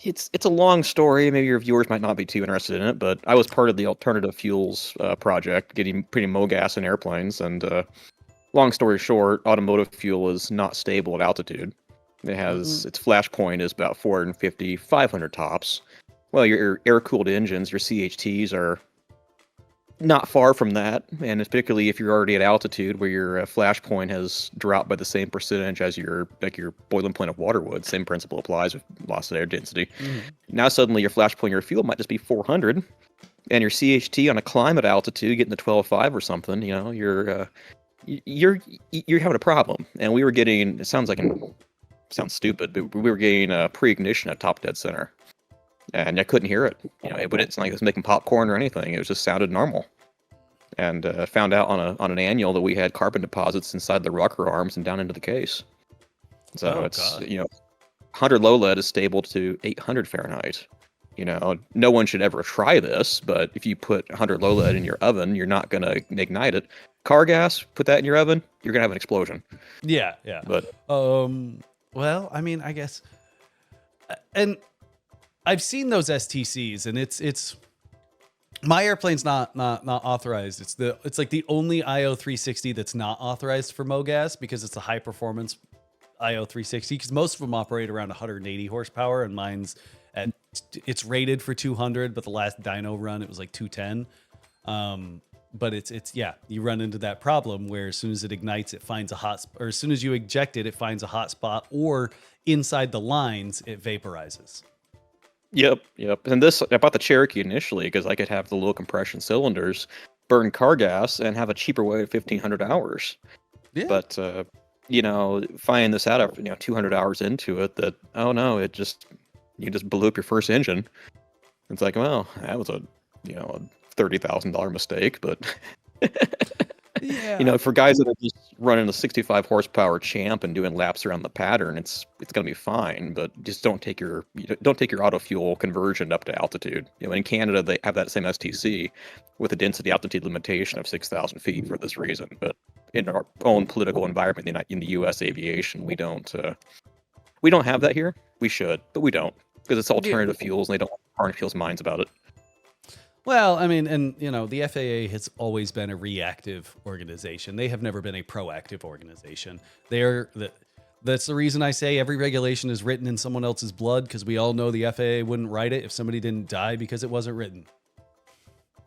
It's a long story. Maybe your viewers might not be too interested in it, but I was part of the alternative fuels project, putting MOGAS in airplanes. And long story short, automotive fuel is not stable at altitude. It has its flash point is about 450, 500 tops. Well, your air-cooled engines, your CHTs, are not far from that, and particularly if you're already at altitude where your flash point has dropped by the same percentage as your boiling point of water would. Same principle applies with loss of air density. Now suddenly your flash point of your fuel might just be 400, and your CHT on a climb at altitude getting to 12.5 or something. You're having a problem. And we were getting, it sounds stupid, but we were getting pre-ignition at top dead center. And I couldn't hear it. It wouldn't sound like it was making popcorn or anything. It just sounded normal. And found out on an annual that we had carbon deposits inside the rocker arms and down into the case. So it's 100 low lead is stable to 800 Fahrenheit. No one should ever try this, but if you put 100 low lead in your oven, you're not going to ignite it. Car gas, put that in your oven, you're going to have an explosion. Yeah. But well, I guess, and I've seen those STCs, and it's my airplane's not authorized. It's like the only IO 360 that's not authorized for MOGAS because it's a high performance IO360 because most of them operate around 180 horsepower, and mine's it's rated for 200, but the last dyno run it was like 210. But it's yeah, you run into that problem where as soon as it ignites, it finds a hot or as soon as you eject it, it finds a hot spot, or inside the lines, it vaporizes. Yep. And I bought the Cherokee initially because I could have the low compression cylinders, burn car gas, and have a cheaper way of 1,500 hours. Yeah. But finding this out after 200 hours into it, that oh no, you just blew up your first engine. It's like, well, that was a $30,000 mistake, but yeah. for guys that are just running a 65 horsepower Champ and doing laps around the pattern, it's gonna be fine. But just don't take your auto fuel conversion up to altitude. In Canada they have that same STC with a density altitude limitation of 6,000 feet for this reason. But in our own political environment in the U.S. aviation, we don't have that here. We should, but we don't because it's alternative fuels and they don't harm people's minds about it. Well, I mean, and the FAA has always been a reactive organization. They have never been a proactive organization. That's the reason I say every regulation is written in someone else's blood, because we all know the FAA wouldn't write it if somebody didn't die because it wasn't written.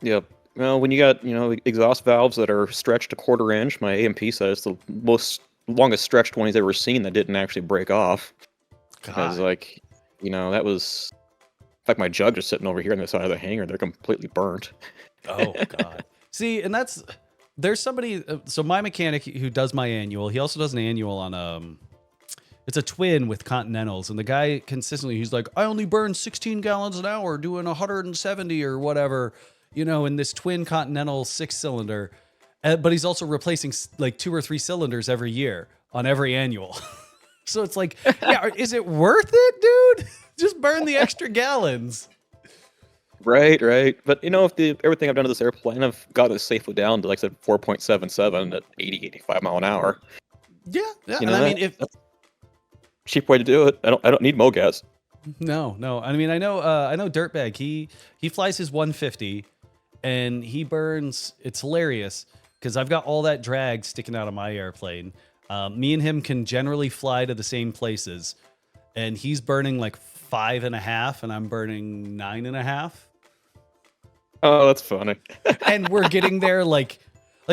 Yep. Well, when you got exhaust valves that are stretched a quarter inch, my AMP says the longest stretched one he's ever seen that didn't actually break off. Because that was. In fact, my jug is sitting over here on the side of the hangar. They're completely burnt. Oh, God. See, and there's somebody, so my mechanic who does my annual, he also does an annual on, it's a twin with Continentals. And the guy consistently, he's like, I only burn 16 gallons an hour doing 170 or whatever, in this twin Continental 6-cylinder. But he's also replacing like 2 or 3 cylinders every year on every annual. So it's like, yeah, is it worth it, dude? Just burn the extra gallons. Right. But if everything I've done to this airplane, I've got it safely down to, like I said, 4.77 at 85 mile an hour. Yeah. And I mean, if that's a cheap way to do it, I don't need MOGAS. No. I mean, I know Dirtbag. He flies his 150, and he burns. It's hilarious because I've got all that drag sticking out of my airplane. Me and him can generally fly to the same places, and he's burning like 5.5, and I'm burning 9.5. Oh, that's funny. And we're getting there like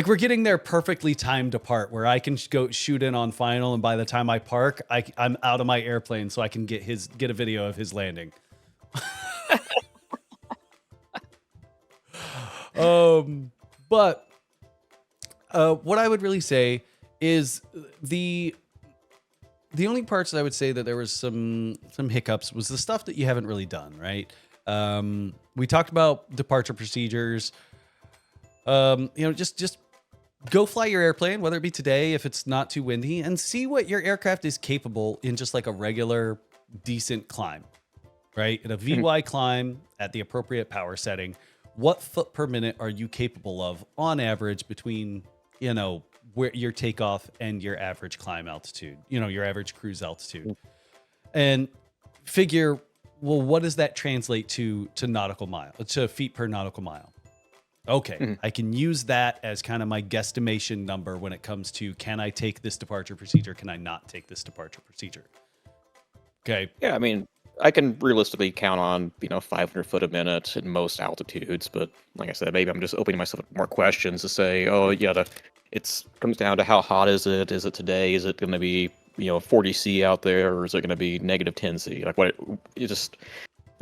we're getting there perfectly timed apart, where I can go shoot in on final, and by the time I park, I'm out of my airplane, so I can get a video of his landing. But what I would really say is the only parts that I would say that there was some hiccups was the stuff that you haven't really done, right? We talked about departure procedures. Just go fly your airplane, whether it be today, if it's not too windy, and see what your aircraft is capable in just like a regular, decent climb, right? In a VY climb at the appropriate power setting, what foot per minute are you capable of on average between, where your takeoff and your average climb altitude, your average cruise altitude, and figure, well, what does that translate to nautical mile, to feet per nautical mile? Okay, I can use that as kind of my guesstimation number when it comes to, can I take this departure procedure? Can I not take this departure procedure? Okay. Yeah, I mean, I can realistically count on 500 foot a minute in most altitudes, but like I said, maybe I'm just opening myself up more questions to say, oh yeah, it comes down to how hot is it? Is it today? Is it going to be 40 C out there, or is it going to be negative 10 C? Like it's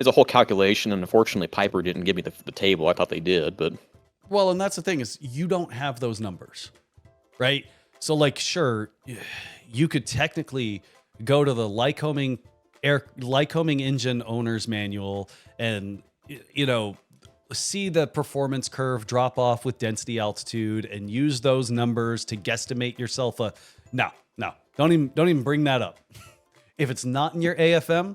a whole calculation, and unfortunately Piper didn't give me the table. I thought they did, but well, and that's the thing, is you don't have those numbers, right? So like, sure, you could technically go to the Lycoming engine owner's manual and see the performance curve drop off with density altitude and use those numbers to guesstimate yourself no, don't even bring that up. If it's not in your AFM,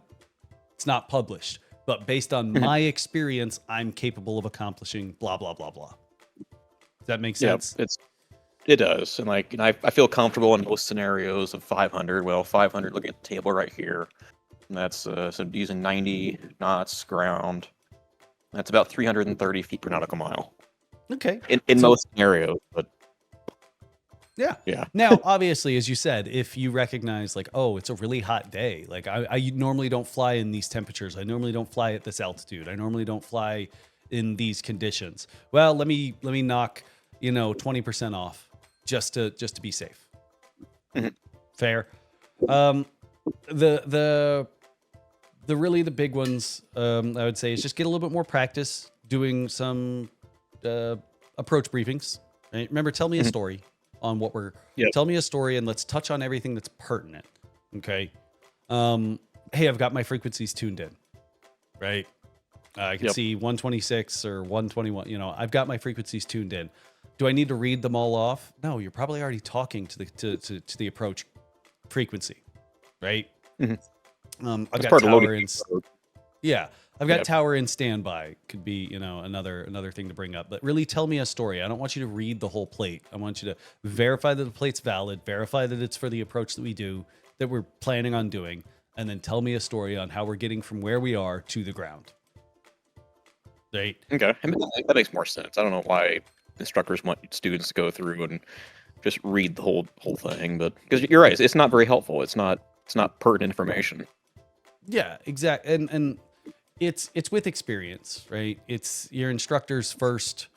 it's not published. But based on my experience, I'm capable of accomplishing blah blah blah blah. Does that make sense? Yeah, it does. And I feel comfortable in most scenarios of 500. Well, 500, look at the table right here. And that's so using 90 knots ground. That's about 330 feet per nautical mile. Okay. In most scenarios, but Yeah. Yeah. Now, obviously, as you said, if you recognize like, oh, it's a really hot day, like I normally don't fly in these temperatures. I normally don't fly at this altitude. I normally don't fly in these conditions. Well, let me knock, 20% off just to be safe. Mhm. Fair. Um, the the big ones, I would say, is just get a little bit more practice doing some approach briefings. Right? Remember, tell me a Mhm. story on what we're. Yep. Tell me a story, and let's touch on everything that's pertinent. Okay. Hey, I've got my frequencies tuned in. Right. I can Yep. see 126 or 121. I've got my frequencies tuned in. Do I need to read them all off? No, you're probably already talking to the approach frequency, right? Mhm. I've That's got part of tower loading. in. Yeah, I've got Yep. tower in standby. Could be, another thing to bring up. But really, tell me a story. I don't want you to read the whole plate. I want you to verify that the plate's valid, verify that it's for the approach that we're planning on doing, and then tell me a story on how we're getting from where we are to the ground. Right? Okay. I mean, that makes more sense. I don't know why instructors want students to go through and just read the whole thing, but because you're right, it's not very helpful. It's not pertinent information. Yeah, exactly. And it's with experience, right? It's your instructor's first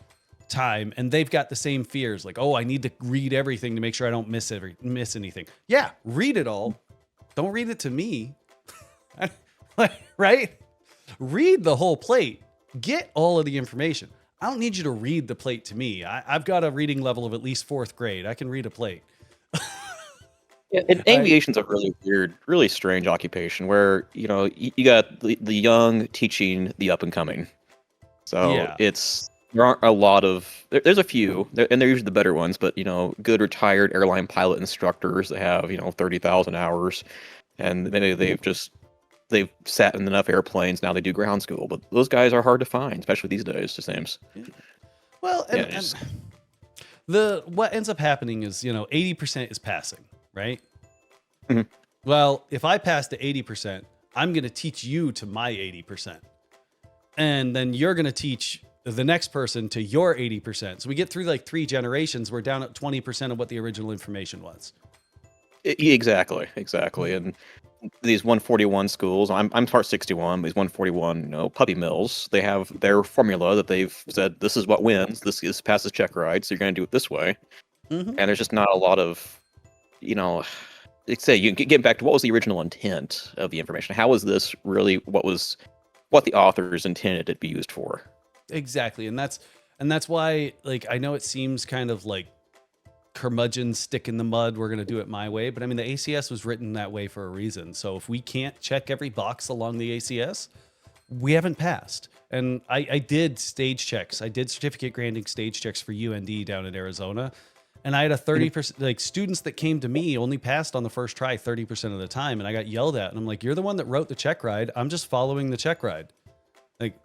time, and they've got the same fears, like, oh, I need to read everything to make sure I don't miss anything. Yeah, read it all. Don't read it to me. Right? Read the whole plate. Get all of the information. I don't need you to read the plate to me. I've got a reading level of at least fourth grade. I can read a plate. Yeah, and aviation's a really weird, really strange occupation where you got the young teaching the up and coming. So Yeah. there aren't a lot of there's a few, and they're usually the better ones, but good retired airline pilot instructors that have 30,000 hours, and maybe they've sat in enough airplanes now they do ground school, but those guys are hard to find, especially these days. It seems. Well, Yeah, and what ends up happening is 80% is passing, right? Mhm. Well, if I pass to 80%, I'm going to teach you to my 80%. And then you're going to teach the next person to your 80%. So we get through like 3 generations, we're down at 20% of what the original information was. Exactly. And these 141 schools, I'm part 61. These 141, puppy mills, they have their formula that they've said this is what wins. This is passes Checkride, so you're going to do it this way. Mm-hmm. And there's just not a lot of, let's say you get back to what was the original intent of the information. How was this really what the authors intended it to be used for? Exactly. And that's why, like, I know it seems kind of like curmudgeon stick in the mud, we're going to do it my way, but I mean, the ACS was written that way for a reason. So if we can't check every box along the ACS, we haven't passed. And I did stage checks. I did certificate granting stage checks for UND down in Arizona. And I had a 30%, like, students that came to me only passed on the first try 30% of the time. And I got yelled at. And I'm like, you're the one that wrote the check ride. I'm just following the check ride. Like,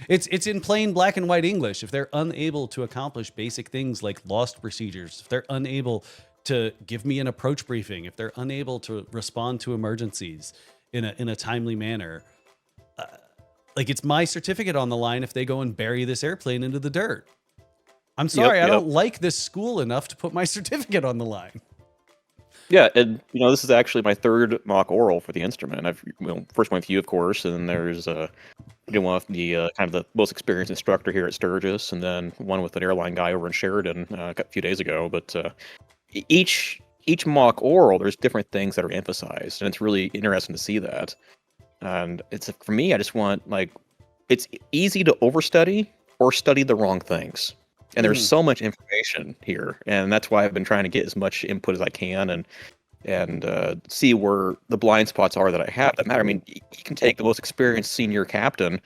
it's in plain black and white English. If they're unable to accomplish basic things like lost procedures, if they're unable to give me an approach briefing, if they're unable to respond to emergencies in a timely manner, like, it's my certificate on the line if they go and bury this airplane into the dirt. I'm sorry, I don't like this school enough to put my certificate on the line. Yeah, and this is actually my third mock oral for the instrument. I've first one with you, of course, and then there's one with the kind of the most experienced instructor here at Sturgis, and then one with an airline guy over in Sheridan a few days ago. But each mock oral, there's different things that are emphasized, and it's really interesting to see that. And it's for me, I just want it's easy to overstudy or study the wrong things. And there's so much information here, and that's why I've been trying to get as much input as I can and see where the blind spots are that I have that matter. I mean, you can take the most experienced senior captain,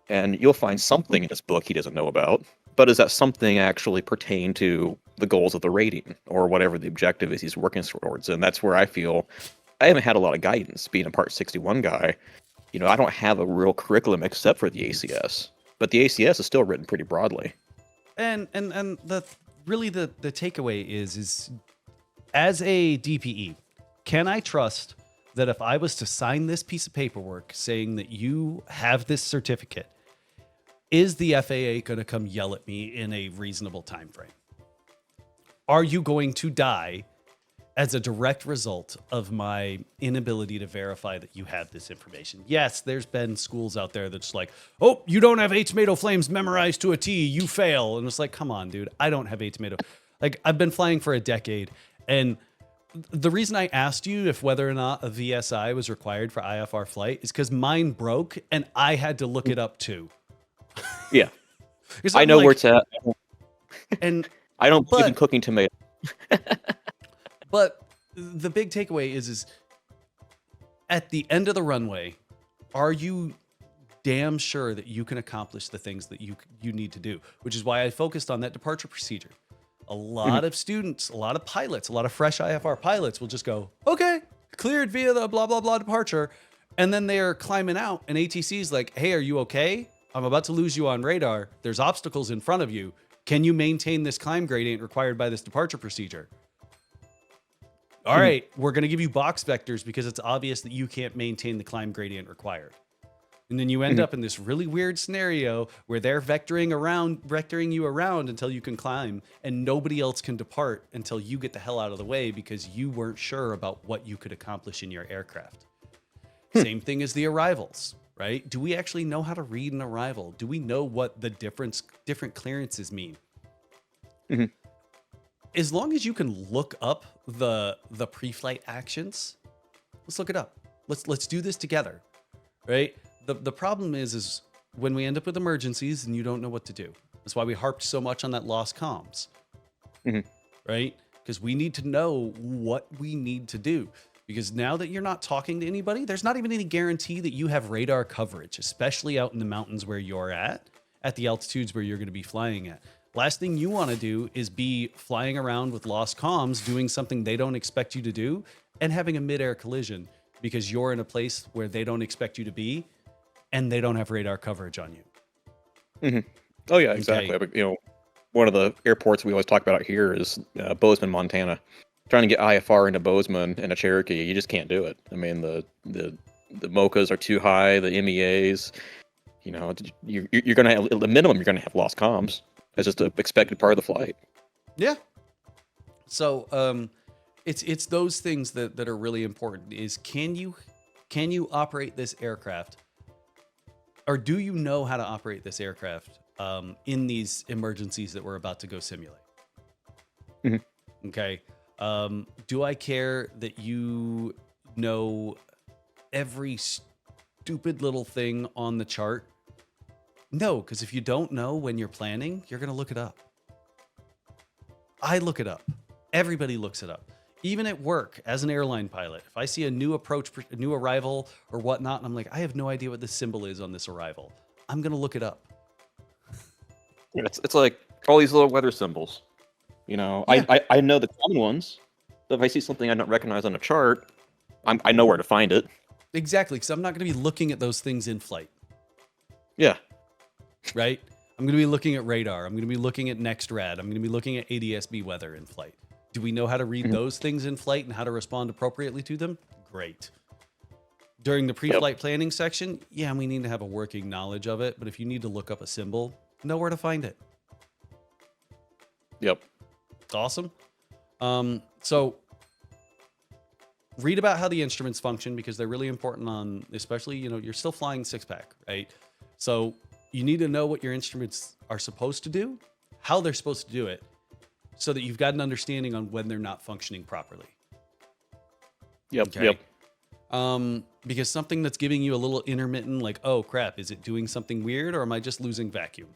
and you'll find something in this book he doesn't know about. But does that something actually pertain to the goals of the rating or whatever the objective is he's working towards? And that's where I feel I haven't had a lot of guidance being a Part 61 guy. I don't have a real curriculum except for the ACS, but the ACS is still written pretty broadly. And the takeaway is as a DPE, can I trust that if I was to sign this piece of paperwork saying that you have this certificate, is the FAA going to come yell at me in a reasonable time frame? Are you going to die as a direct result of my inability to verify that you have this information? Yes, there's been schools out there that's like, oh, you don't have 8 tomato flames memorized to a T, you fail. And it's like, come on, dude, I don't have 8 tomato. Like, I've been flying for a decade. And the reason I asked you if whether or not a VSI was required for IFR flight is because mine broke and I had to look it up too. Yeah. Because I I'm know like- where it's at. And I don't believe in but- cooking tomatoes. But the big takeaway is at the end of the runway, are you damn sure that you can accomplish the things that you need to do? Which is why I focused on that departure procedure. A lot of students, a lot of pilots, a lot of fresh IFR pilots will just go, okay, cleared via the blah, blah, blah departure. And then they're climbing out and ATC's like, hey, are you okay? I'm about to lose you on radar. There's obstacles in front of you. Can you maintain this climb gradient required by this departure procedure? All right, we're going to give you box vectors because it's obvious that you can't maintain the climb gradient required. And then you end up in this really weird scenario where they're vectoring you around until you can climb, and nobody else can depart until you get the hell out of the way because you weren't sure about what you could accomplish in your aircraft. Same thing as the arrivals, right? Do we actually know how to read an arrival? Do we know what the different clearances mean? As long as you can look up the pre-flight actions, let's look it up. Let's do this together, right? The problem is when we end up with emergencies and you don't know what to do. That's why we harped so much on that lost comms, right? Because we need to know what we need to do. Because now that you're not talking to anybody, there's not even any guarantee that you have radar coverage, especially out in the mountains where you're at the altitudes where you're going to be flying at. Last thing you want to do is be flying around with lost comms, doing something they don't expect you to do, and having a midair collision because you're in a place where they don't expect you to be, and they don't have radar coverage on you. Oh yeah, exactly. Okay. But, one of the airports we always talk about out here is Bozeman, Montana. Trying to get IFR into Bozeman in a Cherokee, you just can't do it. I mean, the MOCAs are too high, the MEAs. You're gonna have, at the minimum, you're gonna have lost comms. That's just an expected part of the flight. Yeah. So it's those things that are really important. Is can you operate this aircraft, or do you know how to operate this aircraft in these emergencies that we're about to go simulate? Okay. Do I care that you know every stupid little thing on the chart? No, because if you don't know when you're planning, you're going to look it up. I look it up. Everybody looks it up. Even at work, as an airline pilot, if I see a new approach, a new arrival or whatnot, and I'm like, I have no idea what this symbol is on this arrival, I'm going to look it up. It's like all these little weather symbols. Yeah. I know the common ones. So if I see something I don't recognize on a chart, I know where to find it. Exactly, because I'm not going to be looking at those things in flight, Yeah. right? I'm going to be looking at radar. I'm going to be looking at NextRad. I'm going to be looking at ADSB weather in flight. Do we know how to read those things in flight and how to respond appropriately to them? Great. During the pre-flight planning section, yeah, we need to have a working knowledge of it. But if you need to look up a symbol, know where to find it. Yep. Awesome. So read about how the instruments function because they're really important on, especially, you're still flying 6-pack, right? So you need to know what your instruments are supposed to do, how they're supposed to do it, so that you've got an understanding on when they're not functioning properly. Yep. Okay. Yep. Because something that's giving you a little intermittent, like, oh crap, is it doing something weird or am I just losing vacuum?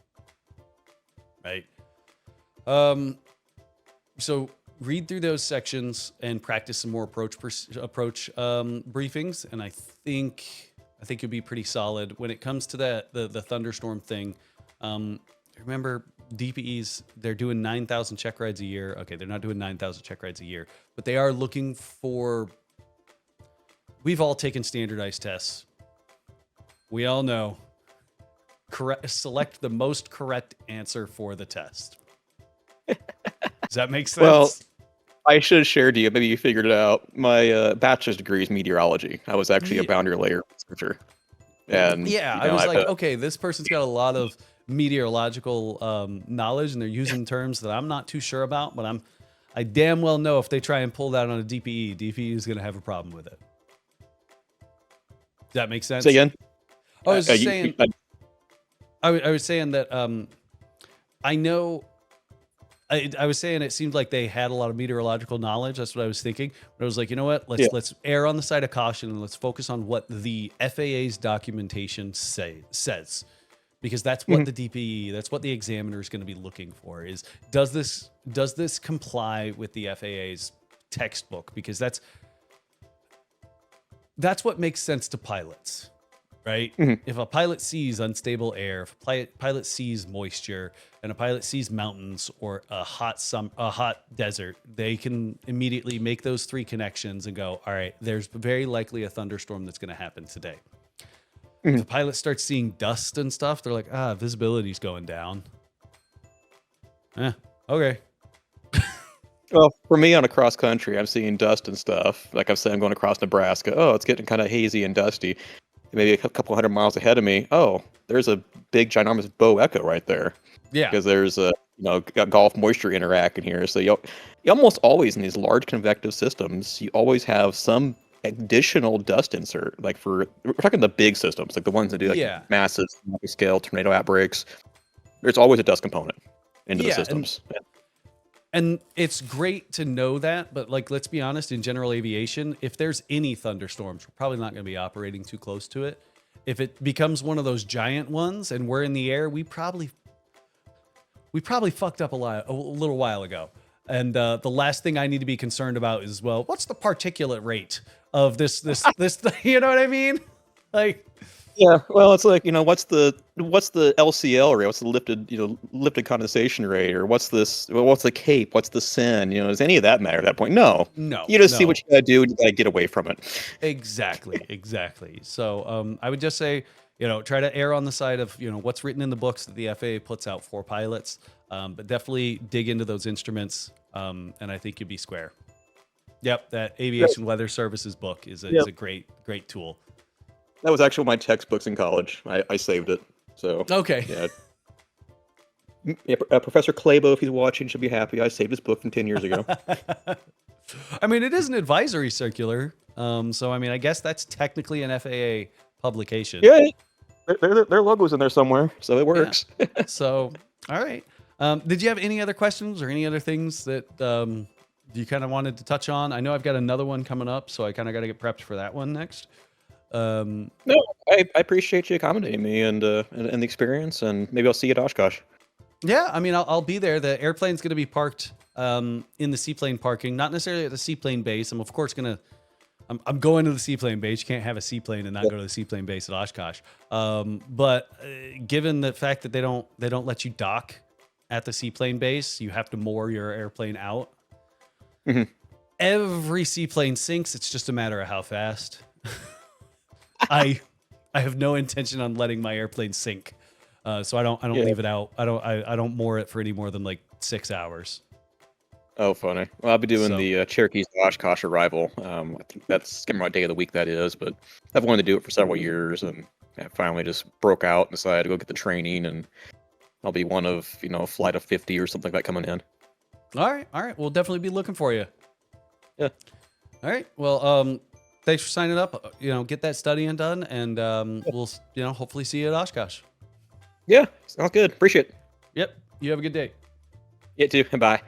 Right. So read through those sections and practice some more approach briefings. And I think you'll be pretty solid when it comes to the thunderstorm thing. Remember DPEs, they're doing 9,000 check rides a year. Okay, they're not doing 9,000 check rides a year, but they are looking for, we've all taken standardized tests. We all know, select the most correct answer for the test. Does that make sense? Well, I should have shared to you. Maybe you figured it out. My bachelor's degree is meteorology. I was actually a boundary layer researcher. And yeah, I was like, okay, this person's got a lot of meteorological knowledge, and they're using terms that I'm not too sure about. But I damn well know if they try and pull that on a DPE is going to have a problem with it. Does that make sense? Say again. I was just saying. I was saying that I know. I was saying it seemed like they had a lot of meteorological knowledge. That's what I was thinking. But I was like, you know what? Let's err on the side of caution and let's focus on what the FAA's documentation says, because that's what the DPE, that's what the examiner is going to be looking for. Is does this comply with the FAA's textbook? Because that's what makes sense to pilots. Right? If a pilot sees unstable air, if a pilot sees moisture, and a pilot sees mountains or a hot desert, they can immediately make those three connections and go, all right, there's very likely a thunderstorm that's going to happen today. If the pilot starts seeing dust and stuff, they're like, visibility's going down. Okay. Well, for me on a cross country, I'm seeing dust and stuff. Like I said, I'm going across Nebraska. Oh, it's getting kind of hazy and dusty. Maybe a couple hundred miles ahead of me. Oh, there's a big, ginormous bow echo right there. Yeah. Because there's a Gulf moisture interacting here. So you almost always in these large convective systems, you always have some additional dust insert. Like we're talking the big systems, like the ones that do like massive scale tornado outbreaks. There's always a dust component into the systems. And it's great to know that, but like, let's be honest, in general aviation, if there's any thunderstorms, we're probably not going to be operating too close to it. If it becomes one of those giant ones and we're in the air, we probably fucked up a little while ago. And the last thing I need to be concerned about is, well, what's the particulate rate of this, you know what I mean? Like, yeah, well, it's like, what's the LCL rate? What's the lifted condensation rate? Or what's the CAPE? What's the SIN? Does any of that matter at that point? No. You just see what you gotta do and you gotta get away from it. Exactly. So I would just say, try to err on the side of, what's written in the books that the FAA puts out for pilots. But definitely dig into those instruments. And I think you'd be square. Yep, that Aviation Weather Services book is a great tool. That was actually my textbooks in college. I saved it. So okay. Yeah. Professor Clabo, if he's watching, should be happy. I saved his book from 10 years ago. I mean, it is an advisory circular. So I mean, I guess that's technically an FAA publication. Yeah. Their logo's in there somewhere, so it works. Yeah. So, all right. Did you have any other questions or any other things that you kind of wanted to touch on? I know I've got another one coming up, so I kind of got to get prepped for that one next. No, I appreciate you accommodating me and the experience, and maybe I'll see you at Oshkosh. Yeah, I mean, I'll be there. The airplane's going to be parked in the seaplane parking, not necessarily at the seaplane base. I'm of course I'm going to the seaplane base. You can't have a seaplane and not go to the seaplane base at Oshkosh. But given the fact that they don't let you dock at the seaplane base, you have to moor your airplane out. Every seaplane sinks. It's just a matter of how fast. I have no intention on letting my airplane sink, so I don't leave it out. I don't moor it for any more than like 6 hours. Oh, funny. Well, I'll be doing the Cherokee to Oshkosh arrival. I think that's my day of the week. That is, but I've wanted to do it for several years, and I finally just broke out and decided to go get the training, and I'll be one of a flight of 50 or something like that coming in. All right. We'll definitely be looking for you. Yeah. All right. Well, thanks for signing up. Get that studying done, and we'll hopefully see you at Oshkosh. Yeah, sounds good. Appreciate it. Yep. You have a good day. You too. Bye.